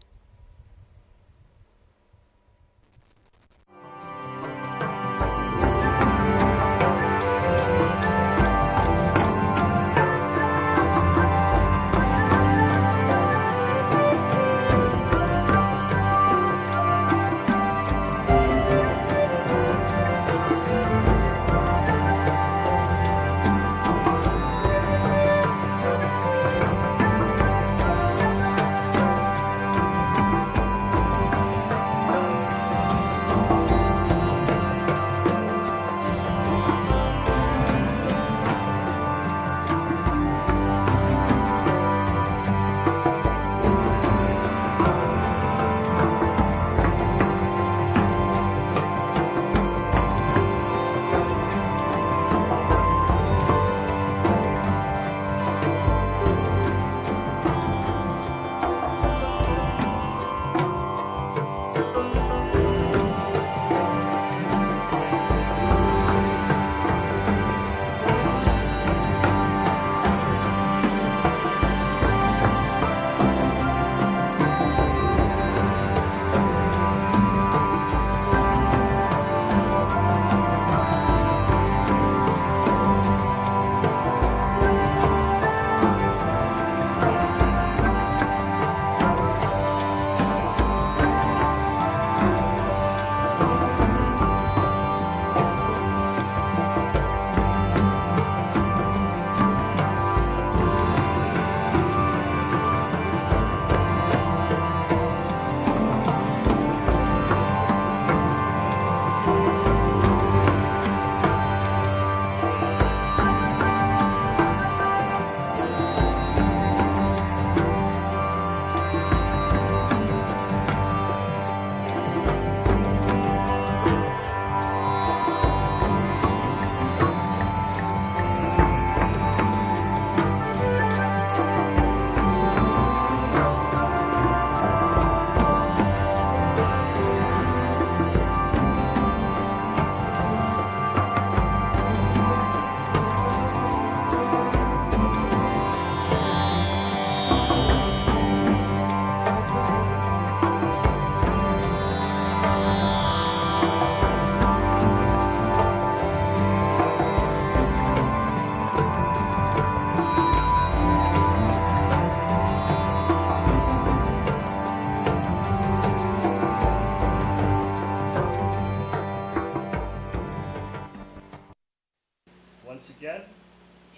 Once again,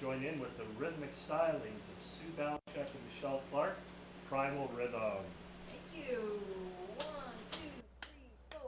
join in with the rhythmic stylings of Sue Belichick and Michelle Clark, Primal Rhythm. Thank you. 1, 2, 3, 4.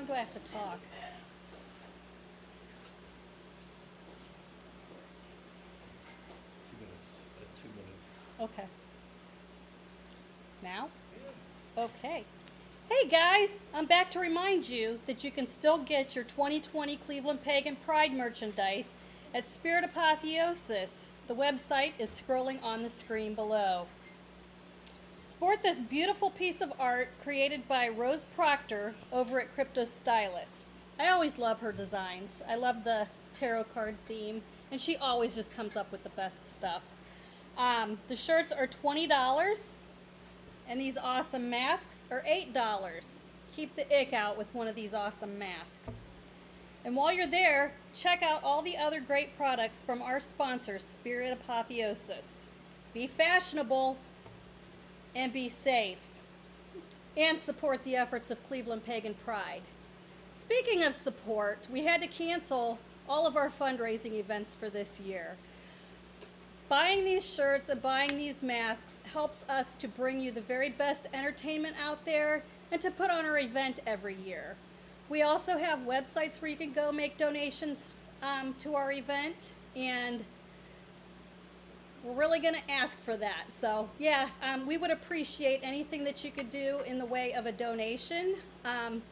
long do I have to talk? Okay. Now? Okay. Hey guys, I'm back to remind you that you can still get your 2020 Cleveland Pagan Pride merchandise at Spirit Apotheosis. The website is scrolling on the screen below. Sport this beautiful piece of art created by Rose Proctor over at Crypto Stylus. I always love her designs. I love the tarot card theme, and she always just comes up with the best stuff. The shirts are $20, and these awesome masks are $8. Keep the ick out with one of these awesome masks. And while you're there, check out all the other great products from our sponsor, Spirit Apotheosis. Be fashionable and be safe, and support the efforts of Cleveland Pagan Pride. Speaking of support, we had to cancel all of our fundraising events for this year. Buying these shirts and buying these masks helps us to bring you the very best entertainment out there and to put on our event every year. We also have websites where you can go make donations to our event, and we're really going to ask for that. So yeah, we would appreciate anything that you could do in the way of a donation. And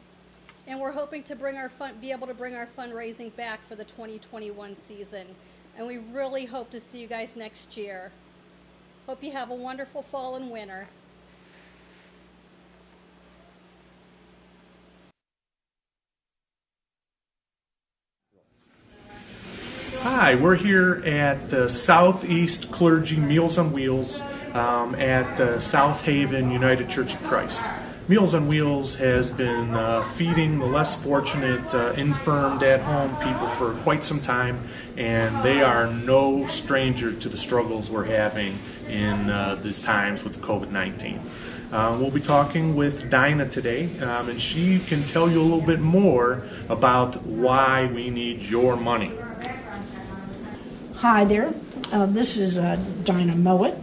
we're hoping to be able to bring our fundraising back for the 2021 season. And we really hope to see you guys next year. Hope you have a wonderful fall and winter. Hi, we're here at the Southeast Clergy Meals on Wheels at the South Haven United Church of Christ. Meals on Wheels has been feeding the less fortunate, infirmed, at-home people for quite some time, and they are no stranger to the struggles we're having in these times with COVID-19. We'll be talking with Dinah today, and she can tell you a little bit more about why we need your money. Hi there, this is Dinah Mowat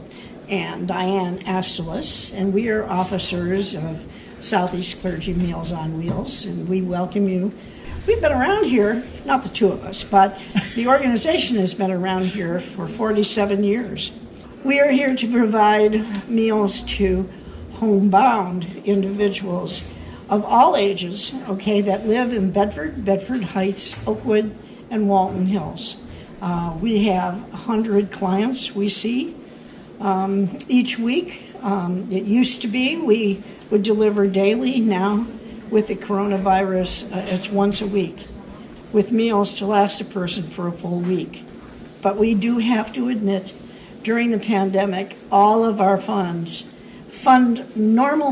and Diane Astolis, and we are officers of Southeast Clergy Meals on Wheels, and we welcome you. We've been around here, not the two of us, but the organization has been around here for 47 years. We are here to provide meals to homebound individuals of all ages, okay, that live in Bedford, Bedford Heights, Oakwood, and Walton Hills. We have 100 clients we see each week. It used to be we would deliver daily. Now, with the coronavirus, it's once a week, with meals to last a person for a full week. But we do have to admit, during the pandemic, all of our normal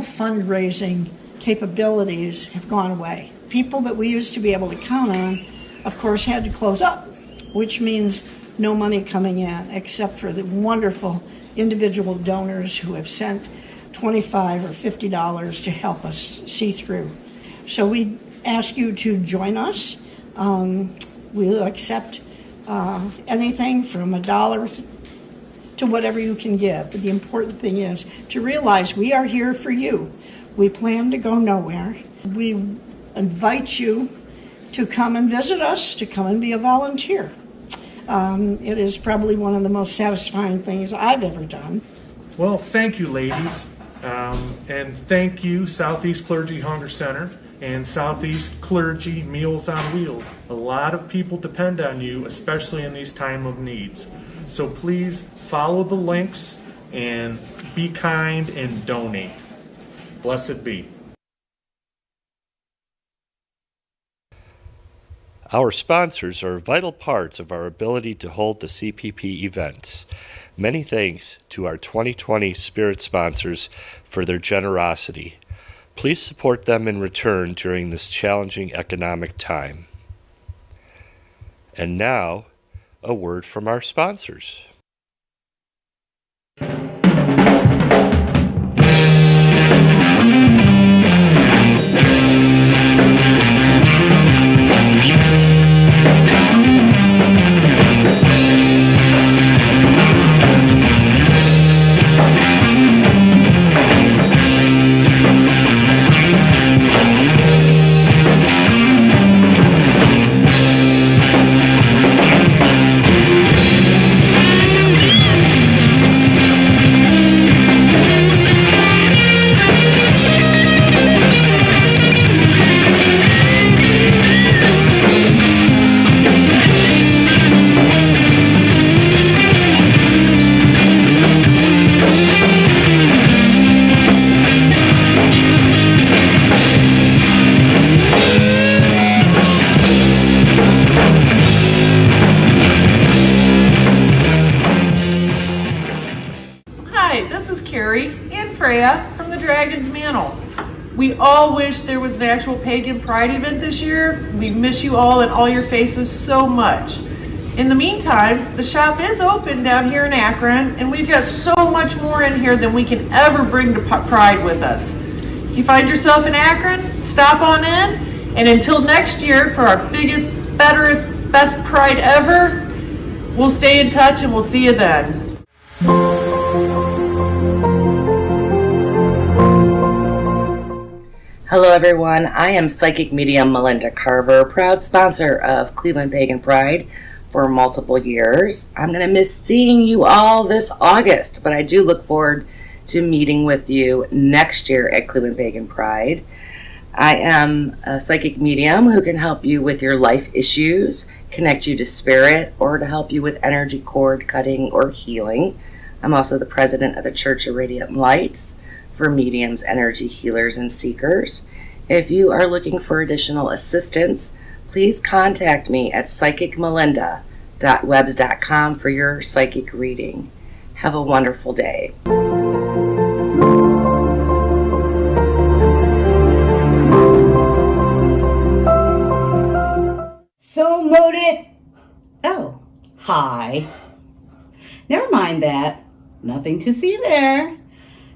fundraising capabilities have gone away. People that we used to be able to count on, of course, had to close up, which means no money coming in, except for the wonderful individual donors who have sent $25 or $50 to help us see through. So we ask you to join us. We'll accept anything from $1 to whatever you can give. But the important thing is to realize we are here for you. We plan to go nowhere. We invite you to come and visit us, to come and be a volunteer. It is probably one of the most satisfying things I've ever done. Well, thank you, ladies. And thank you, Southeast Clergy Hunger Center and Southeast Clergy Meals on Wheels. A lot of people depend on you, especially in these time of needs. So please follow the links and be kind and donate. Blessed be. Our sponsors are vital parts of our ability to hold the CPP events. Many thanks to our 2020 Spirit sponsors for their generosity. Please support them in return during this challenging economic time. And now, a word from our sponsors. Freya from the Dragon's Mantle. We all wish there was an actual Pagan Pride event this year. We miss you all and all your faces so much. In the meantime, the shop is open down here in Akron, and we've got so much more in here than we can ever bring to Pride with us. If you find yourself in Akron, stop on in, and until next year for our biggest, best Pride ever, we'll stay in touch and we'll see you then. Hello everyone, I am Psychic Medium Melinda Carver, proud sponsor of Cleveland Pagan Pride for multiple years. I'm going to miss seeing you all this August, but I do look forward to meeting with you next year at Cleveland Pagan Pride. I am a psychic medium who can help you with your life issues, connect you to spirit, or to help you with energy cord cutting or healing. I'm also the president of the Church of Radiant Lights for mediums, energy healers, and seekers. If you are looking for additional assistance, please contact me at psychicmelinda.webs.com for your psychic reading. Have a wonderful day. So moted. Oh, hi. Never mind that. Nothing to see there.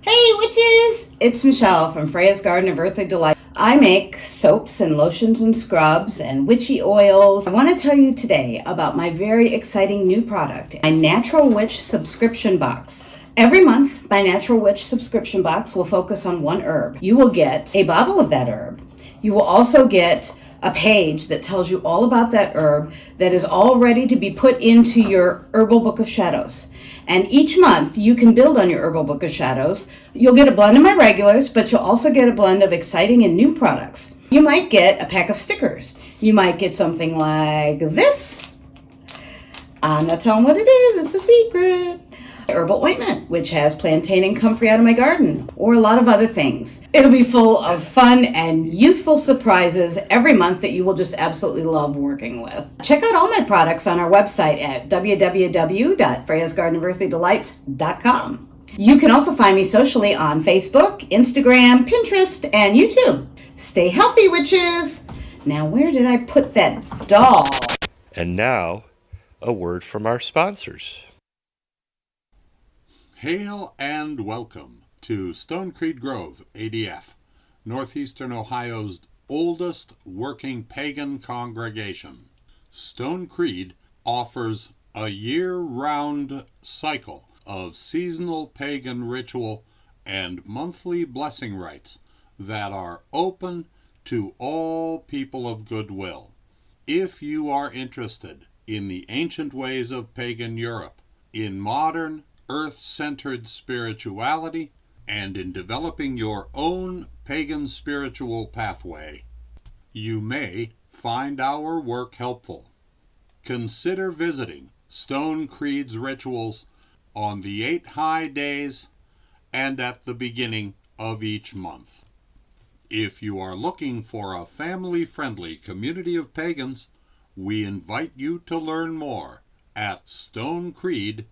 Hey, witches! It's Michelle from Freya's Garden of Earthly Delight. I make soaps and lotions and scrubs and witchy oils. I want to tell you today about my very exciting new product, my Natural Witch subscription box. Every month, my Natural Witch subscription box will focus on one herb. You will get a bottle of that herb. You will also get a page that tells you all about that herb that is all ready to be put into your Herbal Book of Shadows. And each month you can build on your Herbal Book of Shadows. You'll get a blend of my regulars, but you'll also get a blend of exciting and new products. You might get a pack of stickers. You might get something like this. I'm not telling what it is, it's a secret. Herbal ointment, which has plantain and comfrey out of my garden, or a lot of other things. It'll be full of fun and useful surprises every month that you will just absolutely love working with. Check out all my products on our website at www.freyasgardeneofearthlydelights.com. You can also find me socially on Facebook, Instagram, Pinterest, and YouTube. Stay healthy, witches! Now, where did I put that doll? And now, a word from our sponsors. Hail and welcome to Stone Creed Grove, ADF, Northeastern Ohio's oldest working pagan congregation. Stone Creed offers a year-round cycle of seasonal pagan ritual and monthly blessing rites that are open to all people of goodwill. If you are interested in the ancient ways of pagan Europe, in modern earth-centered spirituality, and in developing your own pagan spiritual pathway, you may find our work helpful. Consider visiting Stone Creed's rituals on the 8 high days and at the beginning of each month. If you are looking for a family-friendly community of pagans, we invite you to learn more at stonecreed.org.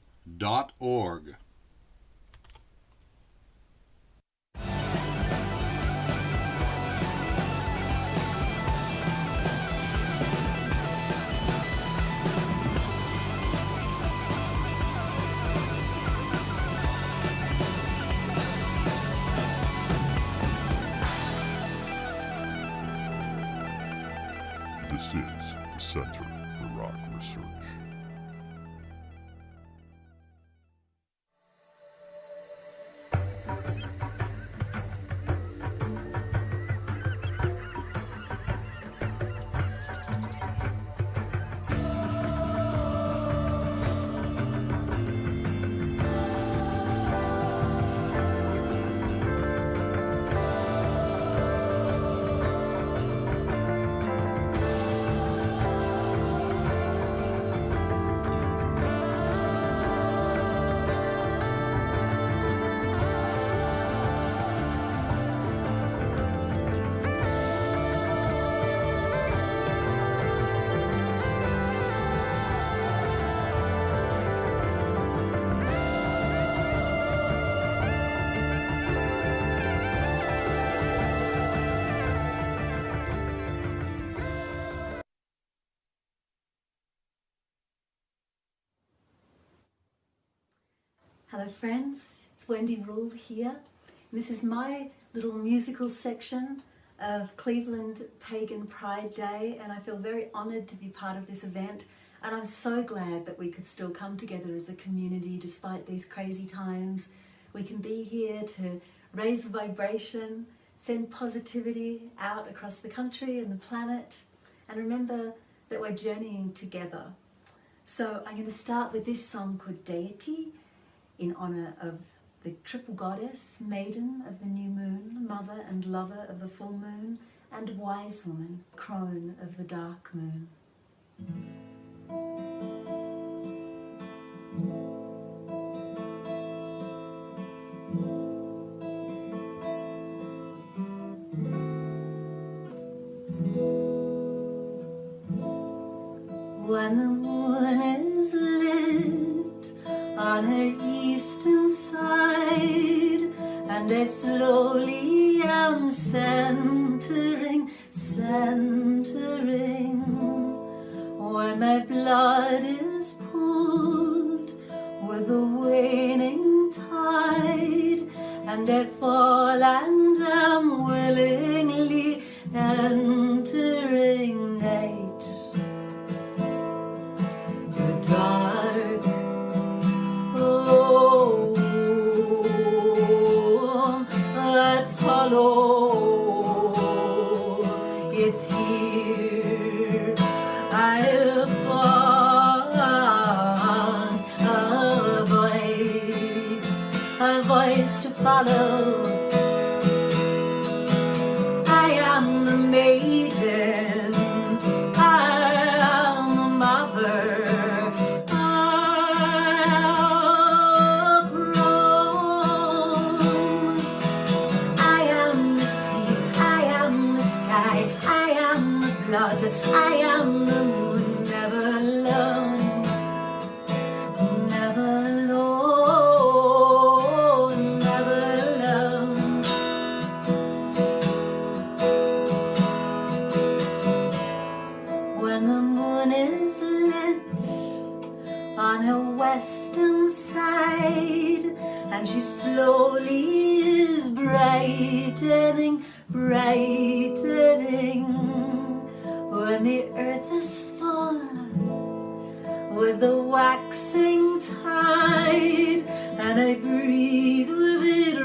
This is the Center for Rock Research. Hello friends, it's Wendy Rule here. This is my little musical section of Cleveland Pagan Pride Day, and I feel very honoured to be part of this event, and I'm so glad that we could still come together as a community despite these crazy times. We can be here to raise the vibration, send positivity out across the country and the planet, and remember that we're journeying together. So I'm going to start with this song called Deity, in honour of the triple goddess, maiden of the new moon, mother and lover of the full moon, and wise woman, crone of the dark moon. When the moon is lit on her eastern side, and I slowly am centering, when my blood is pulled with the waning tide, and I fall and am willingly entering night. The dark, oh, that's hollow, it's here. I have found a voice to follow. I am the maiden, I am the mother. I am the moon, never alone, never alone, never alone. When the moon is lit on her western side, and she slowly is brightening, when the earth is full with the waxing tide, and I breathe with it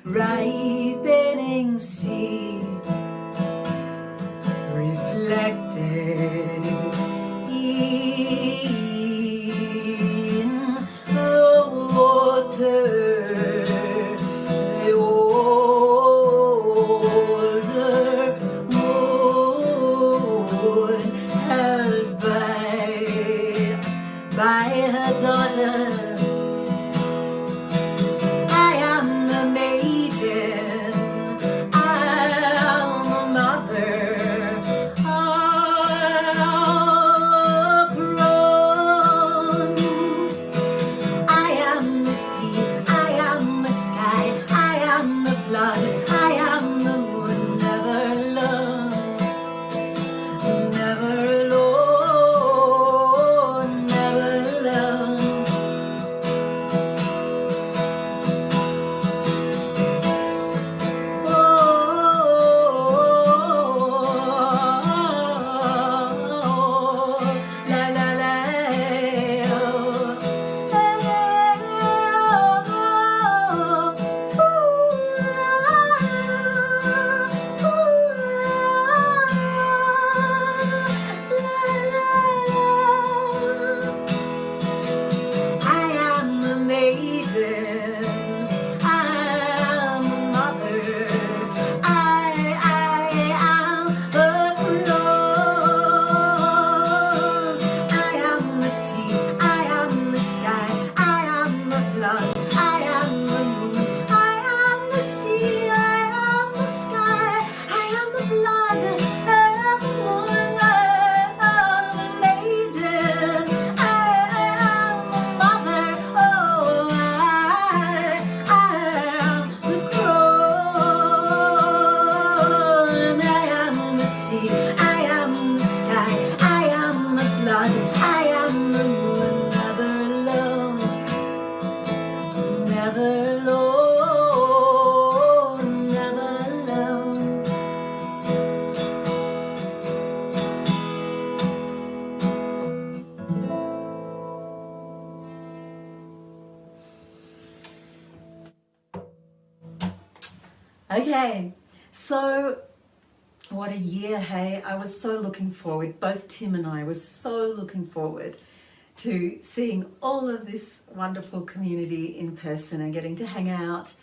ripening seed, reflected in the water. By her daughter, I am the maiden, Okay, so what a year, hey. I was so looking forward, both Tim and I were so looking forward to seeing all of this wonderful community in person and getting to hang out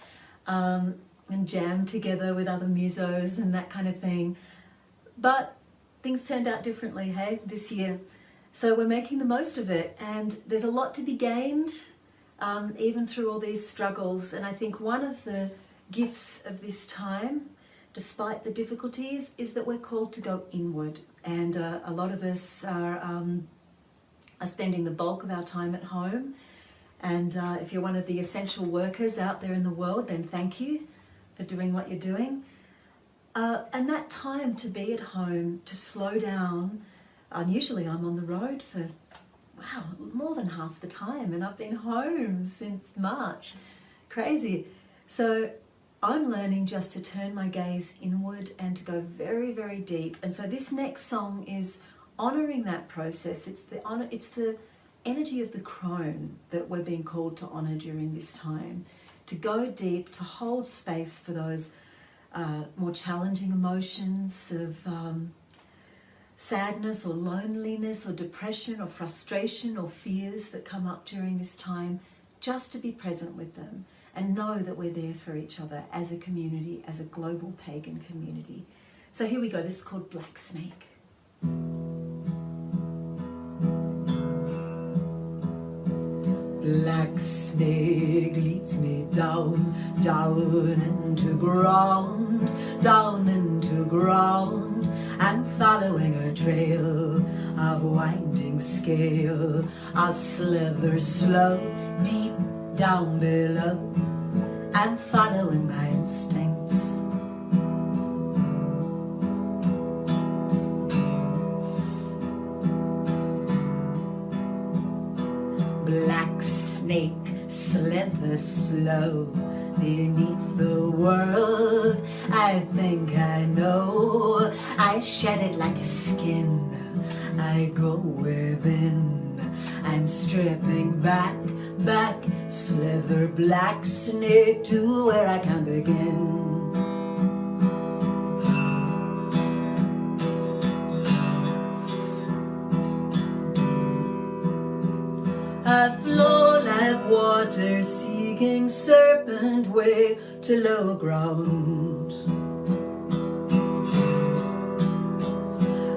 and jam together with other musos and that kind of thing. But things turned out differently, hey, this year. So we're making the most of it, and there's a lot to be gained, even through all these struggles. And I think one of the gifts of this time, despite the difficulties, is that we're called to go inward. And a lot of us are spending the bulk of our time at home. And if you're one of the essential workers out there in the world, then thank you for doing what you're doing. And that time to be at home, to slow down. Usually I'm on the road for, wow, more than half the time, and I've been home since March. Crazy. So I'm learning just to turn my gaze inward and to go very, very deep. And so this next song is honouring that process. It's the energy of the crone that we're being called to honour during this time. To go deep, to hold space for those more challenging emotions of sadness or loneliness or depression or frustration or fears that come up during this time, just to be present with them and know that we're there for each other as a community, as a global pagan community. So here we go. This is called Black Snake. Black snake leads me down, down into ground, down into ground. I'm following a trail of winding scale. I'll slither slow, deep down below. I'm following my instincts. Black snake slither slow beneath the world. I think I know. I shed it like a skin. I go within. I'm stripping back, back, slither black snake to where I can begin. I flow like water, seeking serpent way to low ground.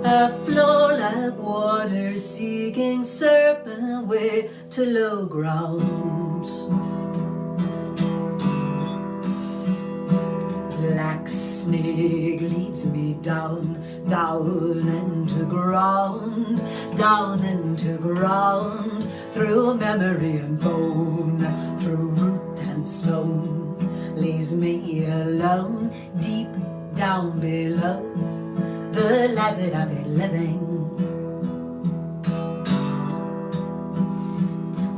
I flow like water, seeking serpent way to low ground. Black snake leads me down, down into ground, down into ground, through memory and bone, through root and stone, leaves me alone, deep down below the life that I've been living.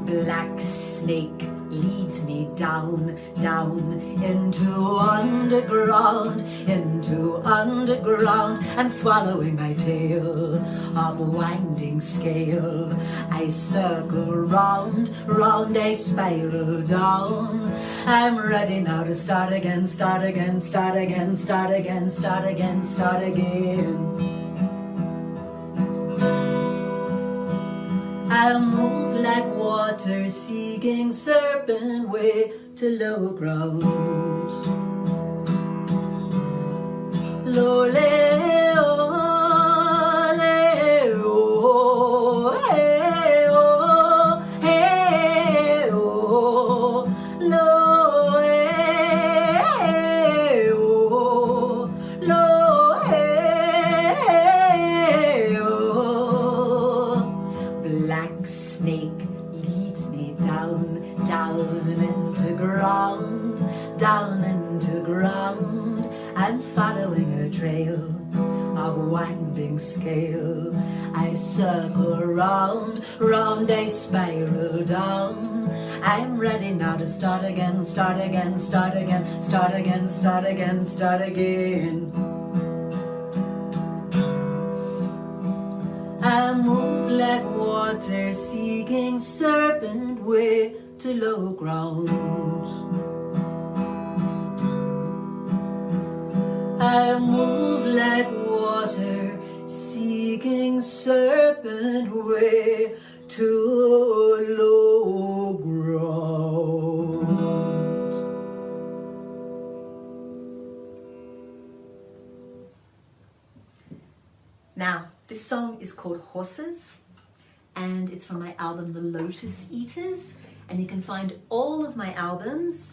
Black snake leads me down, down into underground, into underground. I'm swallowing my tail of winding scale. I circle round, round a spiral down. I'm ready now to start again, start again, start again, start again, start again, start again. I move like water, seeking serpent way to low ground. Lole, oh, le, oh, hey, oh, hey, oh, lo, hey, oh, lo, hey, oh. Black snake leads me down, down into ground, down into ground. I'm following a trail of winding scale. I circle round, round a spiral down. I'm ready now to start again, start again, start again, start again, start again, start again. I move like water, seeking serpent way to low ground. I move like water, seeking serpent way to low ground. Now, this song is called Horses, and it's from my album The Lotus Eaters, and you can find all of my albums,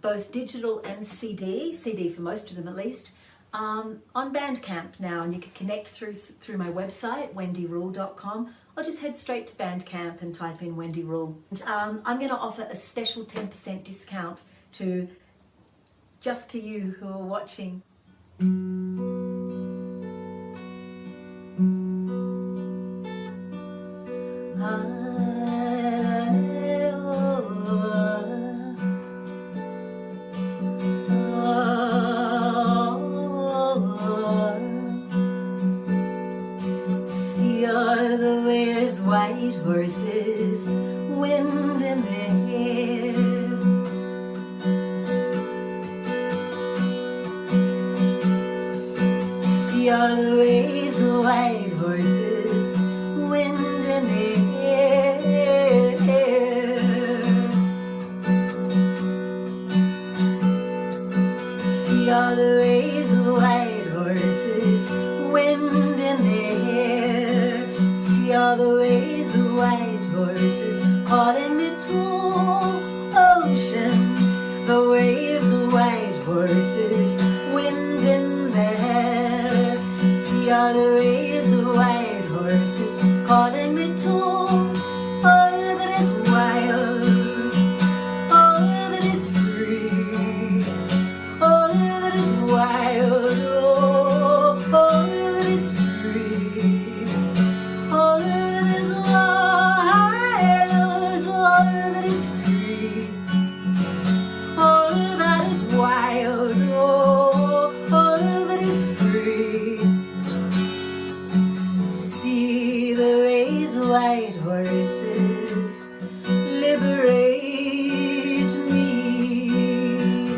both digital and CD for most of them at least, on Bandcamp now, and you can connect through my website, wendyrule.com, or just head straight to Bandcamp and type in Wendy Rule. And, I'm going to offer a special 10% discount to you who are watching. See all the waves, white horses, wind in their hair. See all the waves, white horses, wind in their hair. See all the waves, white horses, wind in their hair. See all the waves, white horses, calling me to ocean. The waves, white horses, wind in their hair. See all the waves, white horses, calling me to all that is wild, all that is free, all that is wild, all that is free, all that is wild, all that is free, all that is wild, all that is free. See the waves, white horses, liberate me.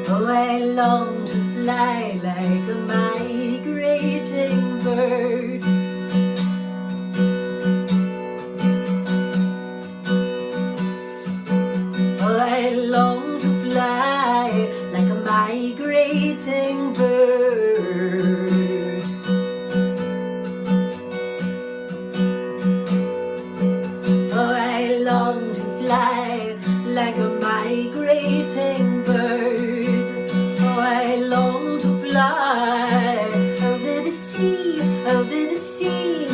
Oh, I long to fly like a migrating bird. Oh, I long to fly like a migrating bird. Oh, I long to fly like a migrating bird. Oh, I long to fly over the sea, over the sea.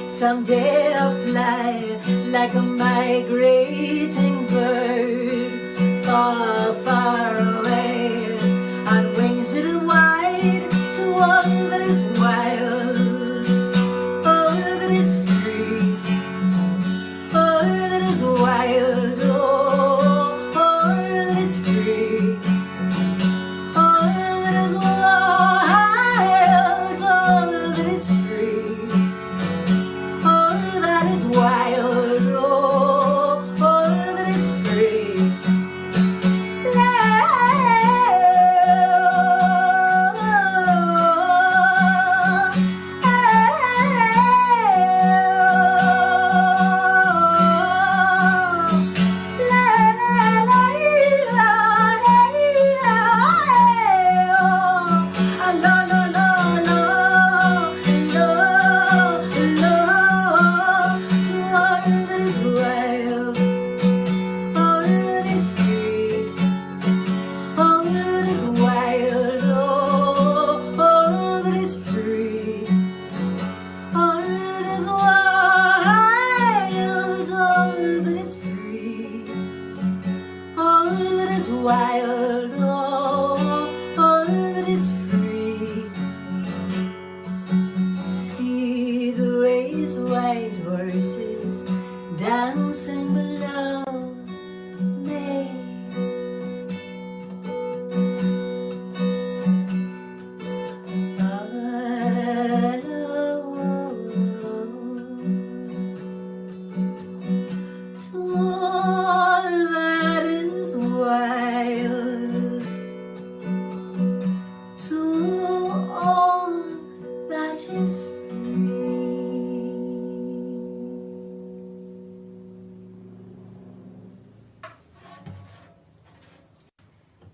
Someday I'll fly like a migrating bird, far, far away, on wings that are wide, to all that is wild, all that is free, all that is wild, all that is free, all that is wild, all that is free, all that is wild, all that is free. La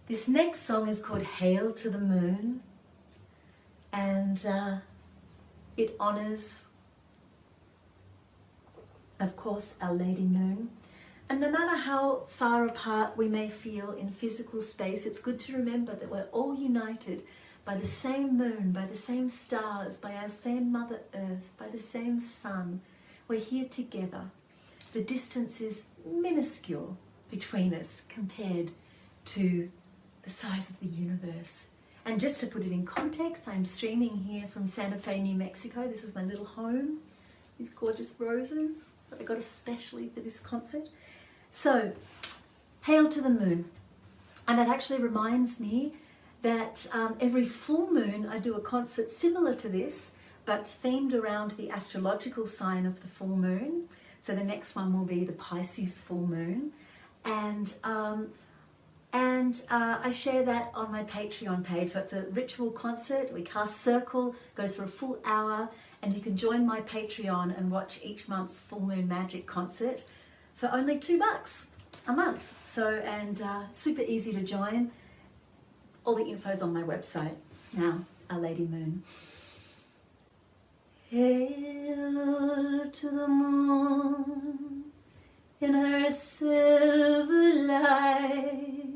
This next song is called Hail to the Moon, and it honours, of course, Our Lady Moon. And no matter how far apart we may feel in physical space, it's good to remember that we're all united by the same moon, by the same stars, by our same Mother Earth, by the same sun. We're here together. The distance is minuscule between us compared to the size of the universe. And just to put it in context, I'm streaming here from Santa Fe, New Mexico. This is my little home. These gorgeous roses that I got especially for this concert. So, Hail to the Moon. And it actually reminds me that every full moon I do a concert similar to this, but themed around the astrological sign of the full moon. So the next one will be the Pisces full moon. And I share that on my Patreon page. So it's a ritual concert. We cast circle, goes for a full hour, and you can join my Patreon and watch each month's Full Moon Magic concert for only $2 a month. So, and super easy to join. All the info's on my website. Now, Our Lady Moon. Hail to the moon in her silver light.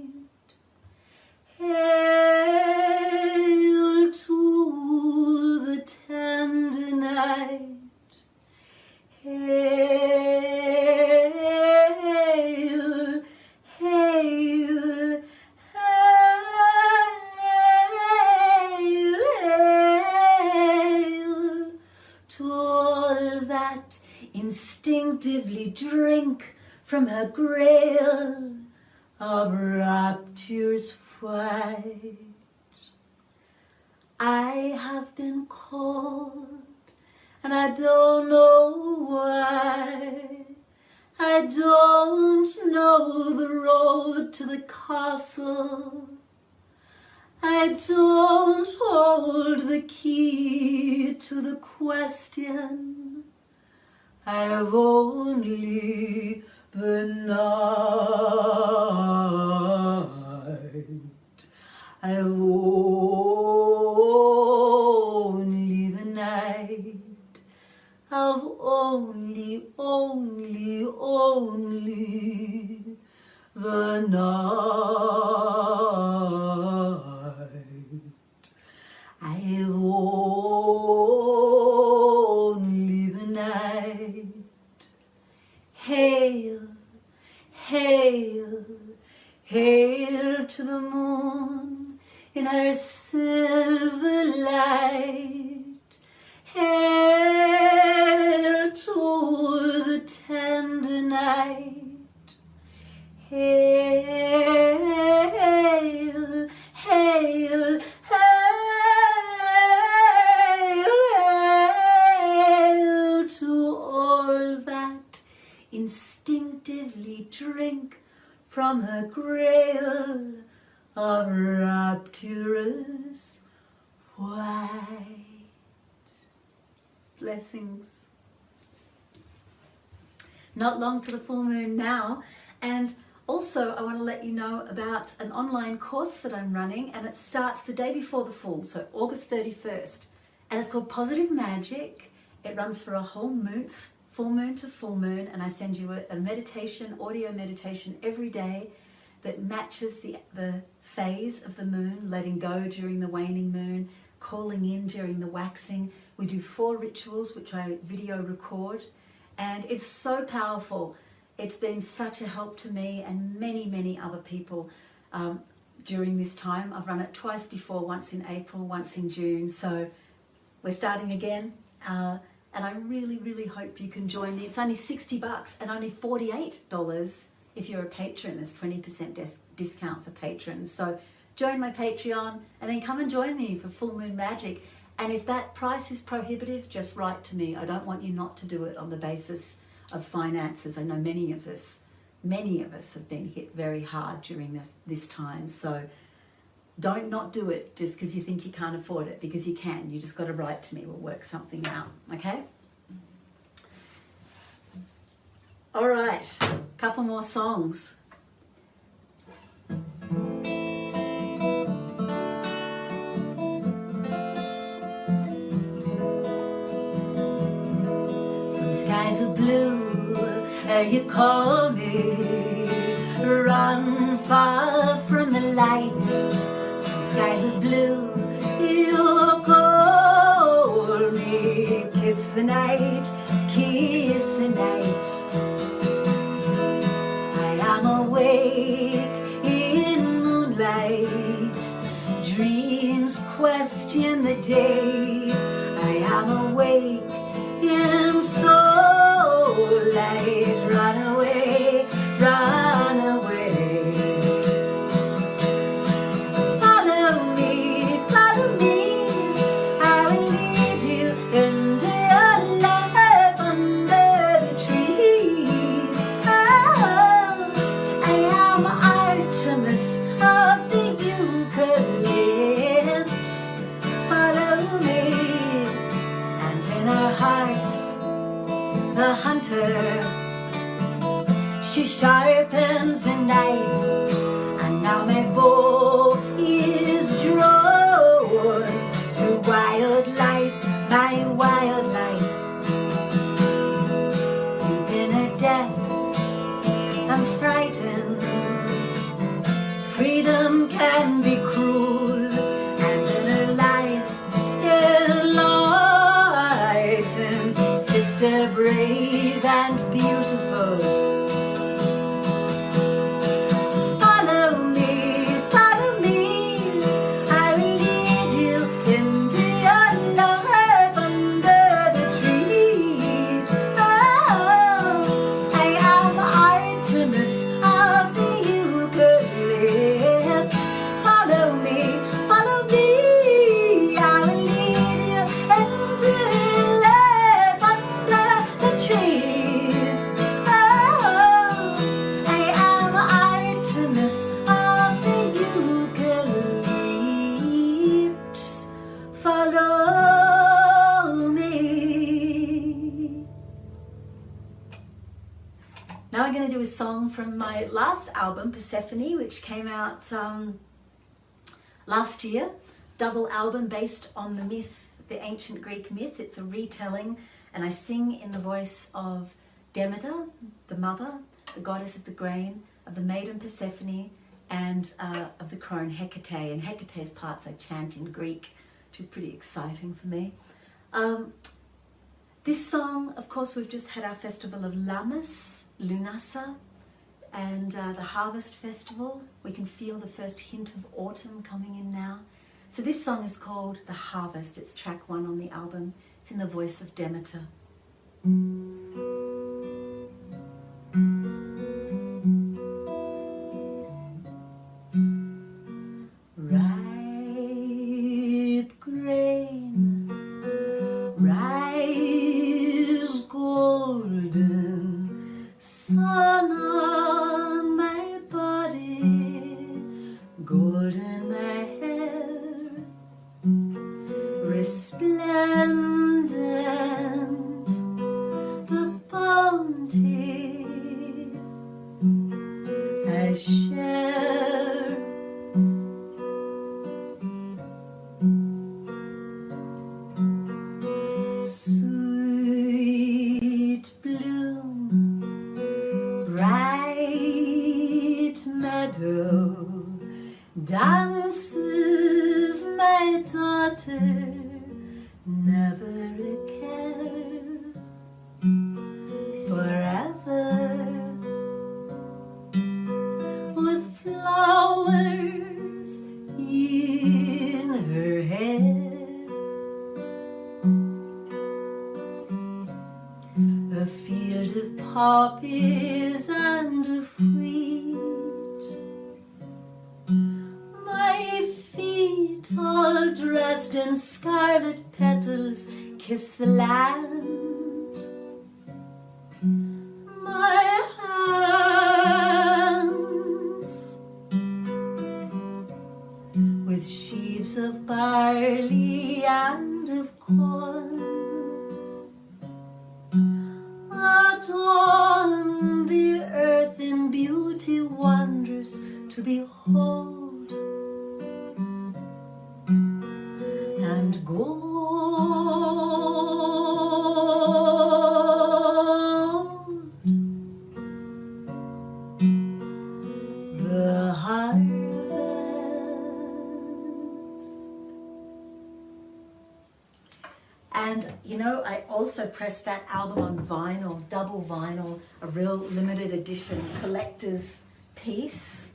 Hail to the tender night. Hail, hail, hail to all that instinctively drink from her grail of rapture's white. I have been called, and I don't know why. I don't know the road to the castle. I don't hold the key to the question. I've only the night. I've only the night. I've only the night. I've only the night. Hail, hail, hail to the moon in her silver light. Hail to the tender night. Hail, hail, hail, hail to all that instinctively drink from her grail of rapturous white. Blessings. Not long to the full moon now, and also I want to let you know about an online course that I'm running, and it starts the day before the full, so August 31st, and it's called Positive Magic. It runs for a whole month, full moon to full moon, and I send you a meditation, audio meditation every day that matches the phase of the moon, letting go during the waning moon, calling in during the waxing. We do 4 rituals, which I video record, and it's so powerful. It's been such a help to me and many, many other people during this time. I've run it twice before, once in April, once in June, so we're starting again, and I really, really hope you can join me. It's only $60 and only $48 if you're a patron. There's 20% discount for patrons. So join my Patreon and then come and join me for Full Moon Magic. And if that price is prohibitive, just write to me. I don't want you not to do it on the basis of finances. I know many of us have been hit very hard during this time. So don't not do it just because you think you can't afford it, because you can. You just got to write to me. We'll work something out, okay? All right, couple more songs. where you call me. Run far from the light, from skies of blue. You call me. Kiss the night, kiss the night. I am awake in moonlight. Dreams question the day. I am awake in soul light. Run away, run away. Follow me, follow me. I will lead you into your life under the trees. Oh, I am Artemis of the eucalypts. Follow me, and in our hearts the hunter, she sharpens a knife, and now my bow is drawn to wildlife, my wildlife. Deep in her death, I'm frightened. Freedom can be cruel, and in her life, enlightened. Sister brave and beautiful. Follow me, follow me. I will lead you into your life under the trees. Oh, I am Artemis of the eucalypts. Follow me, follow me. I will lead you into life under the trees. Oh, I am Artemis of the eucalypts. Follow me. Now I'm going to do a song from my last album, Persephone, which came out last year. Double album based on the myth, the ancient Greek myth. It's a retelling, and I sing in the voice of Demeter, the mother, the goddess of the grain, of the maiden Persephone, and of the crone Hecate. And Hecate's parts I chant in Greek, which is pretty exciting for me. This song, of course, we've just had our festival of Lammas, Lunasa, and the Harvest Festival. We can feel the first hint of autumn coming in now. So this song is called The Harvest. It's track 1 on the album. It's in the voice of Demeter. Ripe grain, rise golden, sun on my body, golden my hair, resplendent the bounty I share. Sweet bloom, bright meadow, dances my daughter, never a care, forever, with flowers in her hair. A field of poppies and of wheat. My feet, all dressed in scarlet petals, kiss the land. My hands, with sheaves of barley and of corn, adorn the earth in beauty wondrous to behold, and gold know, I also pressed that album on vinyl, double vinyl, a real limited edition collector's piece.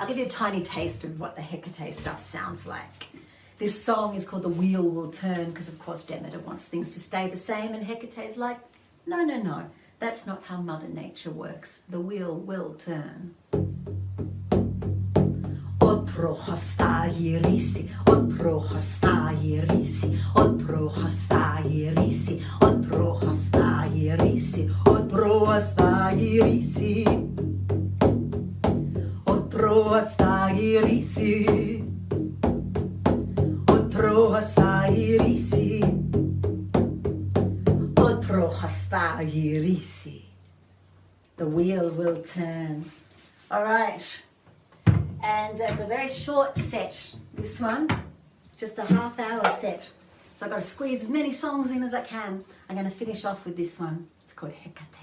I'll give you a tiny taste of what the Hecate stuff sounds like. This song is called The Wheel Will Turn because, of course, Demeter wants things to stay the same, and Hecate's like, no, no, no, that's not how Mother Nature works. The wheel will turn. Otro hostagirisi, otro hostagirisi, otro hostagirisi, otro hostagirisi, otro hostagirisi, otro hostagirisi, otro hostagirisi, otro hostagirisi. The wheel will turn. All right. And it's a very short set, this one, just a half-hour set. So I've got to squeeze as many songs in as I can. I'm going to finish off with this one. It's called Hecate.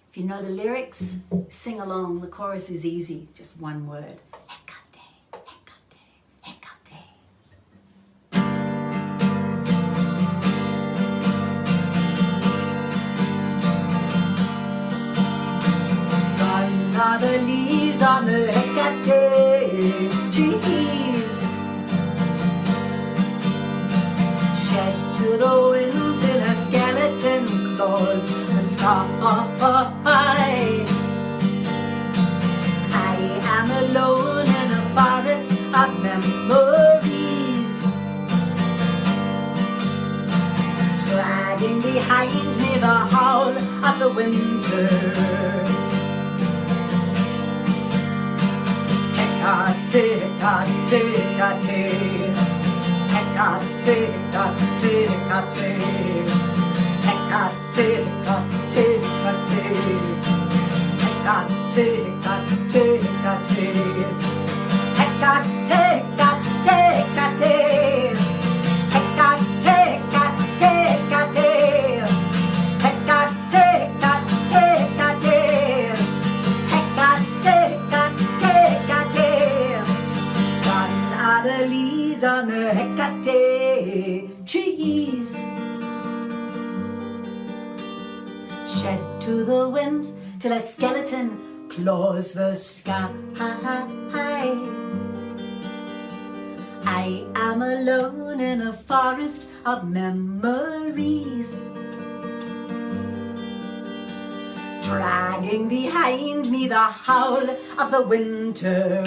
If you know the lyrics, sing along. The chorus is easy, just one word. Hecate, Hecate, Hecate. Gone are the leaves on the Hecate trees, shed to the wind till her skeleton claws the sky. I am alone in a forest of memories, dragging behind me the howl of the winter. Hecate, Hecate, Hecate, Hecate, Hecate, Hecate, Hecate, Hecate, Hecate, the leaves on the Hecate trees, shed to the wind till a skeleton claws the sky. I am alone in a forest of memories, dragging behind me the howl of the winter.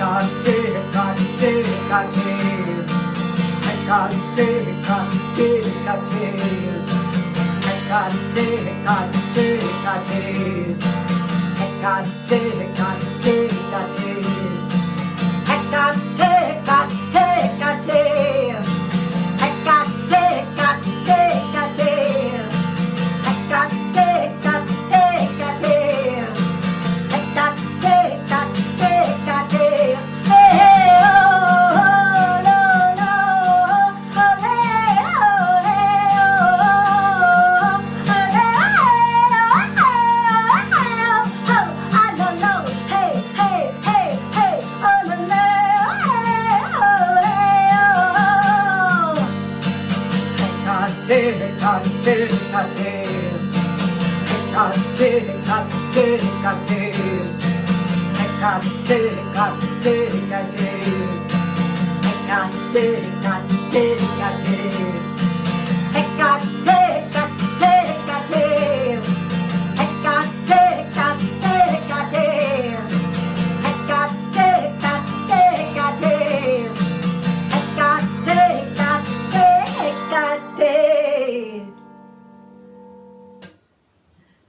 Hecate, Hecate, Hecate, Hecate, Hecate, Hecate, Hecate, Hecate, Hecate,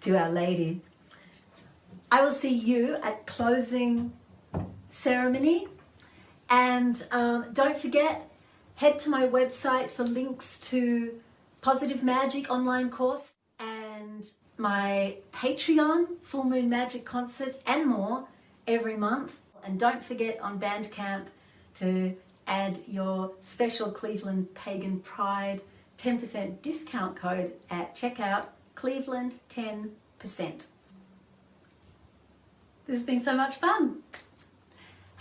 to Our Lady. I will see you at closing ceremony, and don't forget, head to my website for links to Positive Magic online course and my Patreon Full Moon Magic concerts and more every month. And don't forget on Bandcamp to add your special Cleveland Pagan Pride 10% discount code at checkout, Cleveland 10%. This has been so much fun.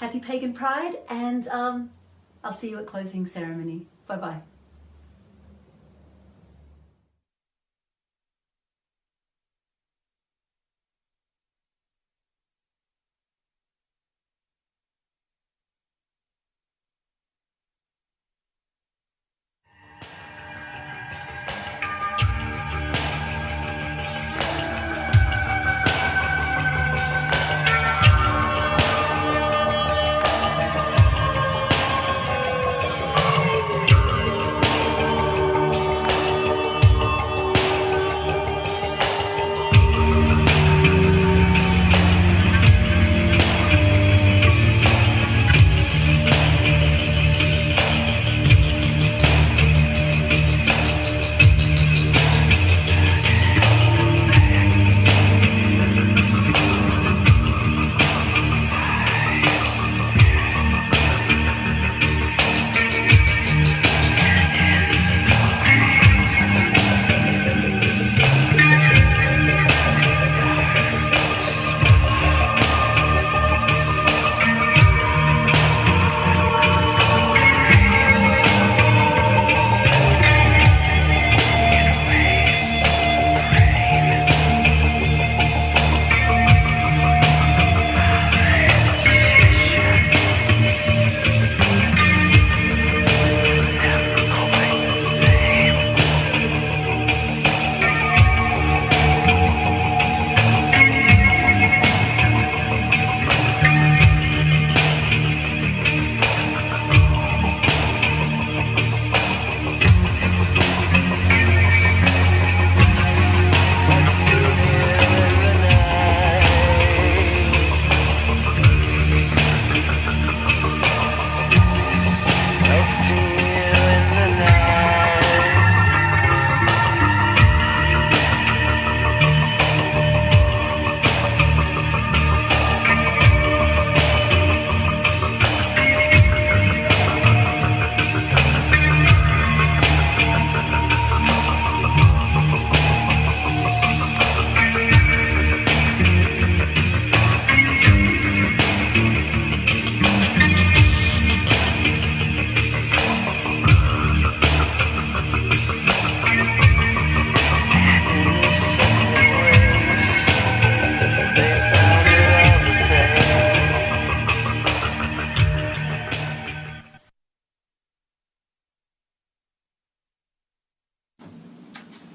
Happy Pagan Pride, and I'll see you at closing ceremony. Bye-bye.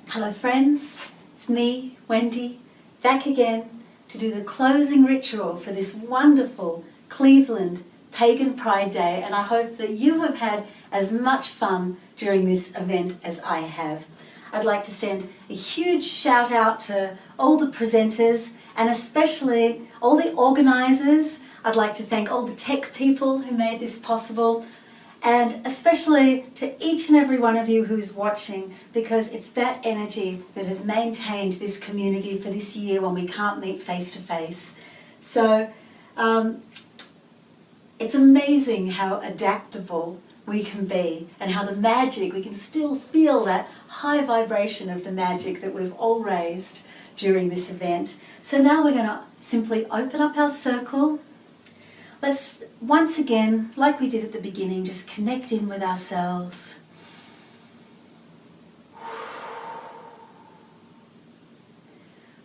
Hello friends, it's me, Wendy, back again to do the closing ritual for this wonderful Cleveland Pagan Pride Day, and I hope that you have had as much fun during this event as I have. I'd like to send a huge shout out to all the presenters and especially all the organisers. I'd like to thank all the tech people who made this possible, and especially to each and every one of you who's watching, because it's that energy that has maintained this community for this year when we can't meet face to face. So it's amazing how adaptable we can be and how the magic, we can still feel that high vibration of the magic that we've all raised during this event. So now we're going to simply open up our circle. Let's once again, like we did at the beginning, just connect in with ourselves.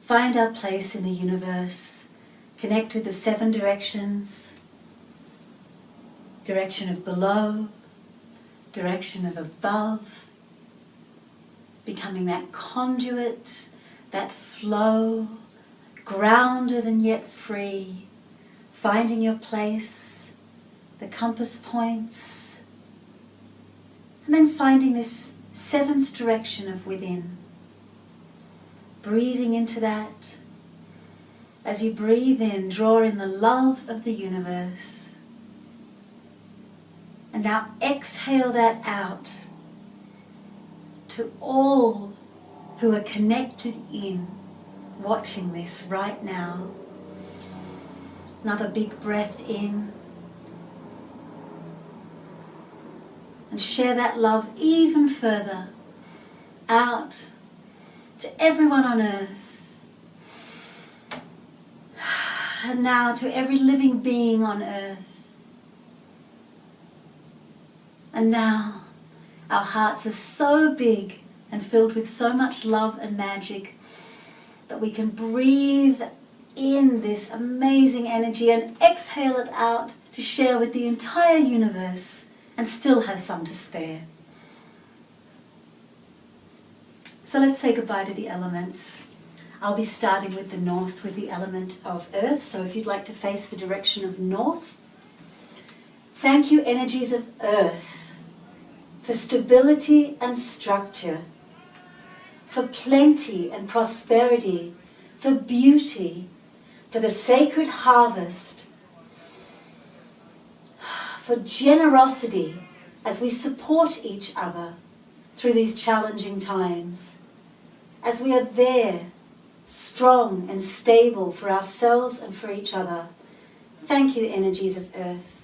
Find our place in the universe. Connect with the 7 directions. Direction of below, direction of above. Becoming that conduit, that flow, grounded and yet free. Finding your place, the compass points, and then finding this 7th direction of within. Breathing into that. As you breathe in, draw in the love of the universe. And now exhale that out to all who are connected in, watching this right now. Another big breath in. And share that love even further out to everyone on earth. And now to every living being on earth. And now our hearts are so big and filled with so much love and magic that we can breathe in this amazing energy and exhale it out to share with the entire universe and still have some to spare. So let's say goodbye to the elements. I'll be starting with the north with the element of earth. So if you'd like to face the direction of north. Thank you, energies of earth, for stability and structure, for plenty and prosperity, for beauty, for the sacred harvest, for generosity as we support each other through these challenging times, as we are there, strong and stable for ourselves and for each other. Thank you, energies of earth.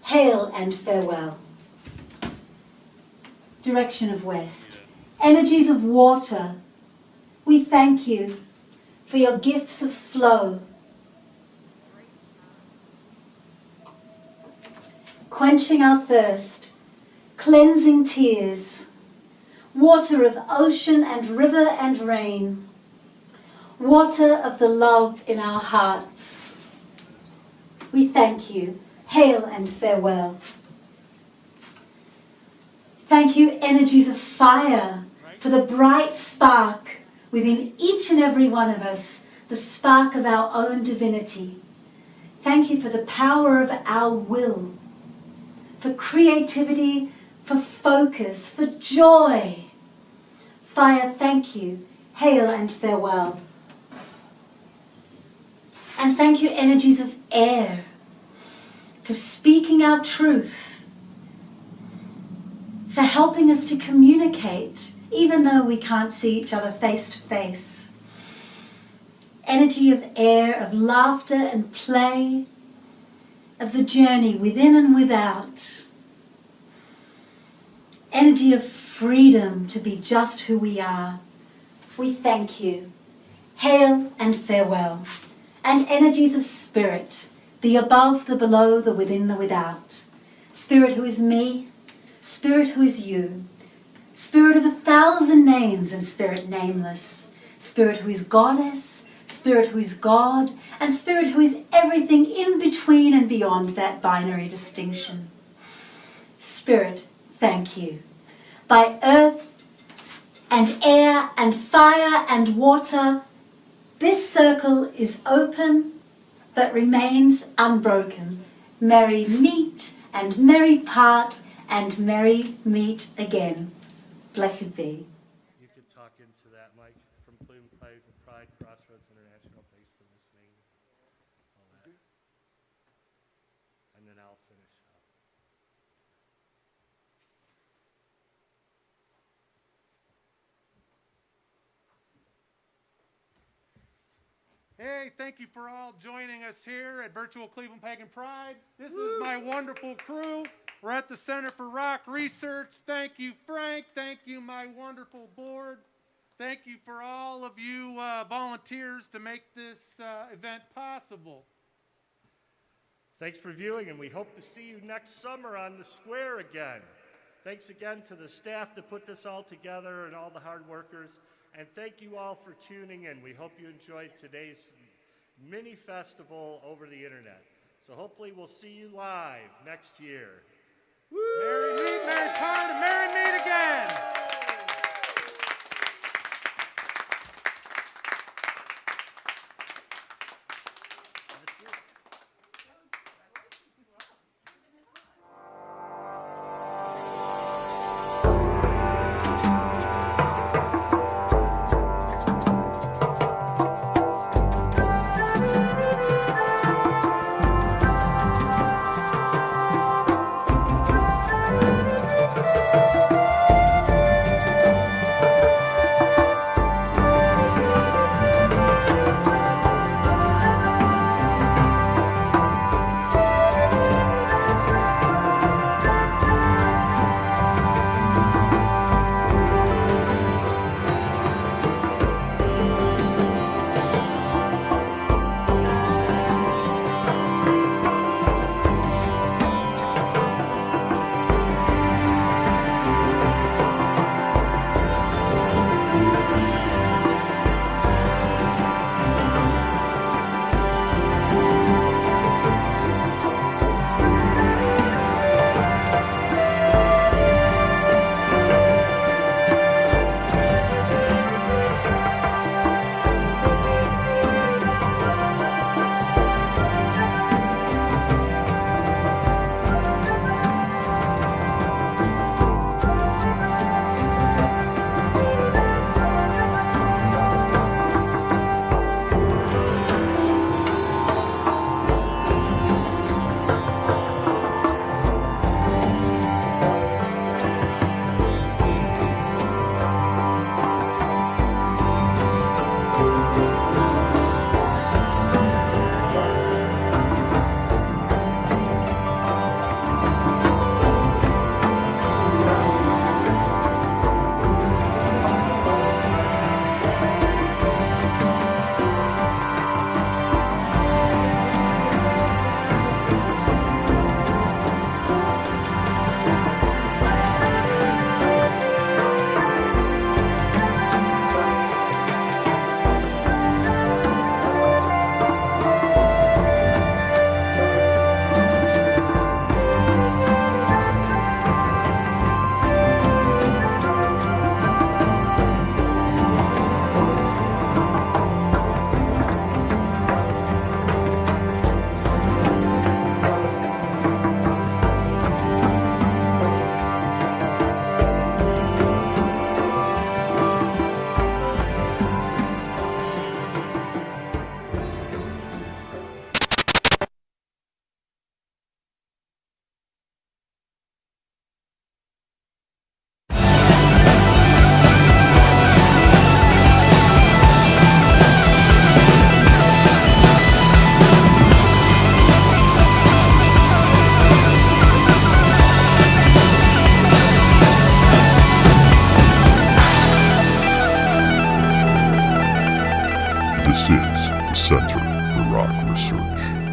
Hail and farewell. Direction of west. Energies of water, we thank you for your gifts of flow. Quenching our thirst, cleansing tears, water of ocean and river and rain, water of the love in our hearts. We thank you. Hail and farewell. Thank you, energies of fire, for the bright spark within each and every one of us, the spark of our own divinity. Thank you for the power of our will, for creativity, for focus, for joy. Fire, thank you. Hail and farewell. And thank you, energies of air, for speaking our truth, for helping us to communicate, even though we can't see each other face to face. Energy of air, of laughter and play, of the journey within and without. Energy of freedom to be just who we are. We thank you. Hail and farewell. And energies of spirit, the above, the below, the within, the without. Spirit who is me, Spirit who is you, Spirit of 1,000 names and Spirit nameless, Spirit who is goddess, Spirit who is God, and Spirit who is everything in between and beyond that binary distinction. Spirit, thank you. By earth and air and fire and water, this circle is open but remains unbroken. Merry meet and merry part and merry meet again. Blessed be. You could talk into that, Mike, from Cleveland Pride, Crossroads International. Thanks for listening. All that. And then I'll finish up. Hey, thank you for all joining us here at Virtual Cleveland Pagan Pride. This is my wonderful crew. We're at the Center for Rock Research. Thank you, Frank. Thank you, my wonderful board. Thank you for all of you volunteers to make this event possible. Thanks for viewing, and we hope to see you next summer on the square again. Thanks again to the staff that put this all together and all the hard workers. And thank you all for tuning in. We hope you enjoyed today's mini festival over the internet. So hopefully we'll see you live next year. Woo! Merry meet, merry part, and merry meet again. This is the Center for Rock Research.